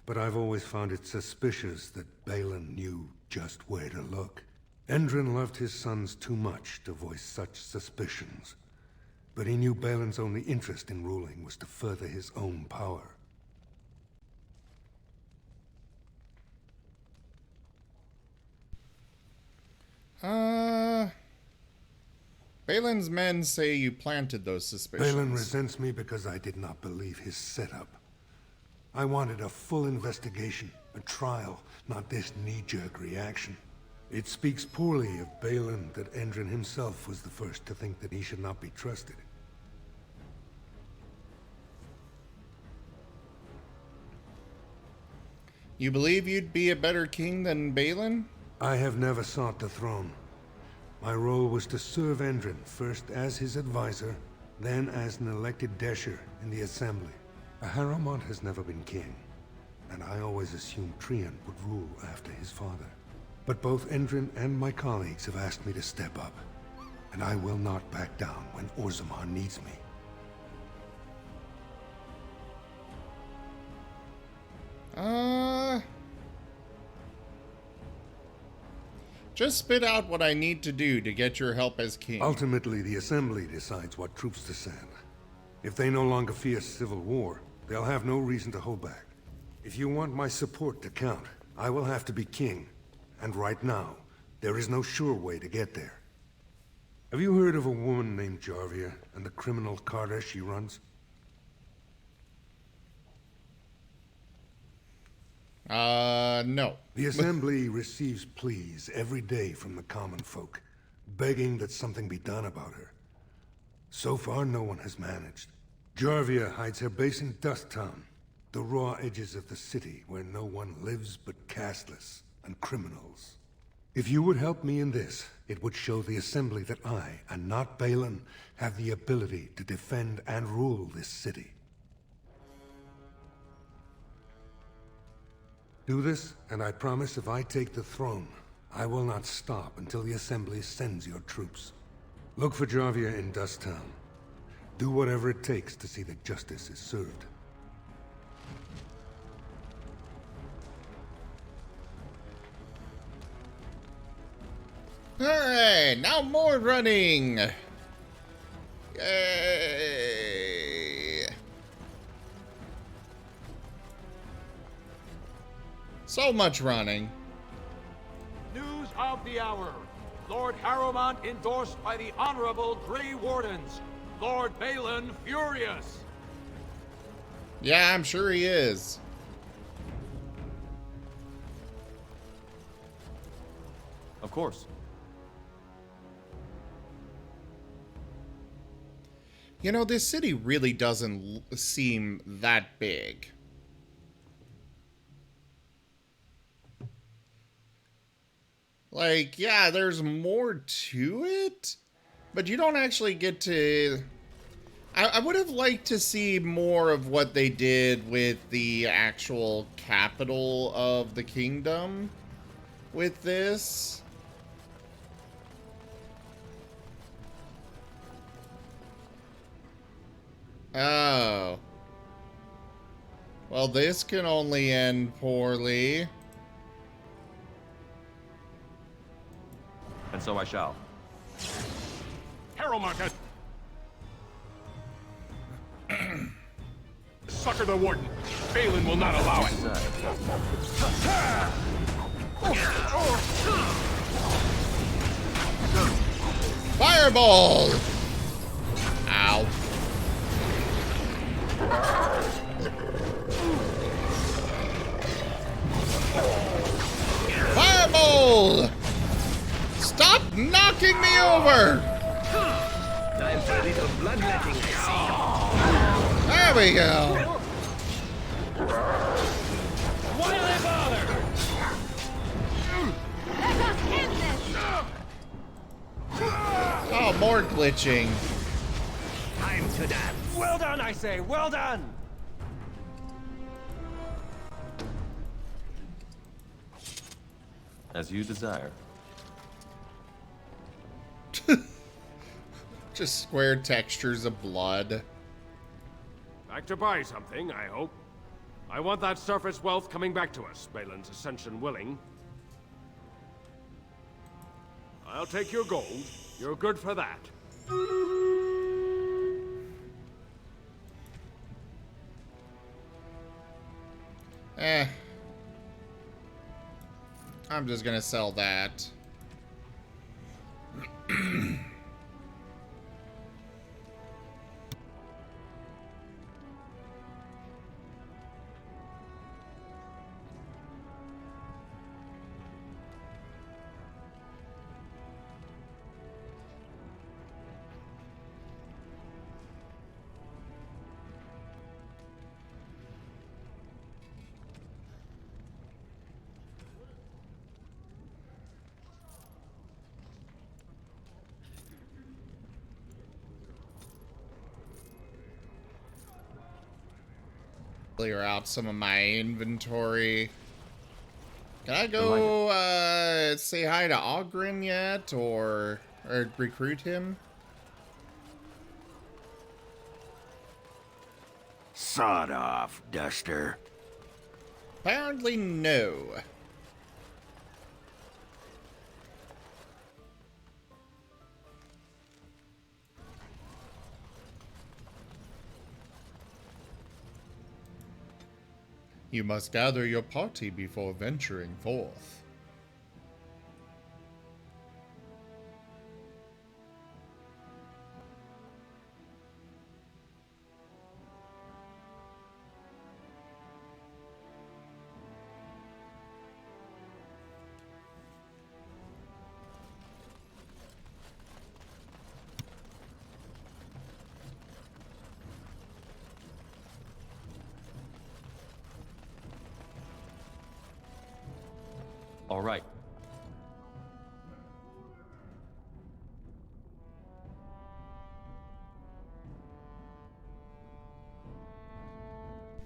But I've always found it suspicious that Balin knew just where to look. Endrin loved his sons too much to voice such suspicions. But he knew Balin's only interest in ruling was to further his own power. Balin's men say you planted those suspicions. Balin resents me because I did not believe his setup. I wanted a full investigation, a trial, not this knee-jerk reaction. It speaks poorly of Balin that Endrin himself was the first to think that he should not be trusted. You believe you'd be a better king than Balin? I have never sought the throne. My role was to serve Endrin, first as his advisor, then as an elected Desher in the Assembly. A Harrowmont has never been king, and I always assumed Trian would rule after his father. But both Endrin and my colleagues have asked me to step up, and I will not back down when Orzammar needs me. Just spit out what I need to do to get your help as king. Ultimately, the Assembly decides what troops to send. If they no longer fear civil war, they'll have no reason to hold back. If you want my support to count, I will have to be king. And right now, there is no sure way to get there. Have you heard of a woman named Jarvia and the criminal carter she runs? No. The Assembly receives pleas every day from the common folk, begging that something be done about her. So far, no one has managed. Jarvia hides her base in Dust Town, the raw edges of the city where no one lives but castless and criminals. If you would help me in this, it would show the Assembly that I, and not Balin, have the ability to defend and rule this city. Do this, and I promise if I take the throne, I will not stop until the Assembly sends your troops. Look for Jarvia in Dust Town. Do whatever it takes to see that justice is served. Alright, now more running! Yay! So much running. News of the hour. Lord Harrowmont endorsed by the Honorable Grey Wardens. Lord Balin furious. Yeah, I'm sure he is. Of course. You know, this city really doesn't seem that big. Like, yeah, there's more to it, but you don't actually get to... I would have liked to see more of what they did with the actual capital of the kingdom with this. Oh. Well, this can only end poorly. And so I shall. Harrowmont has... Sucker the Warden. Balin will not allow it. Fireball! Ow. Fireball! Stop knocking me over! Time for a little bloodletting, I see. There we go. Why do they bother? Let us end this! Oh, more glitching. Time to dance. Well done, I say. Well done. As you desire. Just square textures of blood. Back to buy something, I hope. I want that surface wealth coming back to us, Balin's ascension willing. I'll take your gold. You're good for that. I'm just gonna sell that. Clear out some of my inventory. Can I go say hi to Ogren yet, or recruit him? Sod off, Duster. Apparently no. You must gather your party before venturing forth. All right.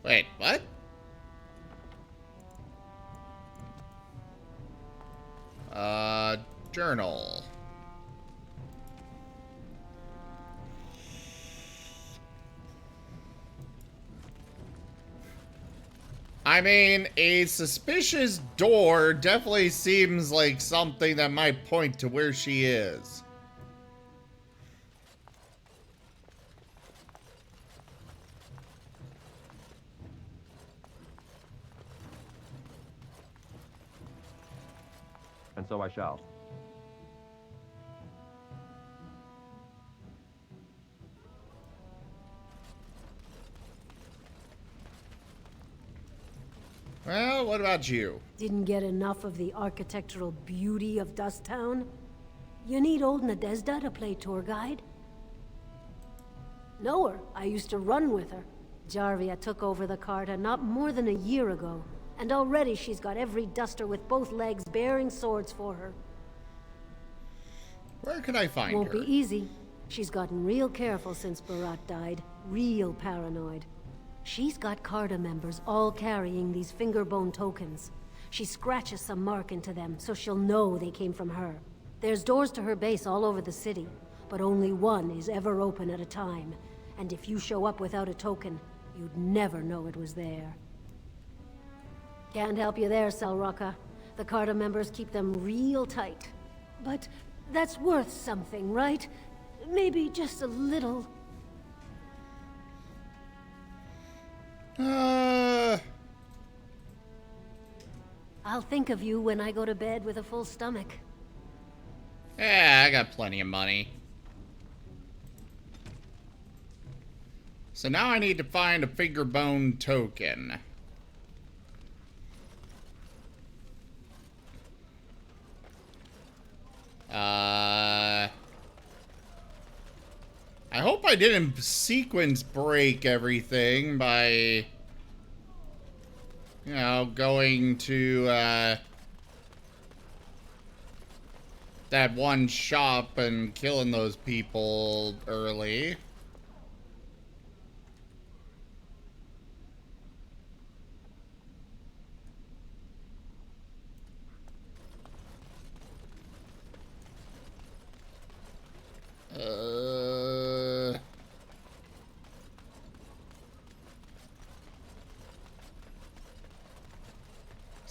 Wait, what? Journal. I mean, a suspicious door definitely seems like something that might point to where she is. And so I shall. Well, what about you? Didn't get enough of the architectural beauty of Dust Town? You need old Nadezhda to play tour guide? Know her. I used to run with her. Jarvia took over the Carta not more than a year ago, and already she's got every duster with both legs bearing swords for her. Where can I find her? Won't be easy. She's gotten real careful since Barat died. Real paranoid. She's got Carta members all carrying these fingerbone tokens. She scratches some mark into them so she'll know they came from her. There's doors to her base all over the city, but only one is ever open at a time. And if you show up without a token, you'd never know it was there. Can't help you there, Selrocka. The Carta members keep them real tight. But that's worth something, right? Maybe just a little. I'll think of you when I go to bed with a full stomach. Yeah, I got plenty of money. So now I need to find a fingerbone token. I hope I didn't sequence break everything by, you know, going to, that one shop and killing those people early.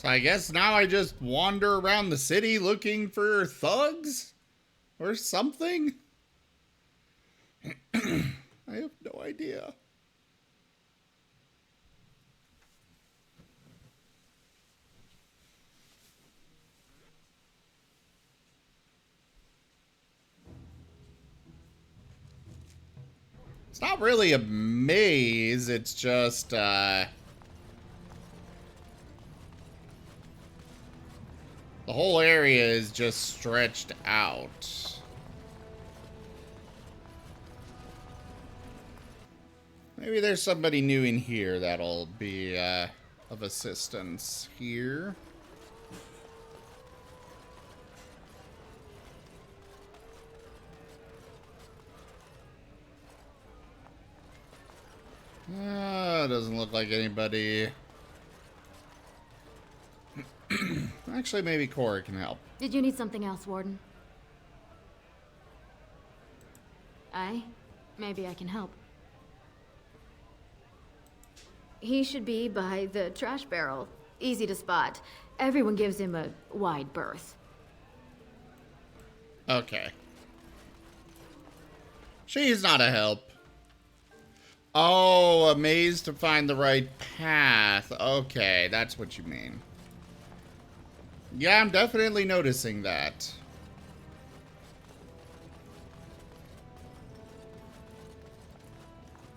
So I guess now I just wander around the city looking for thugs? Or something? I have no idea. It's not really a maze, it's just, the whole area is just stretched out. Maybe there's somebody new in here that'll be, of assistance here. Doesn't look like anybody. Actually, maybe Corey can help. Did you need something else, Warden? Maybe I can help. He should be by the trash barrel. Easy to spot. Everyone gives him a wide berth. Okay. She's not a help. Oh, a maze to find the right path. Okay, that's what you mean. Yeah, I'm definitely noticing that.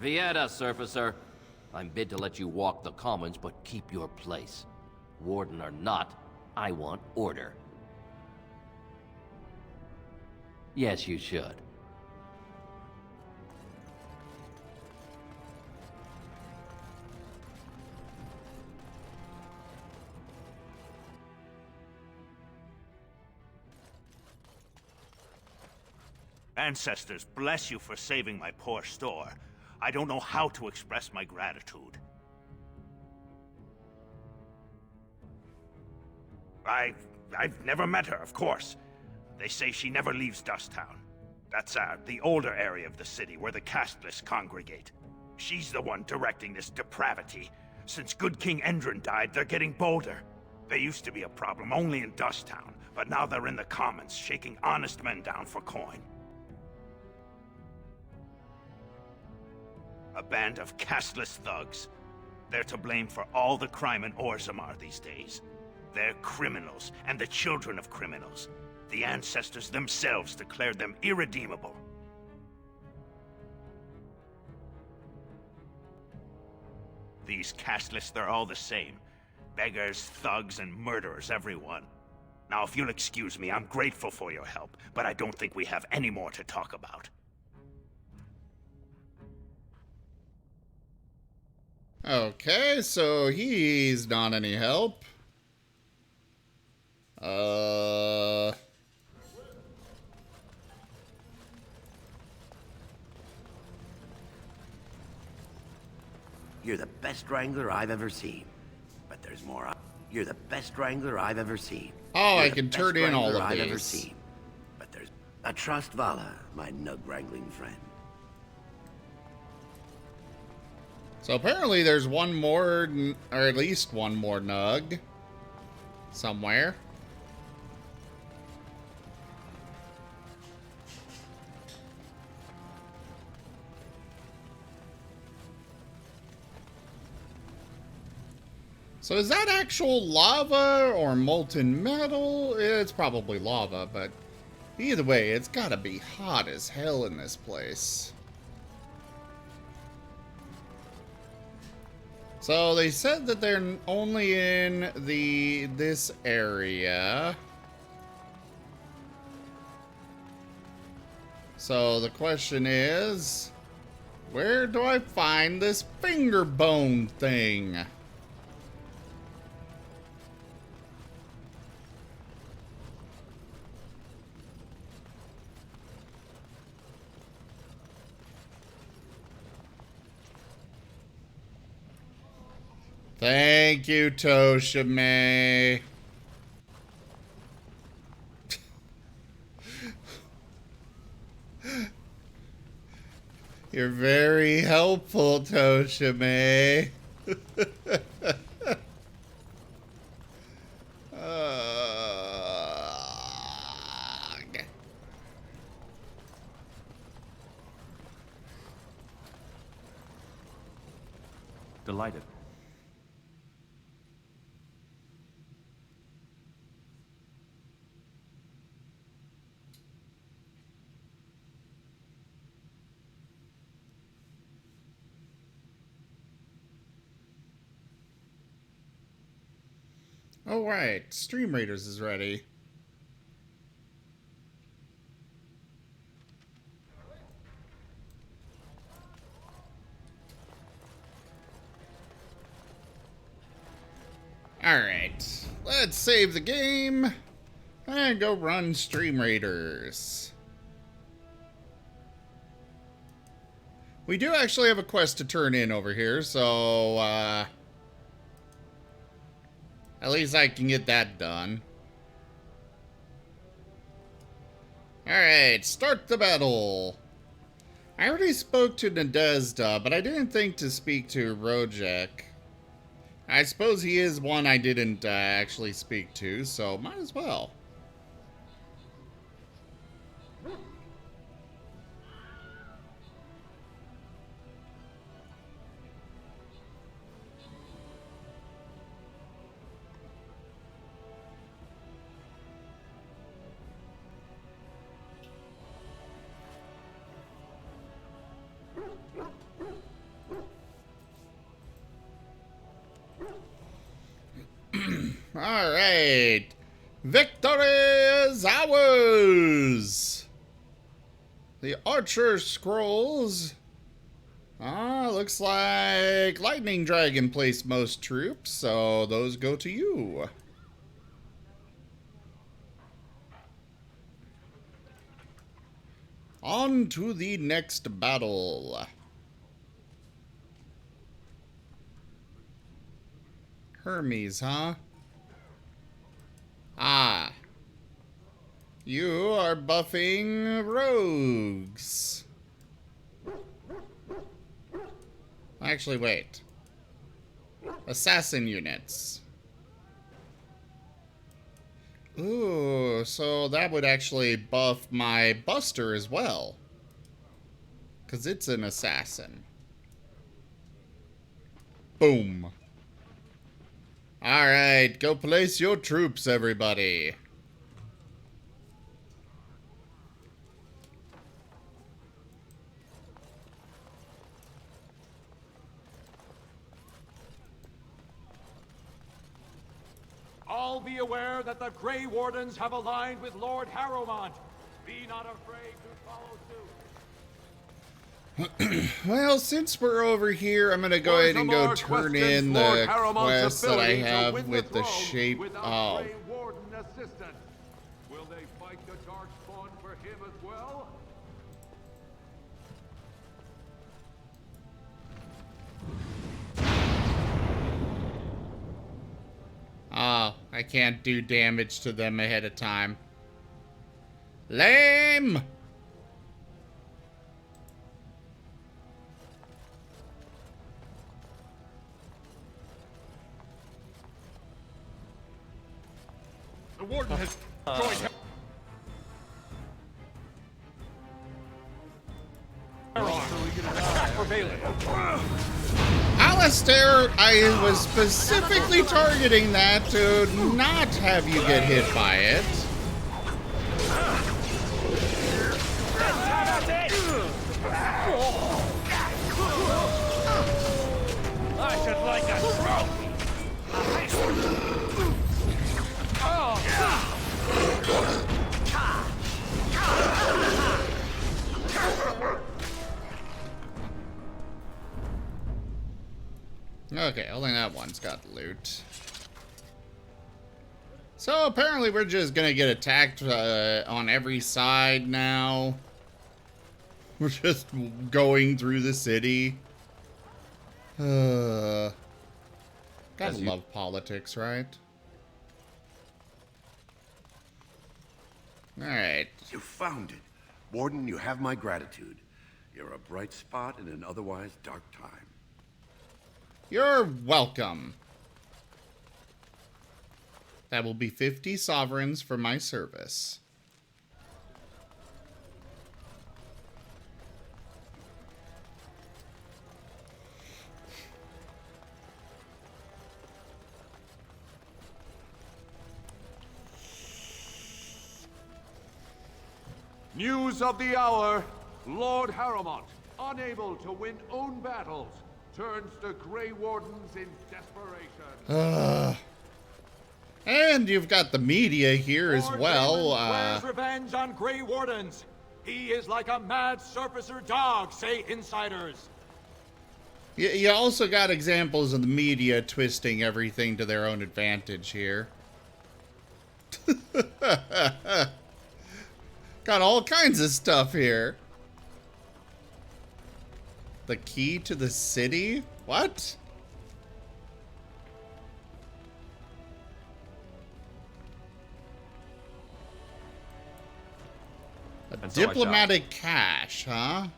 Vieta, Surfacer. I'm bid to let you walk the commons, but keep your place. Warden or not, I want order. Yes, you should. Ancestors, bless you for saving my poor store. I don't know how to express my gratitude. I've never met her, of course. They say she never leaves Dusttown. That's, the older area of the city where the casteless congregate. She's the one directing this depravity. Since good King Endron died, they're getting bolder. They used to be a problem only in Dusttown, but now they're in the commons, shaking honest men down for coin. A band of casteless thugs. They're to blame for all the crime in Orzammar these days. They're criminals, and the children of criminals. The ancestors themselves declared them irredeemable. These casteless, they're all the same. Beggars, thugs, and murderers, everyone. Now, if you'll excuse me, I'm grateful for your help, but I don't think we have any more to talk about. Okay, so he's not any help. You're the best wrangler I've ever seen. But there's more. You're the best wrangler I've ever seen. Oh, You're I the can best turn in all wrangler of I've ever these. seen. But there's a trust Vala, my nug-wrangling friend. So apparently there's one more, or at least one more nug somewhere. So is that actual lava or molten metal? It's probably lava, but either way, it's gotta be hot as hell in this place. So they said that they're only in this area. So the question is, where do I find this finger bone thing? Thank you, Toshime. You're very helpful, Toshime. delighted. Oh, right. Stream Raiders is ready. Alright. Let's save the game and go run Stream Raiders. We do actually have a quest to turn in over here, so, at least I can get that done. Alright, start the battle. I already spoke to Nadezhda, but I didn't think to speak to Rojek. I suppose he is one I didn't actually speak to, so might as well. All right, victory is ours. The Archer Scrolls. Looks like Lightning Dragon placed most troops, so those go to you. On to the next battle. Hermes, huh? Ah. You are buffing rogues. Actually, wait. Assassin units. Ooh, so that would actually buff my Buster as well. Because it's an assassin. Boom. Alright, go place your troops, everybody. All be aware that the Grey Wardens have aligned with Lord Harrowmont. Be not afraid to follow suit. Well, since we're over here, I'm gonna go ahead and go turn in the quest that I have with the shape. Oh. Grey Warden assistant. Will they fight the Darkspawn for him as well? Oh, I can't do damage to them ahead of time. Lame! The Warden has joined him. Attack for Balin. Alistair, I was specifically targeting that to not have you get hit by it. I should like a trophy. Okay, only that one's got loot. So apparently we're just gonna get attacked on every side now. We're just going through the city. Gotta love politics, right? Alright. You found it. Warden, you have my gratitude. You're a bright spot in an otherwise dark time. You're welcome. That will be 50 sovereigns for my service. News of the hour. Lord Harrowmont, unable to win own battles, turns to Grey Wardens in desperation. And you've got the media here as Lord well. Balin swears revenge on Grey Wardens. He is like a mad surfacer dog, say insiders. You also got examples of the media twisting everything to their own advantage here. Got all kinds of stuff here. The key to the city? What? A And so I diplomatic cache, huh?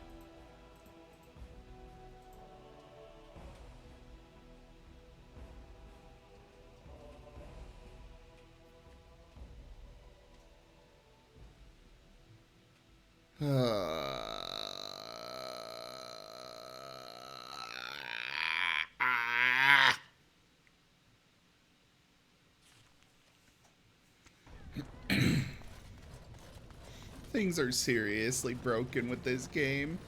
Things are seriously broken with this game.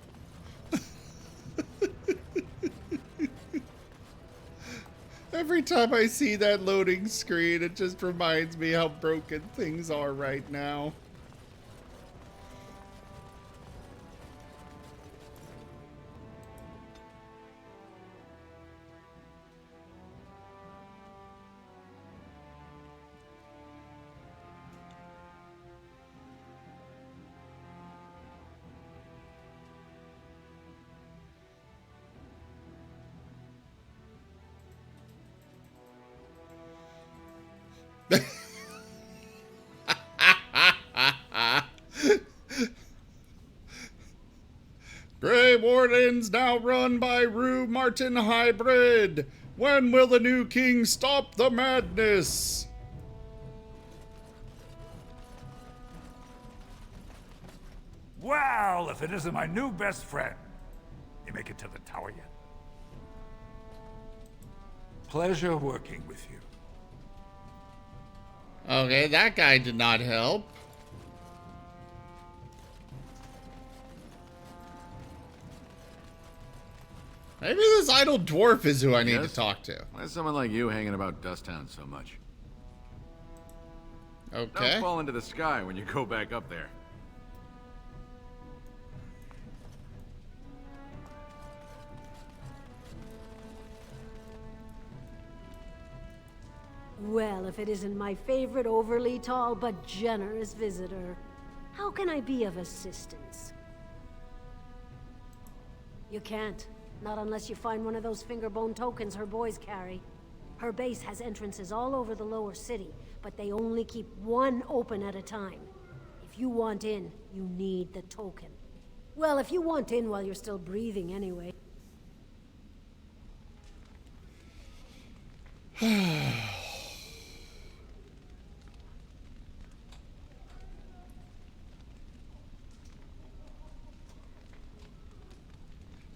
Every time I see that loading screen, it just reminds me how broken things are right now. Grey Wardens now run by Rue Martin Hybrid. When will the new king stop the madness? Well, if it isn't my new best friend. You make it to the tower yet? Pleasure working with you. Okay, that guy did not help. Maybe this idle dwarf is who I need to talk to. Why is someone like you hanging about Dust Town so much? Okay. Don't fall into the sky when you go back up there. Well, if it isn't my favorite overly tall but generous visitor, how can I be of assistance? You can't. Not unless you find one of those fingerbone tokens her boys carry. Her base has entrances all over the lower city, but they only keep one open at a time. If you want in, you need the token. Well, if you want in while you're still breathing anyway.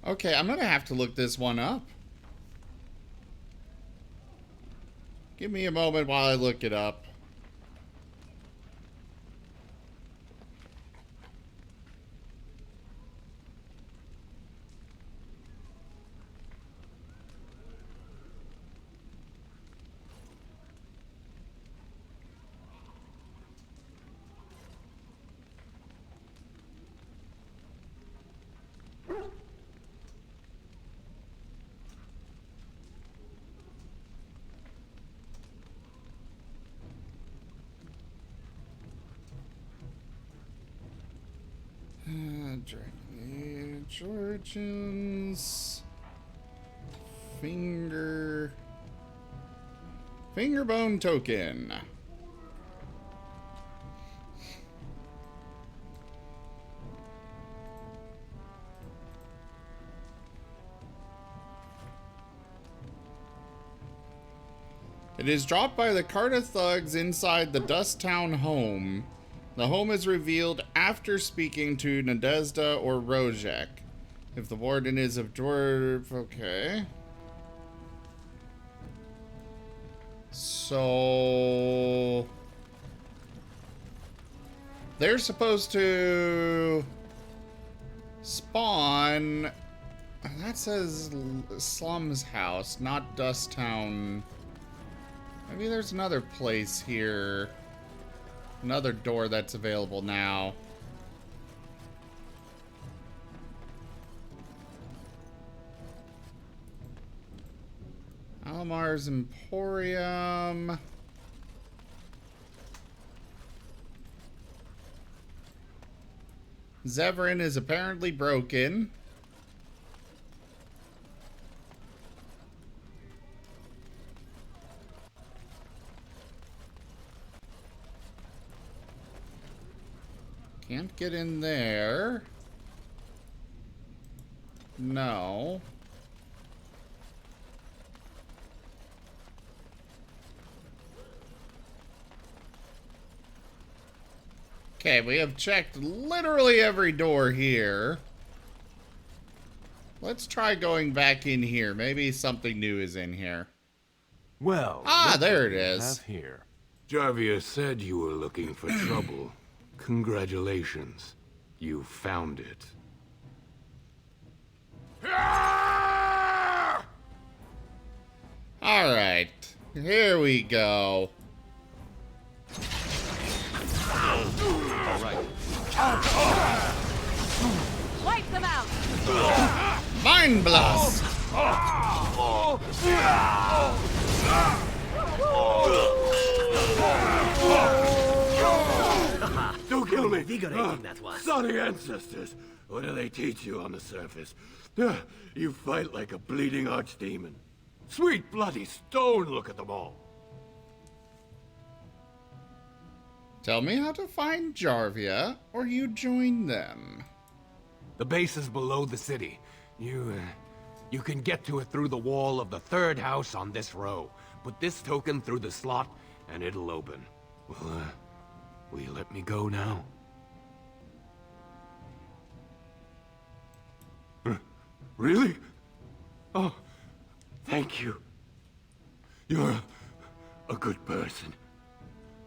Okay, I'm gonna have to look this one up. Give me a moment while I look it up. Dragon Age Origins. Fingerbone token. It is dropped by the Carta thugs inside the Dust Town home. The home is revealed after speaking to Nadezhda or Rozhek. If the warden is of dwarf, okay. So They're supposed to spawn. That says Slum's house, not Dust Town. Maybe there's another place here. Another door that's available now. Alamar's Emporium. Zevran is apparently broken. Can't get in there. No. Okay, we have checked literally every door here. Let's try going back in here. Maybe something new is in here. Well, there it is. Here. Jarvia said you were looking for trouble. Congratulations. You found it. All right. Here we go. All right. Wipe them out! Mind Blast! Don't kill me! Invigorating, that was. Sorry ancestors. What do they teach you on the surface? You fight like a bleeding archdemon. Sweet bloody stone, look at them all. Tell me how to find Jarvia, or you join them. The base is below the city. You can get to it through the wall of the third house on this row. Put this token through the slot, and it'll open. Well, will you let me go now? Really? Oh, thank you. You're a good person.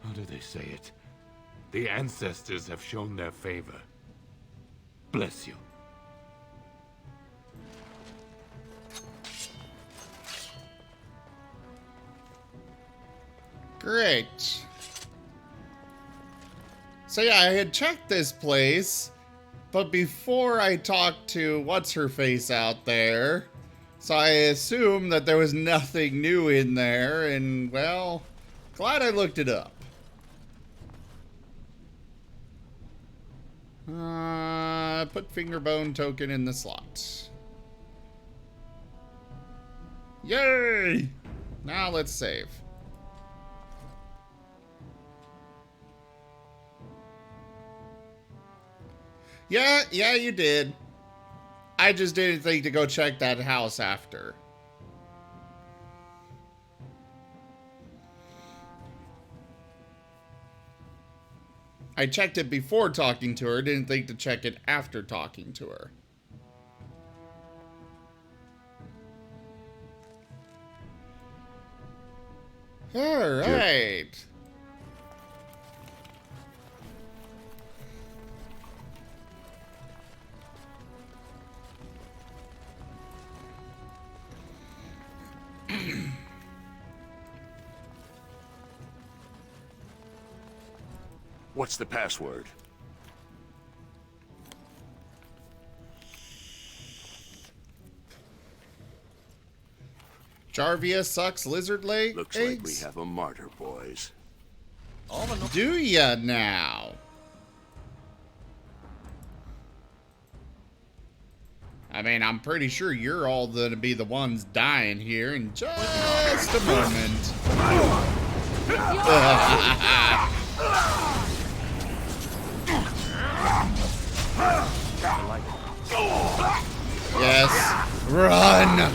How do they say it? The ancestors have shown their favor. Bless you. Great. So yeah, I had checked this place, but before I talked to what's-her-face out there, so I assumed that there was nothing new in there, and well, glad I looked it up. Put fingerbone token in the slot. Yay! Now let's save. Yeah, you did. I just didn't think to go check that house after. I checked it before talking to her, didn't think to check it after talking to her. All right. What's the password? Jarvia sucks lizard leg Looks eggs? like we have a martyr, boys. Do ya now? I mean, I'm pretty sure you're all gonna be the ones dying here in just a moment. Yes, run!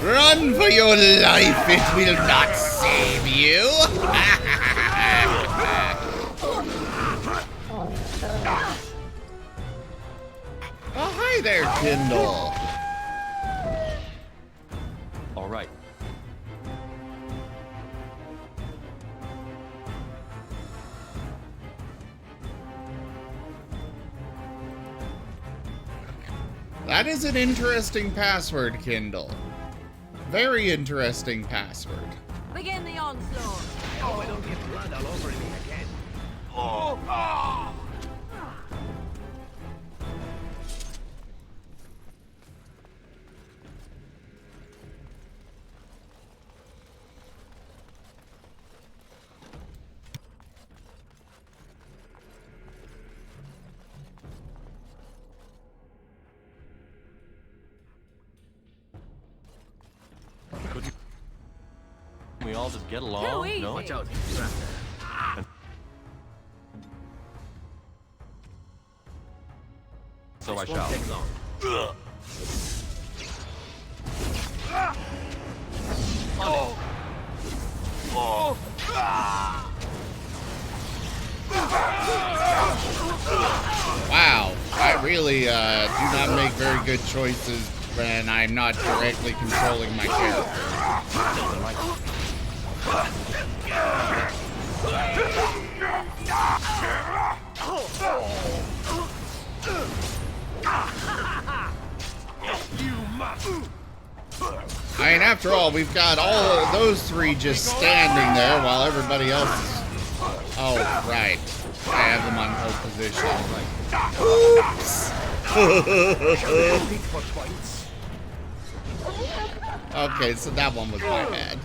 Run for your life, it will not save you! Oh, hi there, Kindle. All right. That is an interesting password, Kindle. Very interesting password. Begin the onslaught. Oh, I don't get blood all over me again. Oh! Couldn't we all just get along? No? Watch out. So I This won't shall. take long. Wow, I really do not make very good choices when I'm not directly controlling my character. I mean, after all, we've got all of those three just standing there while everybody else is... Oh, right. I have them on hold position. Oops! Okay, so that one was my bad.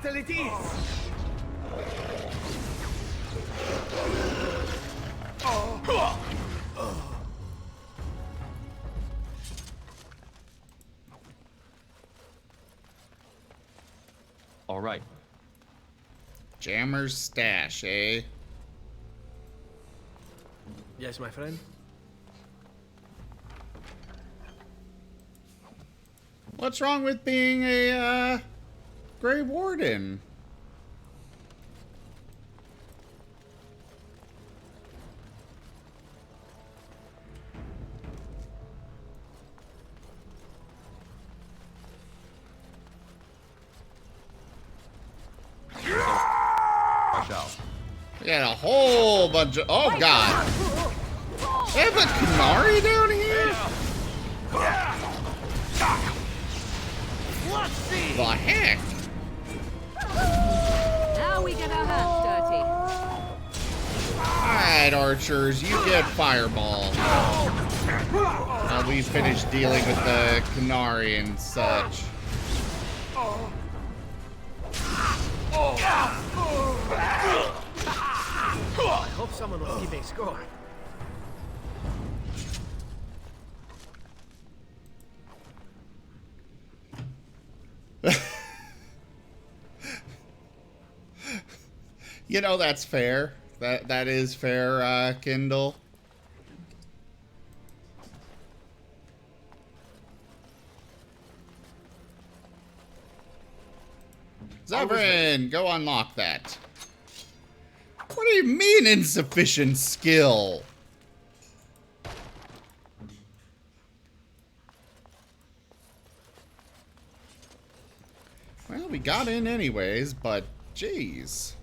Battle it is! All right. Jammer's stash, eh? Yes, my friend? What's wrong with being a, Grey Warden? I shall. We got a whole bunch of... Oh, God. They have a Canary down here? The heck? Now we get our hands dirty. Alright, archers, you get fireball. Now we finish dealing with the Canary and such. I hope someone was keeping score. You know, that's fair. That is fair, Kindle. Zevran, go unlock that. What do you mean insufficient skill? Well, we got in anyways, but jeez.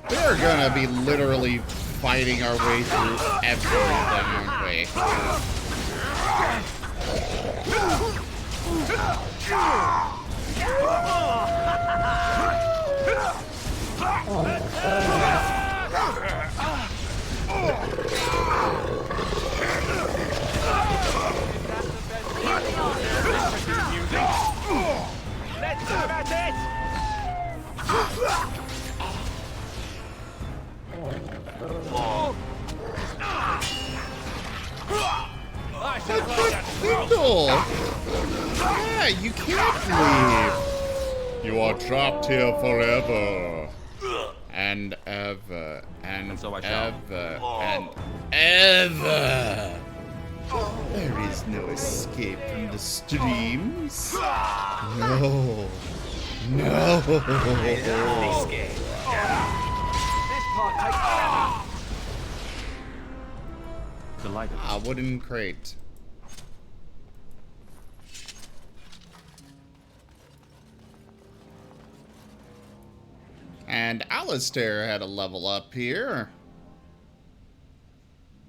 We're gonna be literally fighting our way through everything, aren't we? Let's have at it! Kindle! Yeah, you can't leave. You are trapped here forever. And ever. And so I shall. ever. And ever. There is no escape from the streams. No. No. This game. This part takes forever. Delighted. A wooden crate. And Alistair had a level up here.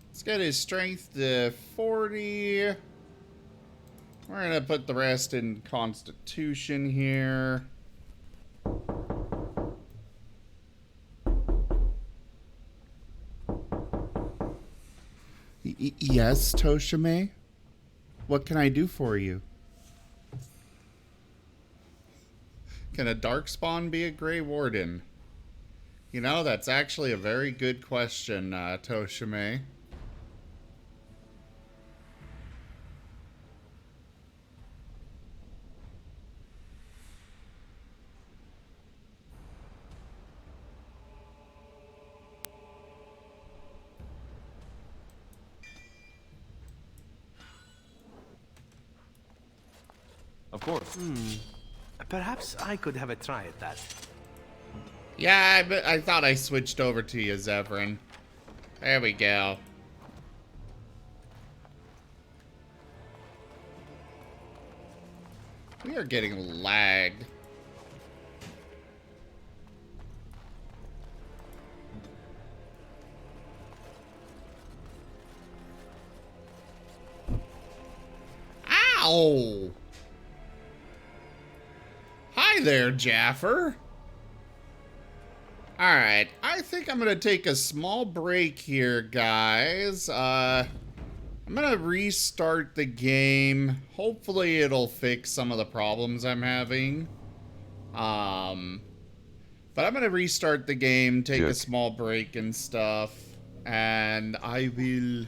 Let's get his strength to 40. We're gonna put the rest in Constitution here. Yes, Toshime? What can I do for you? Can a Darkspawn be a Grey Warden? You know, that's actually a very good question, Toshime. Of course. Perhaps I could have a try at that. Yeah, I thought I switched over to you, Zevran. There we go. We are getting lagged. Ow! Hi there, Jaffer. Alright, I think I'm gonna take a small break here, guys. I'm gonna restart the game. Hopefully it'll fix some of the problems I'm having. But I'm gonna restart the game, take a small break and stuff. And I will...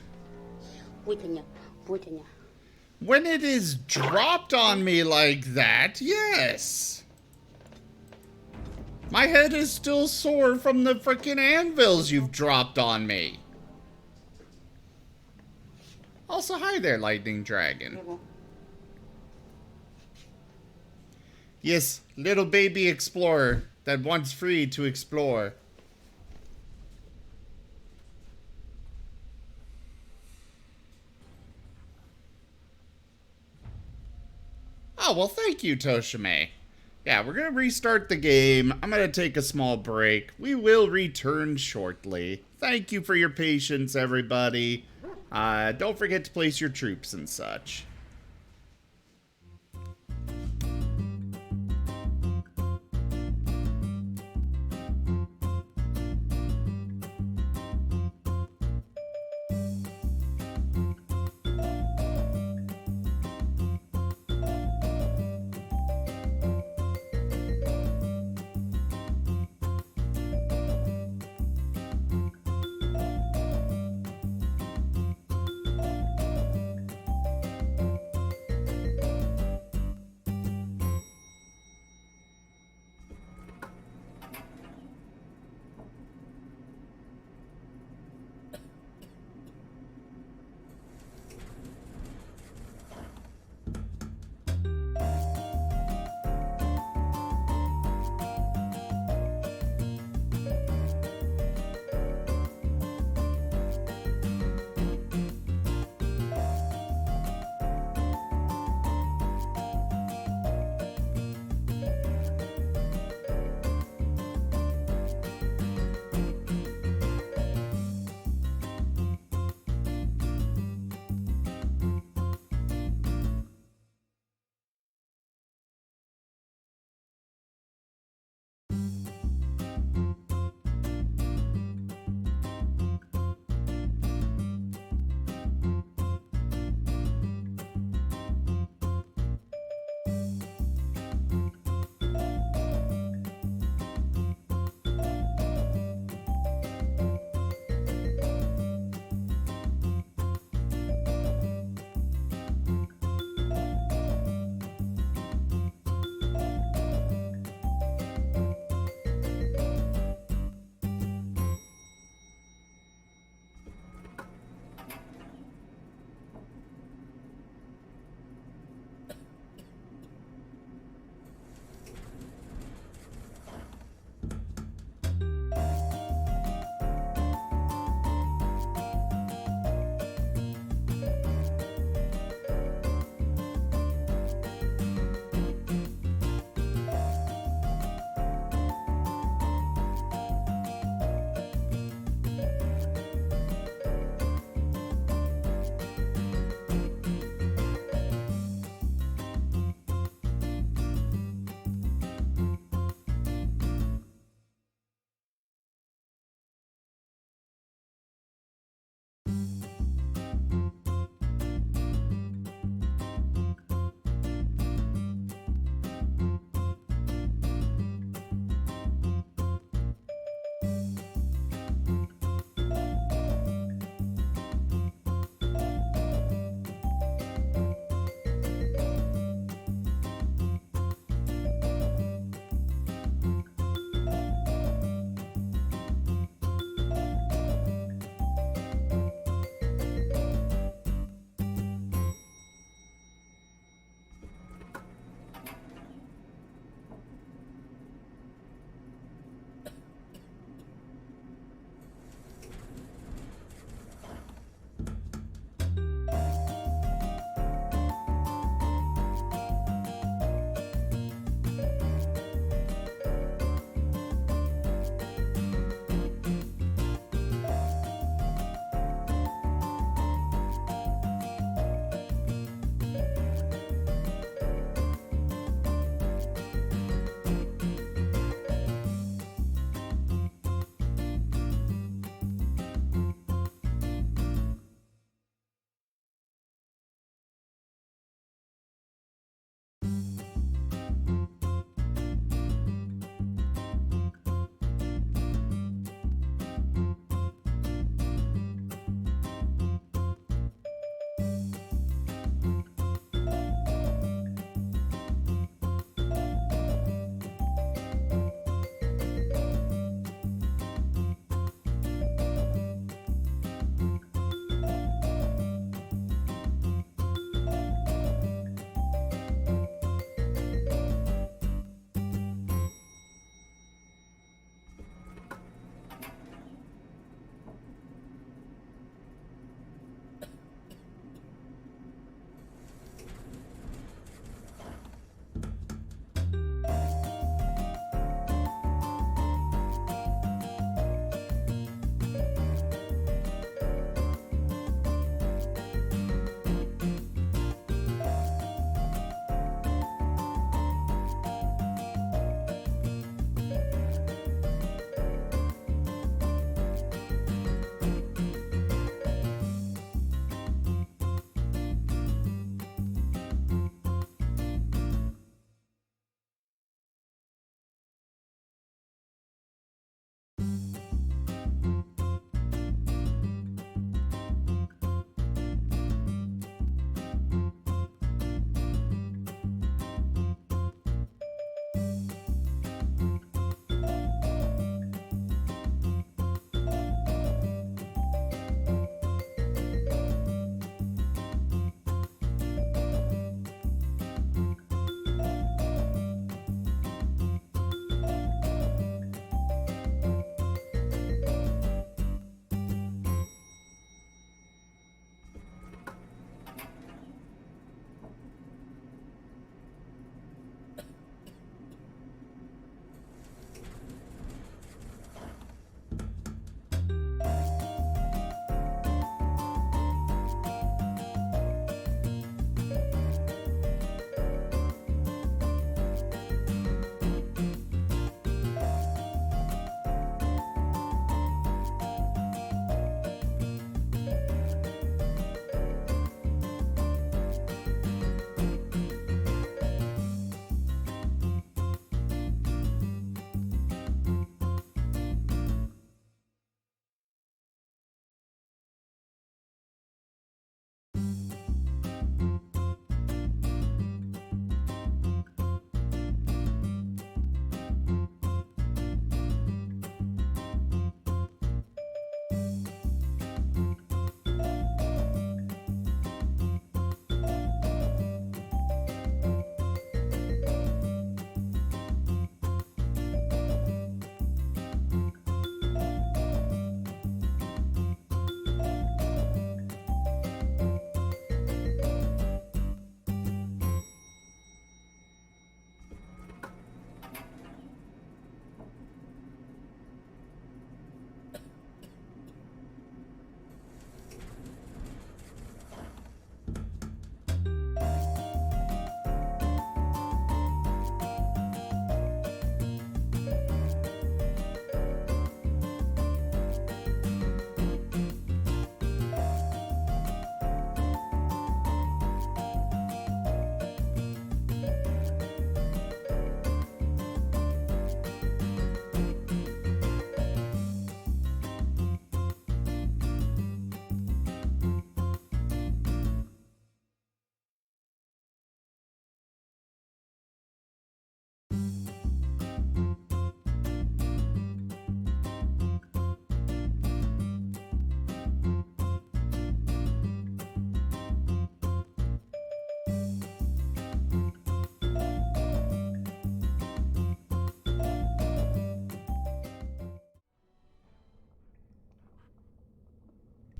When it is dropped on me like that, yes! My head is still sore from the frickin' anvils you've dropped on me. Also, hi there, Lightning Dragon. Yes, little baby explorer that wants free to explore. Oh, well, thank you, Toshime. Yeah, we're going to restart the game. I'm going to take a small break. We will return shortly. Thank you for your patience, everybody. Don't forget to place your troops and such.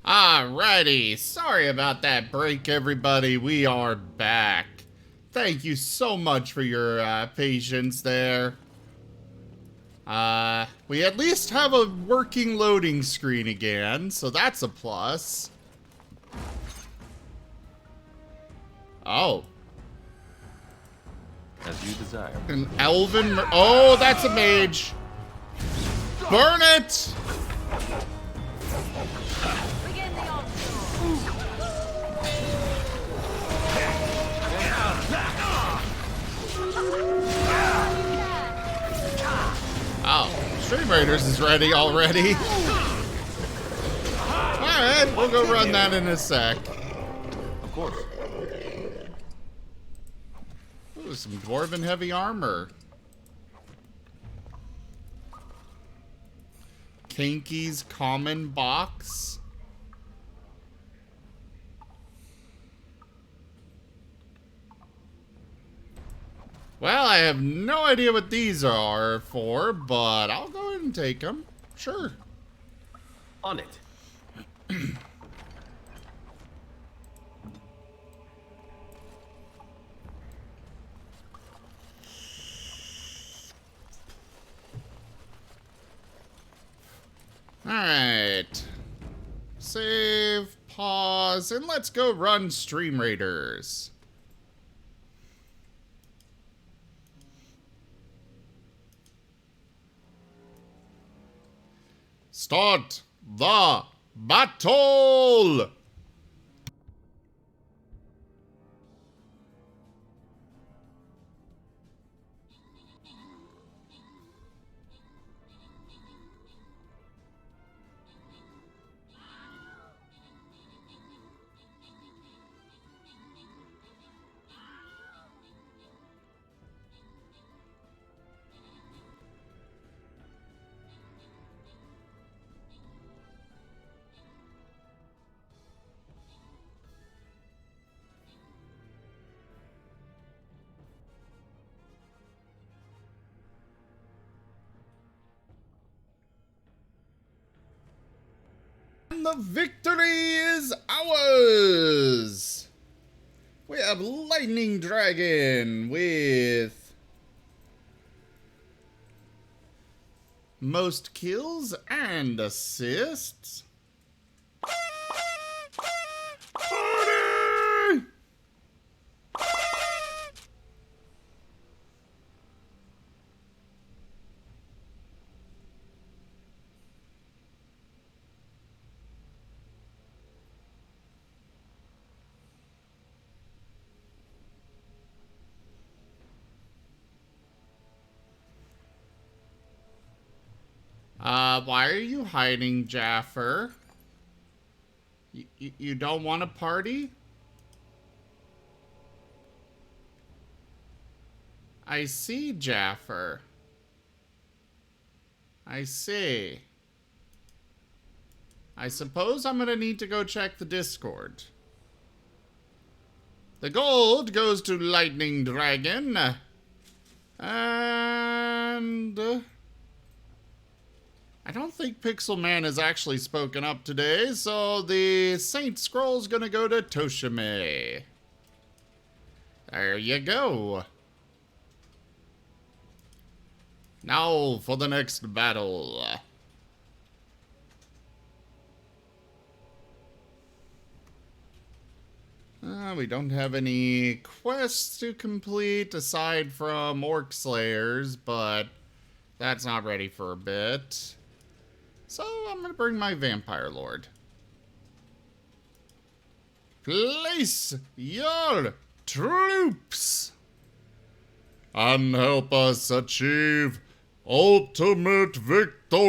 Alrighty, sorry about that break, everybody. We are back. Thank you so much for your patience there. We at least have a working loading screen again, so that's a plus. Oh. As you desire. An elven... Oh, that's a mage. Burn it! Oh, Stream Raiders is ready already. Alright, we'll go run that in a sec. Of course. Ooh, some dwarven heavy armor. Kinky's common box. Well, I have no idea what these are for, but I'll go ahead and take them. Sure. On it. Alright. Save, pause, and let's go run Stream Raiders. Start the battle! And the victory is ours! We have Lightning Dragon with most kills and assists. Party! Why are you hiding, Jaffer? You don't want a party? I see, Jaffer. I see. I suppose I'm gonna need to go check the Discord. The gold goes to Lightning Dragon. And... I don't think Pixel Man has actually spoken up today, so the Saint Scroll's gonna go to Toshime. There you go. Now for the next battle. We don't have any quests to complete aside from Orc Slayers, but that's not ready for a bit. So I'm gonna bring my Vampire Lord. Place your troops and help us achieve ultimate victory.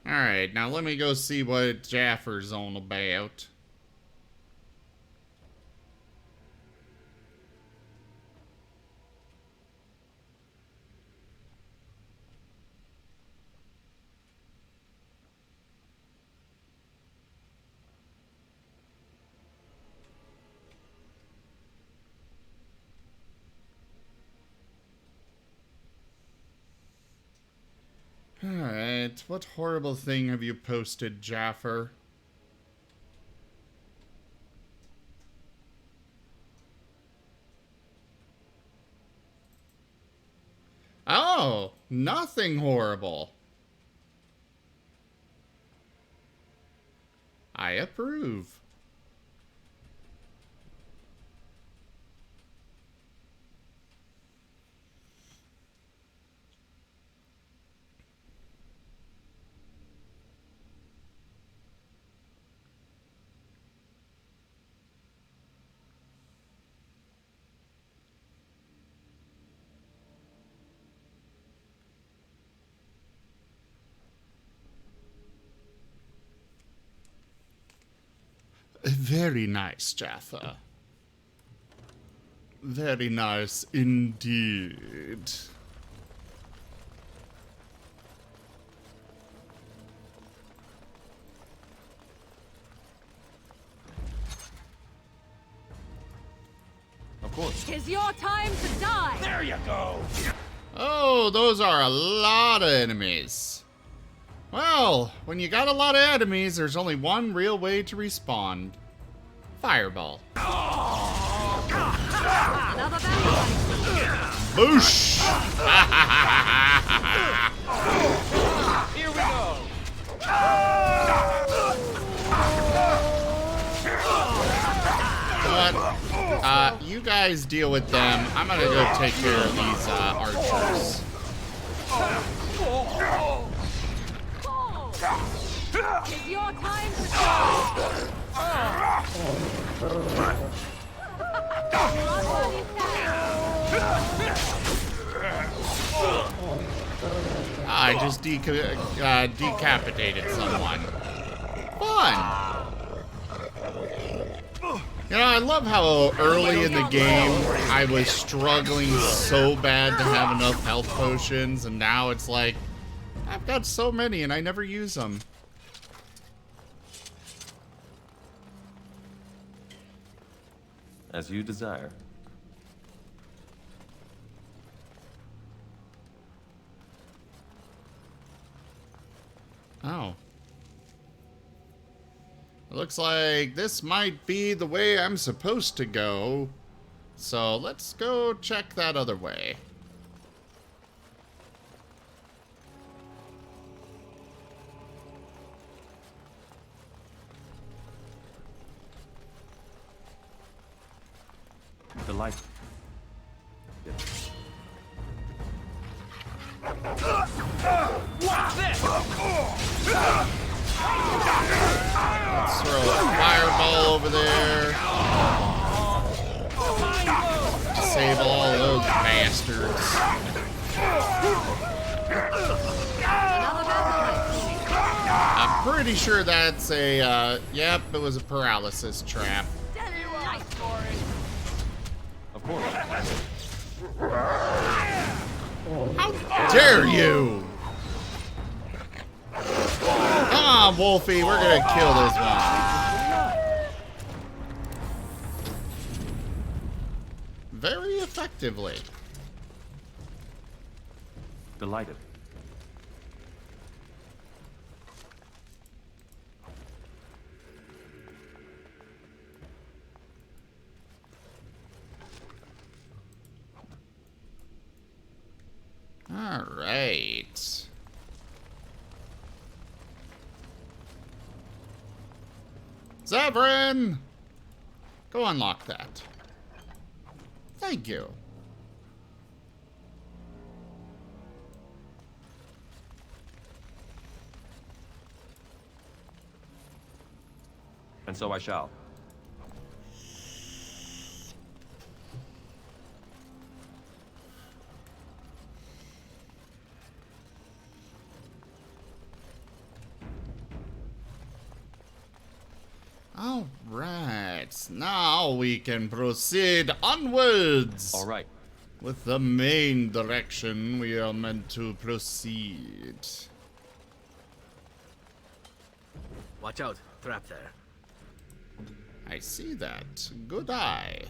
Alright, now let me go see what Jaffer's on about. it? What horrible thing have you posted, Jaffer? Oh, nothing horrible. I approve. Very nice, Jaffa. Very nice indeed. Of course. 'Tis your time to die! There you go! Oh, those are a lot of enemies. Well, when you got a lot of enemies, there's only one real way to respond. Fireball. Another battle. Boosh! Here we go. But, you guys deal with them. I'm gonna go take care of these, archers. It's your time to die! I just decapitated someone. Fun! You know, I love how early in the game I was struggling so bad to have enough health potions, and now it's like, I've got so many and I never use them. As you desire. Oh. It looks like this might be the way I'm supposed to go. So let's go check that other way. The light. What's this? Let's throw a fireball over there. Disable all those bastards. I'm pretty sure that's a, yep, it was a paralysis trap. Of course. How dare you! Come on, Wolfie, we're gonna kill this one. Very effectively. Delighted. All right. Zevran! Go unlock that. Thank you. And so I shall. All right, now we can proceed onwards. All right. With the main direction we are meant to proceed. Watch out, trap there. I see that. Good eye.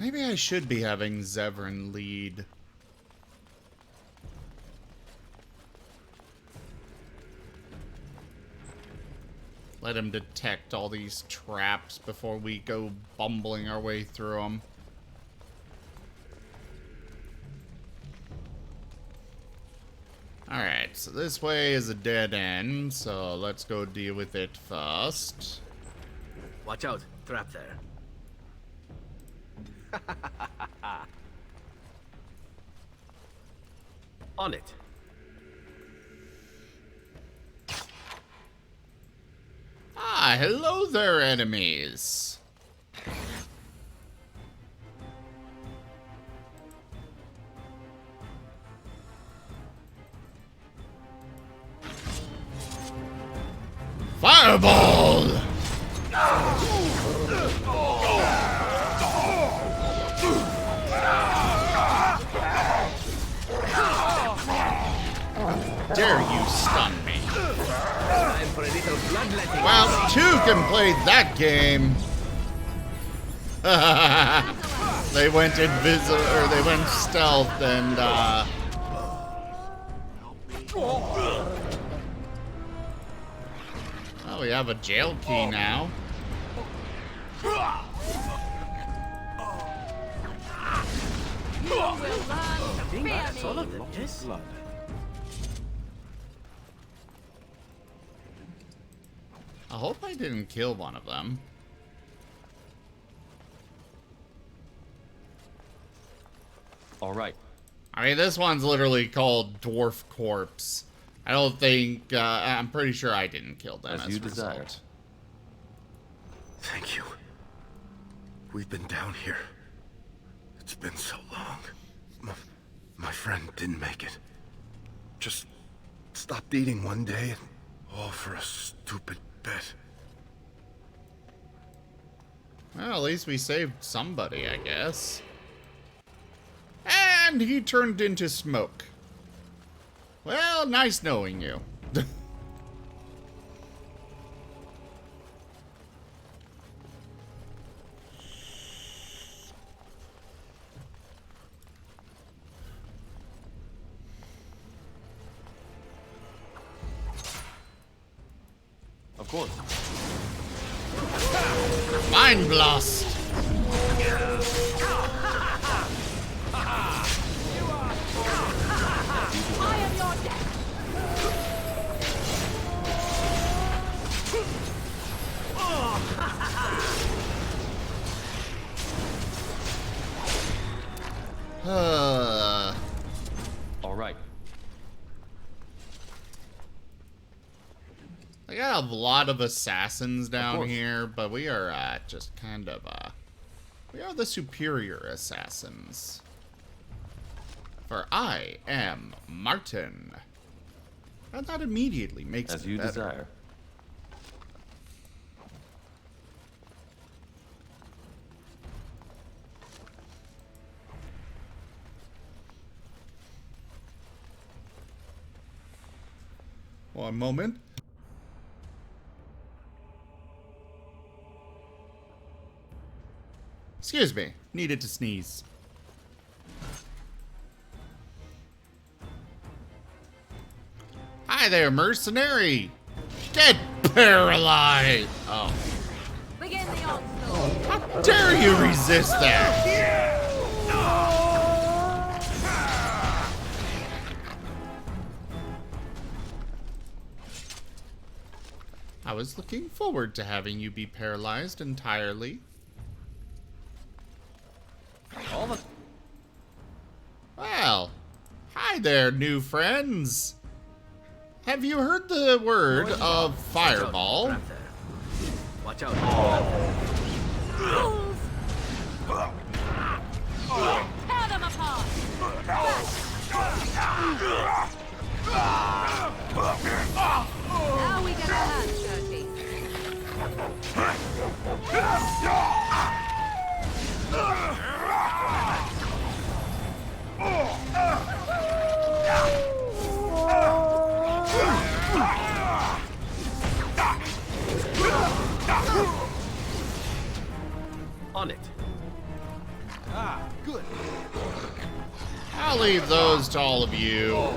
Maybe I should be having Zevran lead. Let him detect all these traps before we go bumbling our way through them. Alright, so this way is a dead end, so let's go deal with it first. Watch out, trap there. On it. Ah, hello there, enemies. Fireball! Dare you stun me? Well, two can play that game. They went invisible, or they went stealth, and oh, we have a jail key now. That's all of them, yes? I hope I didn't kill one of them. All right. I mean, this one's literally called Dwarf Corpse. I don't think, I'm pretty sure I didn't kill them as you a result. desire. Thank you. We've been down here. It's been so long. My friend didn't make it. Just stopped eating one day, and all for a stupid bet. Well, at least we saved somebody, I guess. And he turned into smoke. Well, nice knowing you. Of course. Mind blast. All right. I got a lot of assassins down here, but we are just kind of we are the superior assassins. For I am Martin. And that immediately makes As it you better. desire. One moment. Excuse me. Needed to sneeze. Hi there, mercenary. Get paralyzed. Oh. Begin the onslaught. How dare you resist that? I was looking forward to having you be paralyzed entirely. Well, hi there, new friends. Have you heard the word of fireball? Watch out. Tear them apart. Now we get our hands dirty. On it. Ah, good. I'll leave those to all of you.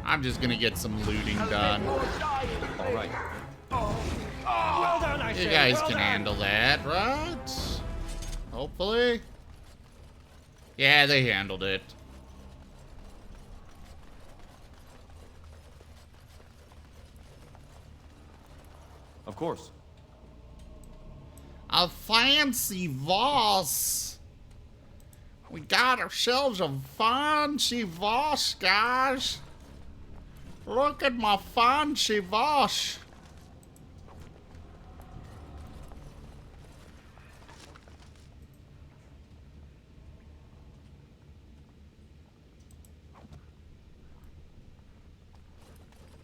I'm just gonna get some looting done. All right. Well done, I You say. guys Well can done. handle that, right? Hopefully. Yeah, they handled it. Of course. A fancy vase. We got ourselves a fancy vase, guys. Look at my fancy vase.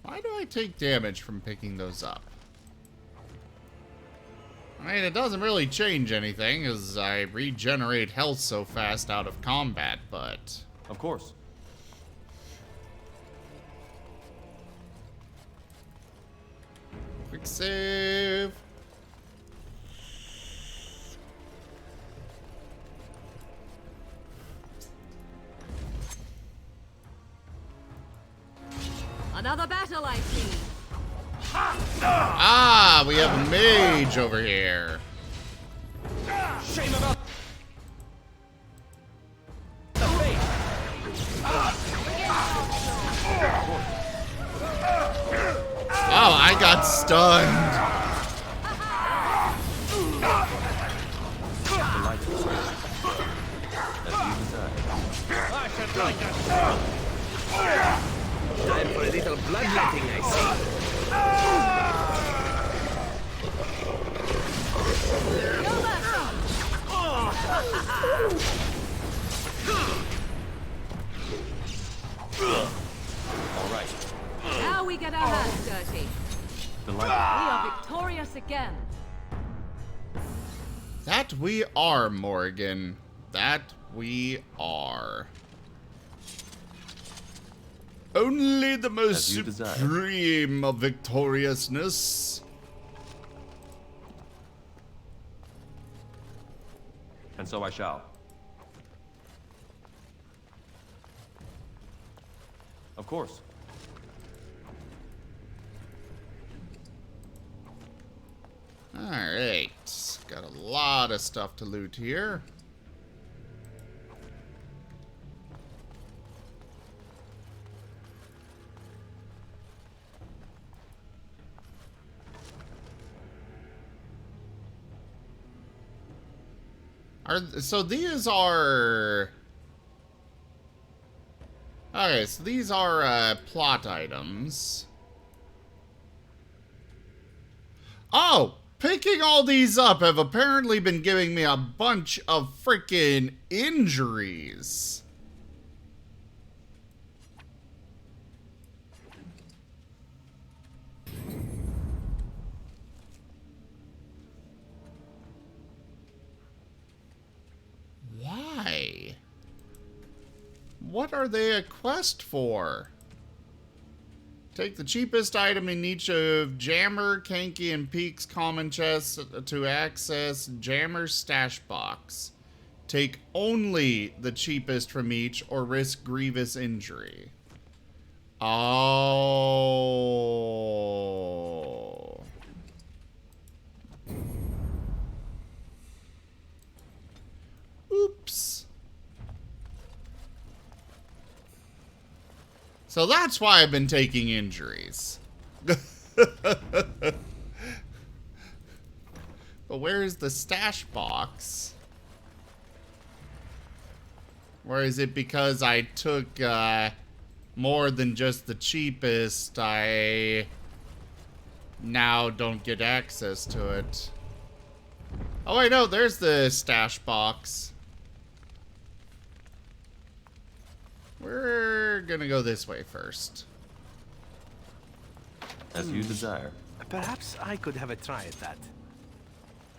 Why do I take damage from picking those up? I mean, it doesn't really change anything as I regenerate health so fast out of combat, but... Of course. Quick save. Another battle, I see. Ah, we have a mage over here. Shame about the face. Oh, I got stunned. I should like that. Time for a little bloodletting, I see. All right. Now we get our hands dirty. We are victorious again. That we are, Morgan. That we are. Only the most As you desire. supreme of victoriousness. And so I shall. Of course. Alright. Got a lot of stuff to loot here. So these are... Okay, so these are plot items. Oh! Picking all these up have apparently been giving me a bunch of freaking injuries. Why? What are they a quest for? Take the cheapest item in each of Jammer, Kanky, and Peak's common chests to access Jammer's stash box. Take only the cheapest from each or risk grievous injury. Oh. Oops. So that's why I've been taking injuries. But where's the stash box? Or is it because I took more than just the cheapest, I now don't get access to it? Oh wait, no, there's the stash box. We're gonna go this way first. As you desire. Perhaps I could have a try at that.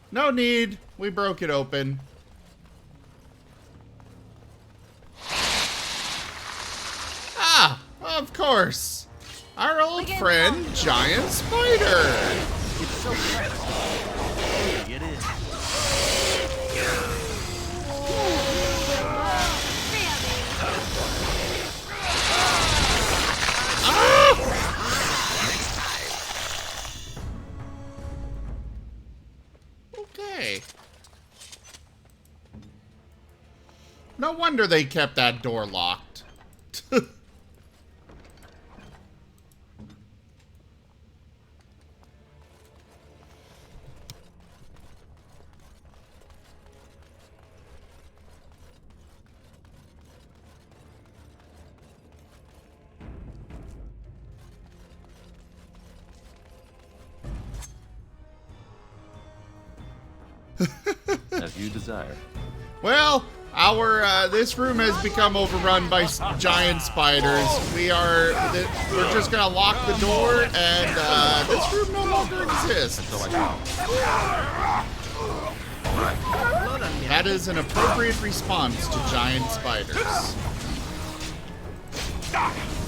No need. We broke it open. Ah, of course. Our old friend, Giant Spider. It's so precious. It is. No wonder they kept that door locked. As you desire. Well, our this room has become overrun by giant spiders. We're just gonna lock the door, and this room no longer exists. That is an appropriate response to giant spiders.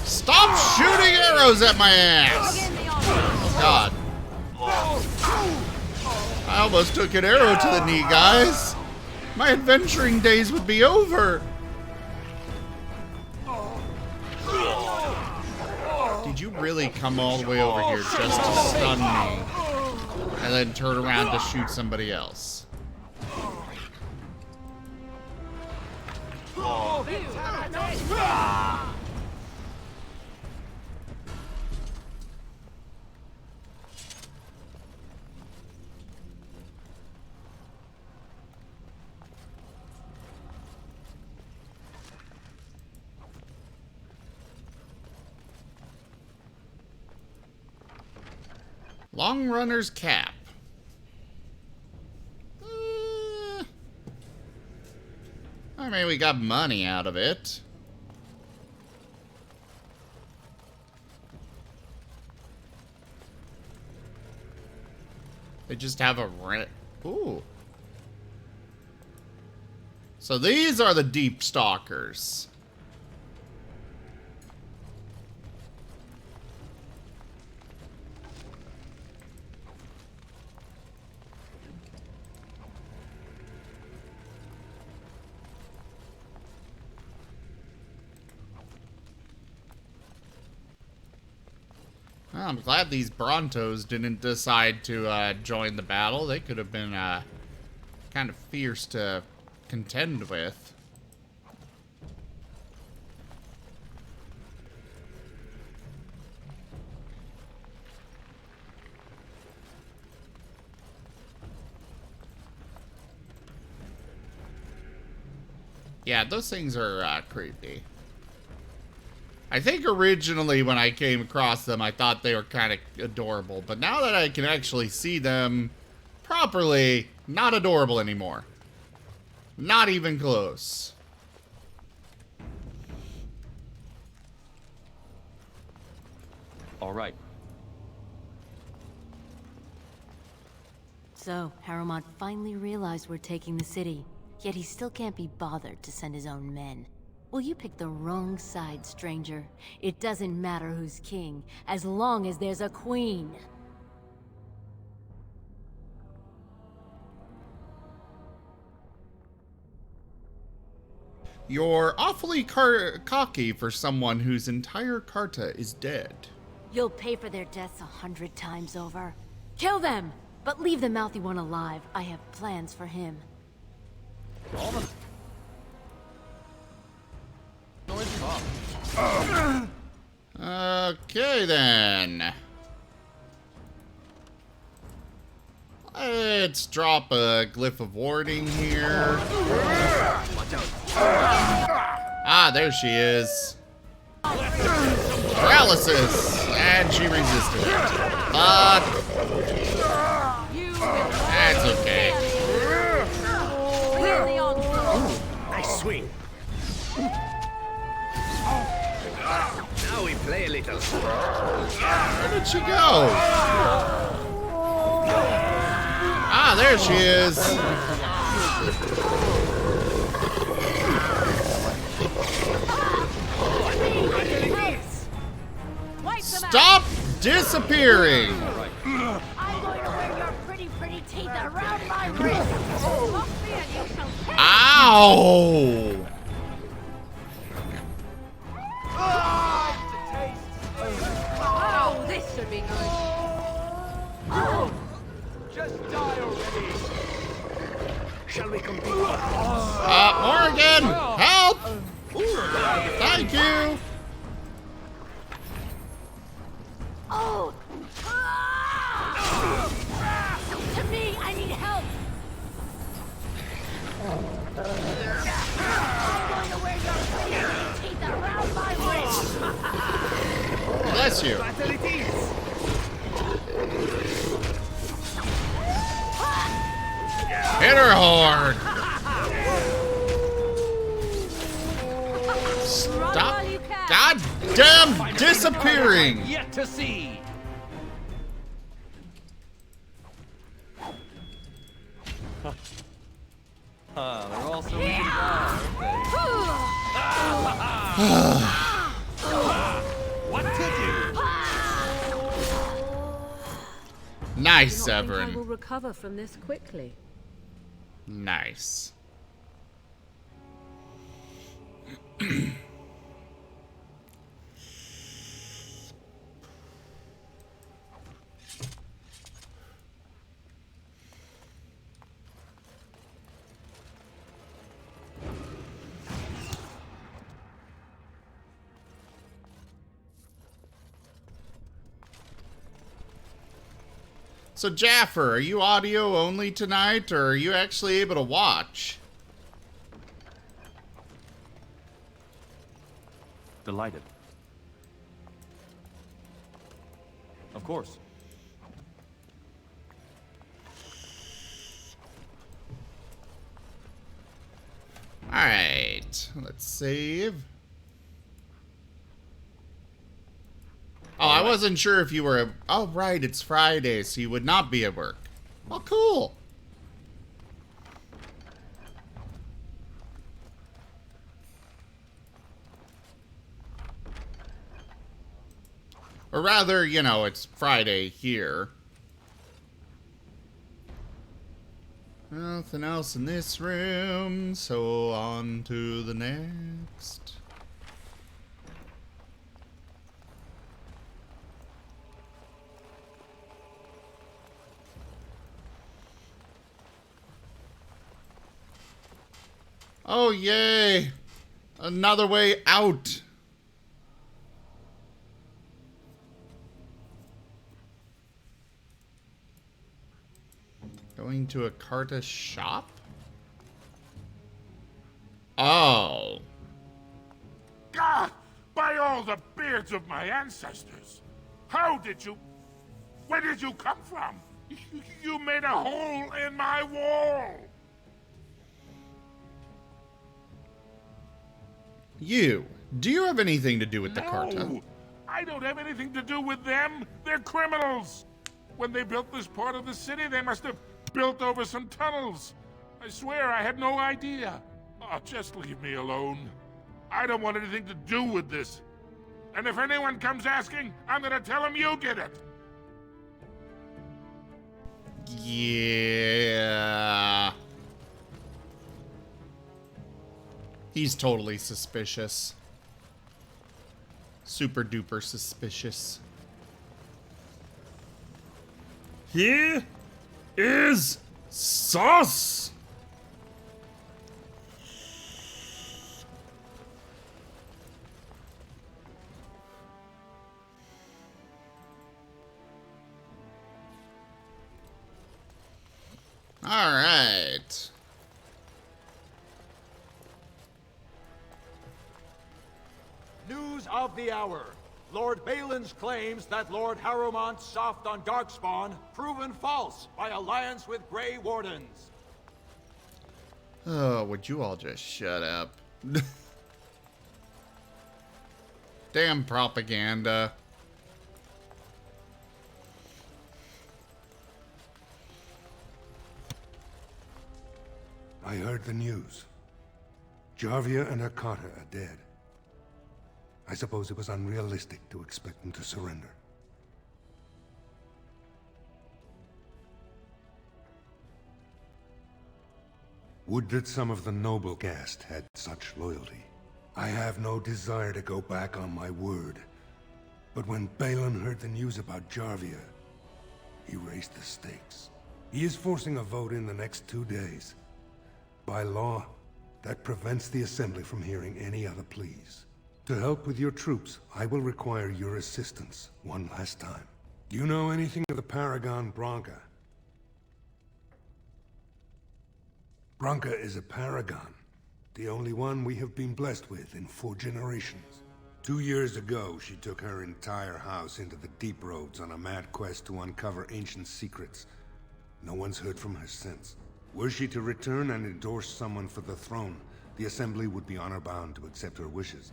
Stop shooting arrows at my ass! Oh God. I almost took an arrow to the knee, guys. My adventuring days would be over. Did you really come all the way over here just to stun me and then turn around to shoot somebody else? Long Runner's Cap. I mean, we got money out of it. They just have a rent. Ooh. So these are the deep stalkers. Well, I'm glad these Brontos didn't decide to join the battle. They could have been kind of fierce to contend with. Yeah, those things are creepy. I think originally when I came across them, I thought they were kind of adorable. But now that I can actually see them properly, not adorable anymore. Not even close. All right. So, Harrowmont finally realized we're taking the city. Yet he still can't be bothered to send his own men. Well, you picked the wrong side, stranger. It doesn't matter who's king, as long as there's a queen. You're awfully cocky for someone whose entire Carta is dead. You'll pay for their deaths 100 times over. Kill them! But leave the mouthy one alive. I have plans for him. Okay, then. Let's drop a glyph of warding here. Ah, there she is. Paralysis! And she resisted it. But that's okay. Nice swing. Now we play a little. Where did she go? Ah, there she is. Stop disappearing. I'm going to wear your pretty teeth around my wrist. Ow! Oh, this should be good. Oh, just die already. Shall we compete? More again! Help! Thank you! Oh! To me, I need help! I'm going to wear your bleeding teeth around my waist! Bless you. Hit her hard! Stop goddamn disappearing! Yet to see. They're all so easy to buy, what to do? Nice, Do not think I Severin. will recover from this quickly. Nice. So Jaffer, are you audio only tonight, or are you actually able to watch? Delighted. Of course. Alright, let's save. Oh, I wasn't sure if you were... Oh, right, it's Friday, so you would not be at work. Oh, cool. Or rather, you know, it's Friday here. Nothing else in this room, so on to the next. Oh, yay! Another way out! Going to a Carta shop? Oh. God! By all the beards of my ancestors! How did you... Where did you come from? You made a hole in my wall! Do you have anything to do with the Carta? No! I don't have anything to do with them! They're criminals! When they built this part of the city, they must have built over some tunnels. I swear I had no idea. Oh, just leave me alone. I don't want anything to do with this. And if anyone comes asking, I'm gonna tell them you did it. Yeah. He's totally suspicious. Super duper suspicious. He is sus. All right. News of the hour. Lord Balin's claims that Lord Harrowmont's soft on Darkspawn proven false by alliance with Grey Wardens. Oh, would you all just shut up? Damn propaganda. I heard the news. Jarvia and her Carter are dead. I suppose it was unrealistic to expect them to surrender. Would that some of the noble caste had such loyalty. I have no desire to go back on my word. But when Balin heard the news about Jarvia, he raised the stakes. He is forcing a vote in the next 2 days. By law, That prevents the Assembly from hearing any other pleas. To help with your troops, I will require your assistance one last time. Do you know anything of the Paragon Branca? Branca is a paragon, the only one we have been blessed with in 4 generations. 2 years ago, she took her entire house into the deep roads on a mad quest to uncover ancient secrets. No one's heard from her since. Were she to return and endorse someone for the throne, the Assembly would be honor-bound to accept her wishes.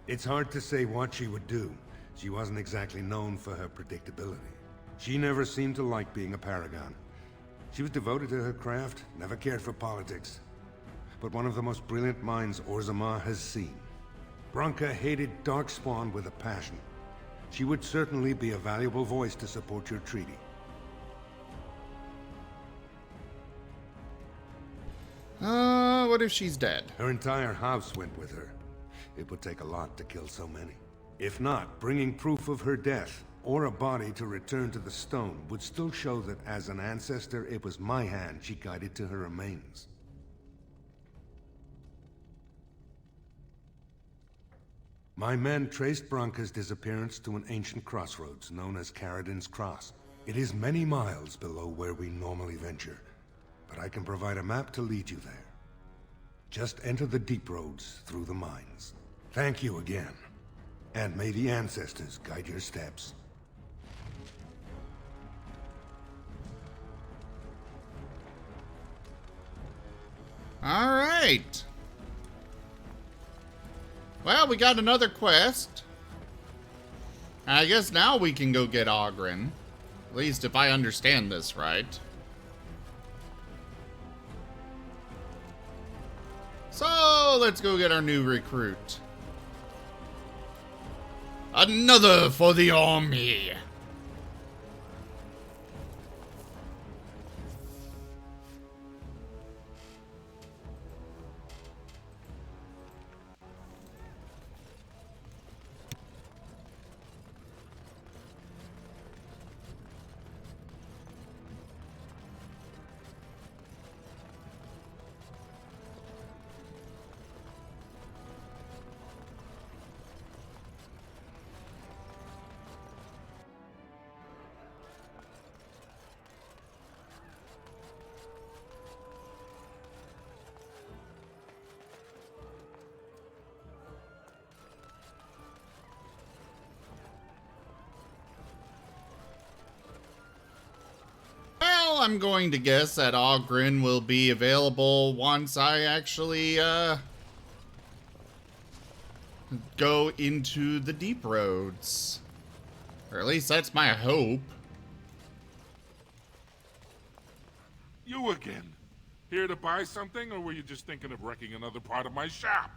It's hard to say what she would do. She wasn't exactly known for her predictability. She never seemed to like being a paragon. She was devoted to her craft, never cared for politics. But one of the most brilliant minds Orzammar has seen. Branca hated Darkspawn with a passion. She would certainly be a valuable voice to support your treaty. What if she's dead? Her entire house went with her. It would take a lot to kill so many. If not, bringing proof of her death, or a body to return to the stone, would still show that as an ancestor, it was my hand she guided to her remains. My men traced Branca's disappearance to an ancient crossroads known as Caradin's Cross. It is many miles below where we normally venture, but I can provide a map to lead you there. Just enter the deep roads through the mines. Thank you again, and may the ancestors guide your steps. All right. Well, we got another quest. I guess now we can go get Oghren. At least if I understand this right. So, let's go get our new recruit. Another for the army. I'm going to guess that Oghren will be available once I actually go into the deep roads. Or at least that's my hope. You again. Here to buy something, or were you just thinking of wrecking another part of my shop?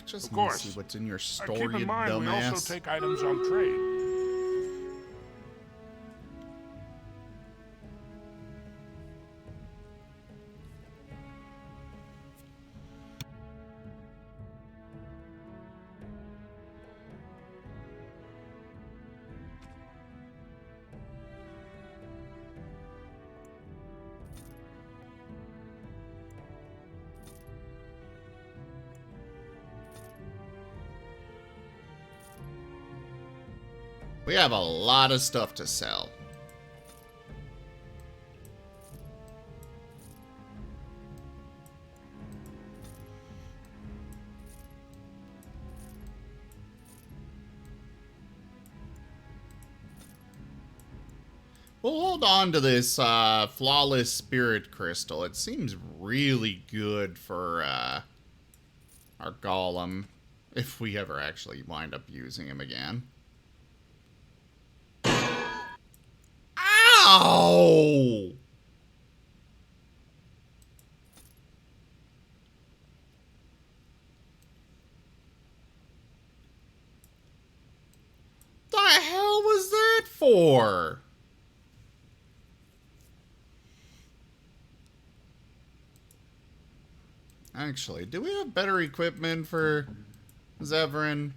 Just of course. See what's in your store, keep in you mind, dumbass. we also take items on trade. We have a lot of stuff to sell. We'll hold on to this flawless spirit crystal. It seems really good for our golem, if we ever actually wind up using him again. Ow! The hell was that for? Actually, do we have better equipment for Zevran?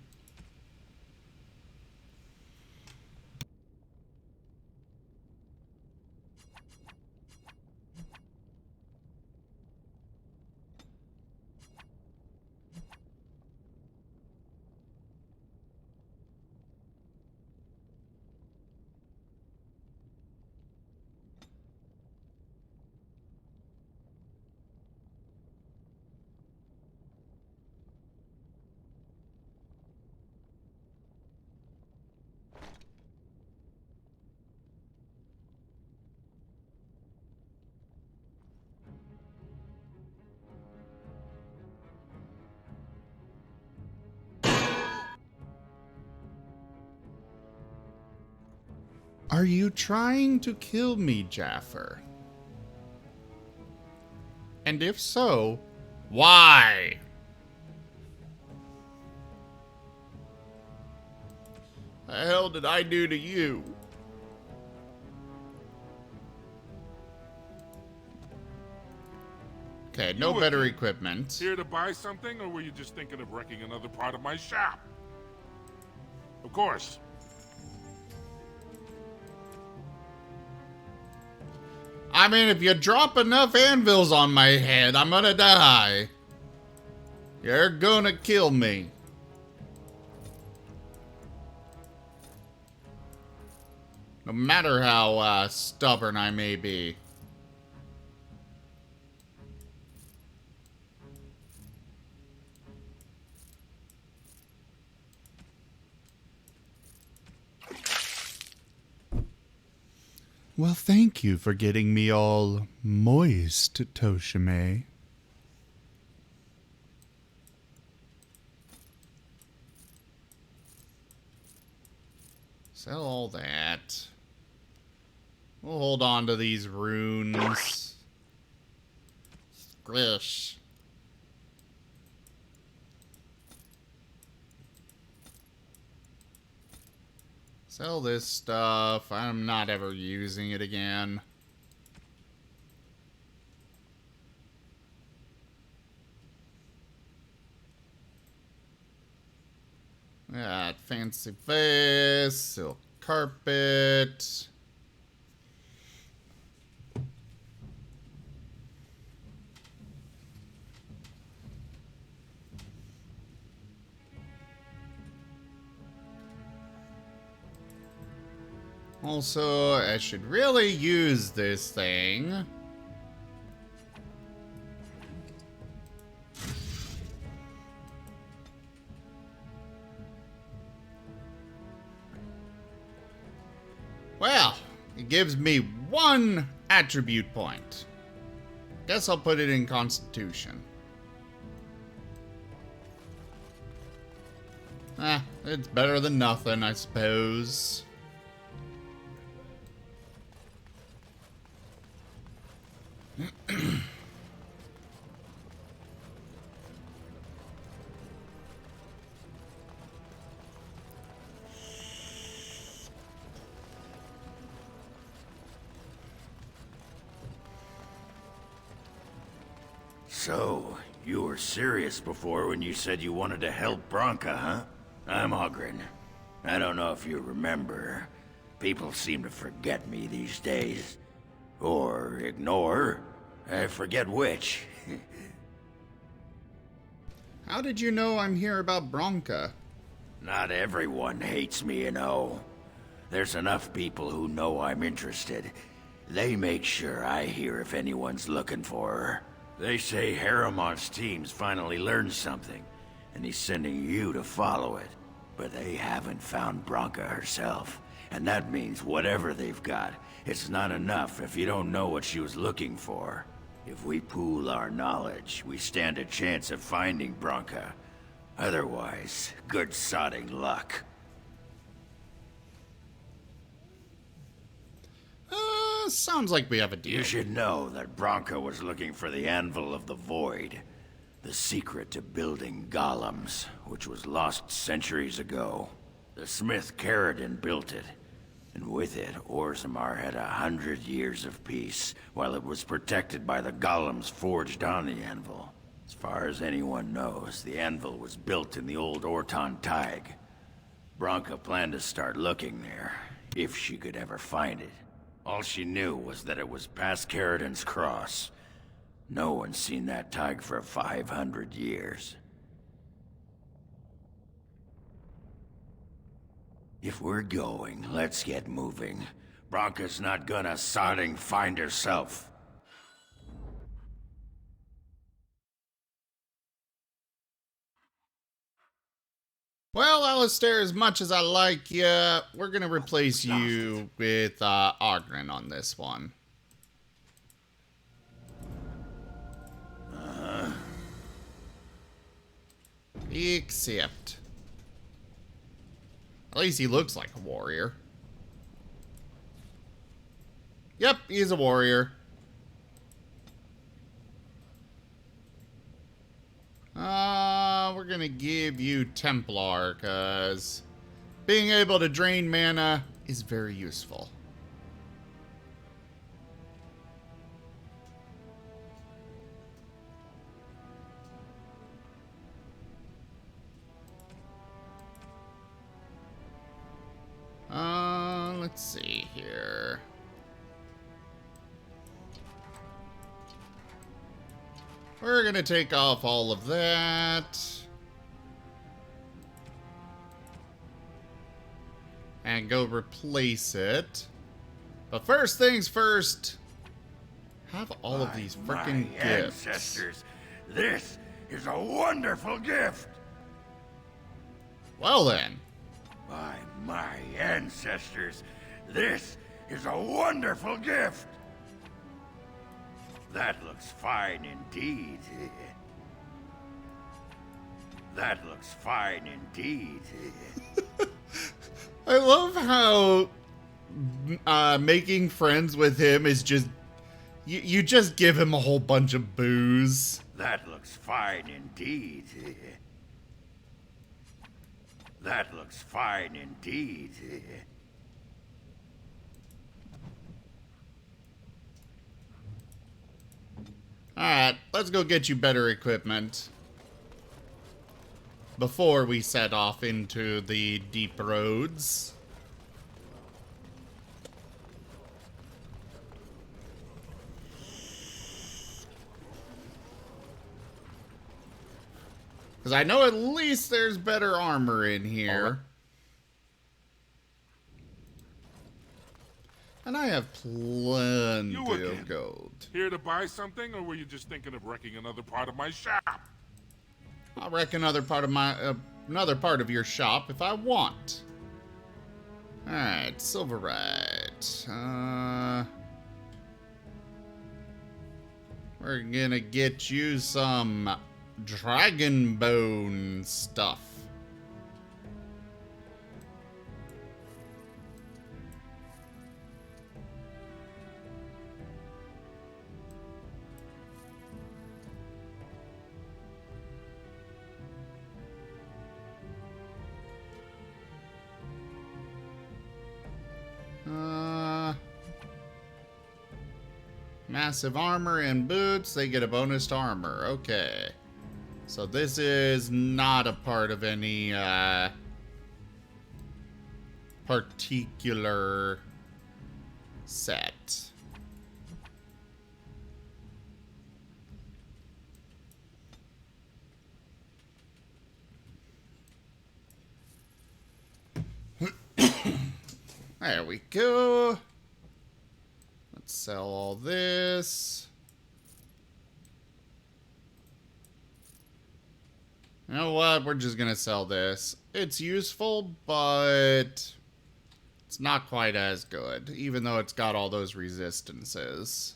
Are you trying to kill me, Jaffer? And if so, why? The hell did I do to you? Okay, no better equipment. Here to buy something, or were you just thinking of wrecking another part of my shop? Of course. I mean, if you drop enough anvils on my head, I'm gonna die. You're gonna kill me. No matter how stubborn I may be. Well, thank you for getting me all moist, Toshime. Sell all that. We'll hold on to these runes. Squish. Sell this stuff. I'm not ever using it again. Got fancy vase, silk carpet. Also, I should really use this thing. Well, it gives me 1 attribute point. Guess I'll put it in Constitution. It's better than nothing, I suppose. So, you were serious before when you said you wanted to help Bronca, huh? I'm Ogren. I don't know if you remember. People seem to forget me these days. Or ignore. I forget which. How did you know I'm here about Bronca? Not everyone hates me, you know. There's enough people who know I'm interested. They make sure I hear if anyone's looking for her. They say Haramont's team's finally learned something, and he's sending you to follow it. But they haven't found Bronca herself, and that means whatever they've got, it's not enough if you don't know what she was looking for. If we pool our knowledge, we stand a chance of finding Bronca. Otherwise, good sodding luck. Sounds like we have a deal. You should know that Bronca was looking for the Anvil of the Void, the secret to building golems, which was lost centuries ago. The smith Caradon built it, and with it, Orzammar had 100 years of peace, while it was protected by the golems forged on the Anvil. As far as anyone knows, the Anvil was built in the old Orton Tig. Bronca planned to start looking there, if she could ever find it. All she knew was that it was past Caradon's cross. No one's seen that Tig for 500 years. If we're going, let's get moving. Bronca's not gonna sodding find herself. Well, Alistair, as much as I like you, we're gonna replace you with Ogren on this one. Except, at least he looks like a warrior. Yep, he's a warrior. We're gonna give you Templar, because being able to drain mana is very useful. Let's see here. We're gonna take off all of that. And go replace it. But first things first, have all of these freaking gifts. Ancestors, this is a wonderful gift. Well then. By my ancestors, this is a wonderful gift. That looks fine indeed. That looks fine indeed. I love how making friends with him is just... You just give him a whole bunch of booze. That looks fine indeed. That looks fine indeed. Alright, let's go get you better equipment before we set off into the deep roads. Because I know at least there's better armor in here. And I have plenty of gold. Here to buy something, or were you just thinking of wrecking another part of my shop? I'll wreck another part of your shop if I want. All right, Silverite. We're gonna get you some dragon bone stuff. Massive armor and boots, they get a bonus to armor. Okay. So this is not a part of any particular set. There we go. Let's sell all this. You know what? We're just gonna sell this. It's useful, but it's not quite as good, even though it's got all those resistances.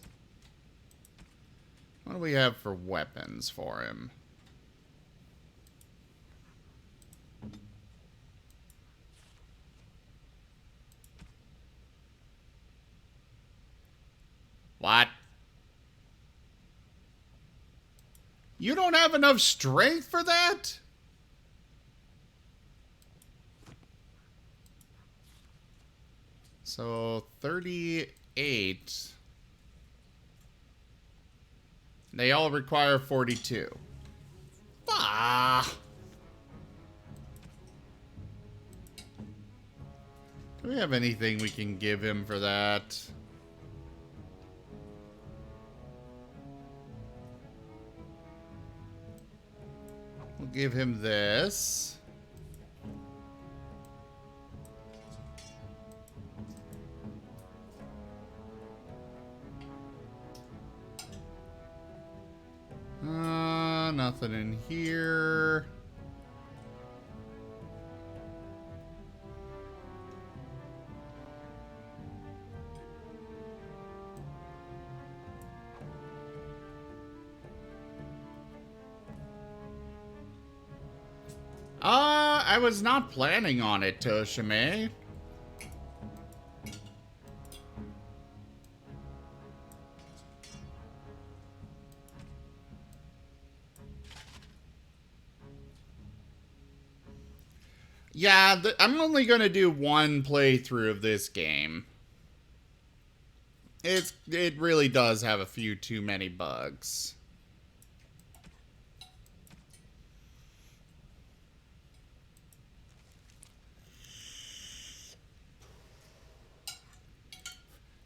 What do we have for weapons for him? What? You don't have enough strength for that? So 38. They all require 42. Ah. Do we have anything we can give him for that? We'll give him this. Nothing in here. I was not planning on it, Toshime. Yeah, I'm only going to do one playthrough of this game. It really does have a few too many bugs.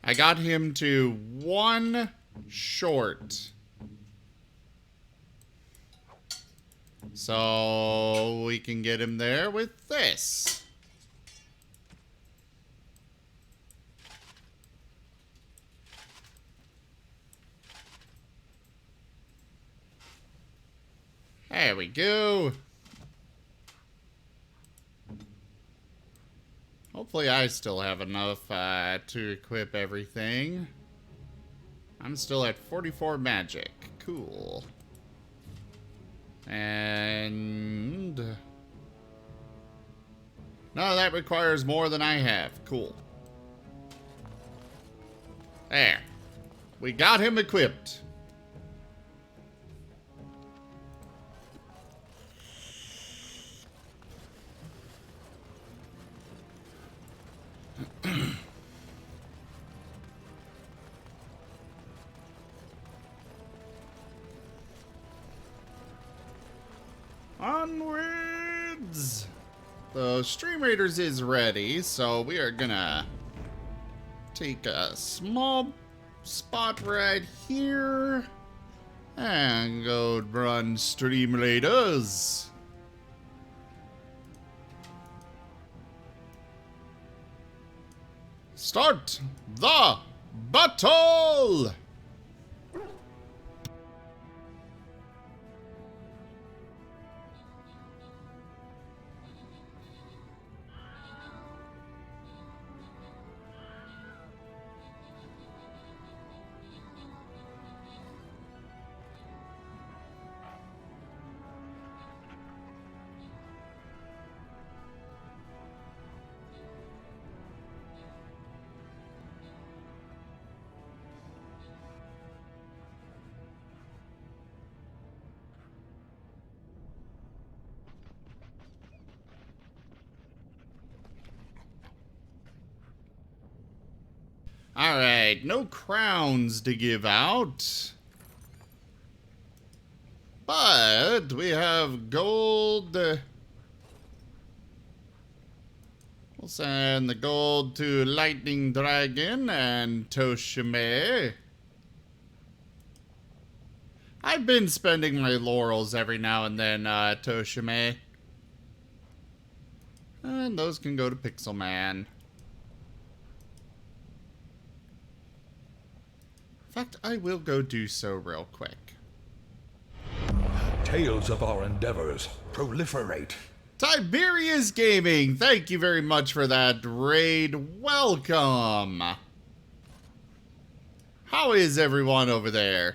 I got him to 1 short. So we can get him there with this. There we go. Hopefully I still have enough to equip everything. I'm still at 44 magic. Cool. And... no, that requires more than I have. Cool. There. We got him equipped. Onwards! The Stream Raiders is ready, so we are gonna take a small spot right here and go run Stream Raiders. Start the battle! Alright, no crowns to give out. But we have gold. We'll send the gold to Lightning Dragon and Toshime. I've been spending my laurels every now and then, Toshime. And those can go to Pixel Man. In fact, I will go do so real quick. Tales of our endeavors proliferate. Tiberius Gaming, thank you very much for that raid. Welcome. How is everyone over there?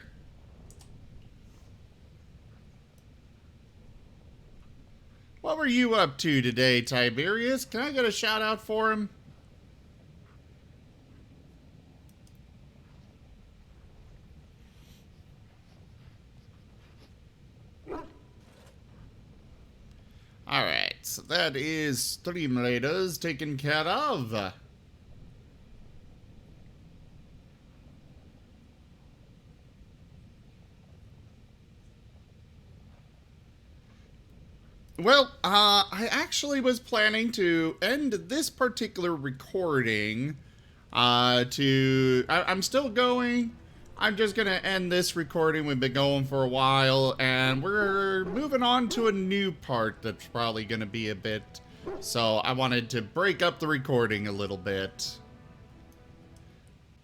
What were you up to today, Tiberius? Can I get a shout out for him? Alright, so that is Stream Raiders taken care of. Well, I actually was planning to end this particular recording I'm still going. I'm just going to end this recording. We've been going for a while, and we're moving on to a new part that's probably going to be a bit. So I wanted to break up the recording a little bit.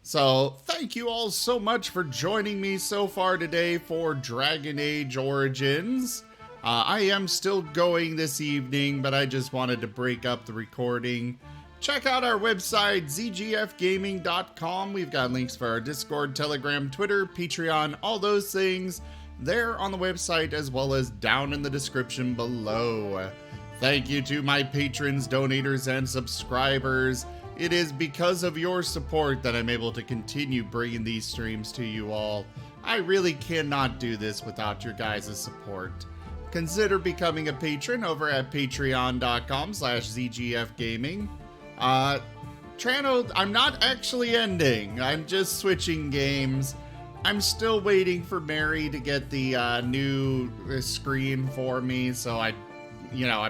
So thank you all so much for joining me so far today for Dragon Age Origins. I am still going this evening, but I just wanted to break up the recording. Check out our website, zgfgaming.com. We've got links for our Discord, Telegram, Twitter, Patreon, all those things there on the website, as well as down in the description below. Thank you to my patrons, donators, and subscribers. It is because of your support that I'm able to continue bringing these streams to you all. I really cannot do this without your guys' support. consider becoming a patron over at patreon.com/zgfgaming. Channel, I'm not actually ending. I'm just switching games. I'm still waiting for Mary to get the new screen for me, so I'm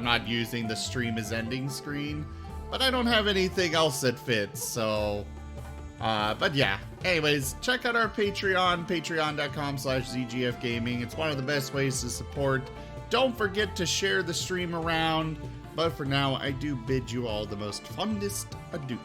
not using the stream is ending screen. But I don't have anything else that fits, so... but yeah. Anyways, check out our Patreon, patreon.com/zgfgaming. It's one of the best ways to support. Don't forget to share the stream around. But for now, I do bid you all the most fondest adieu.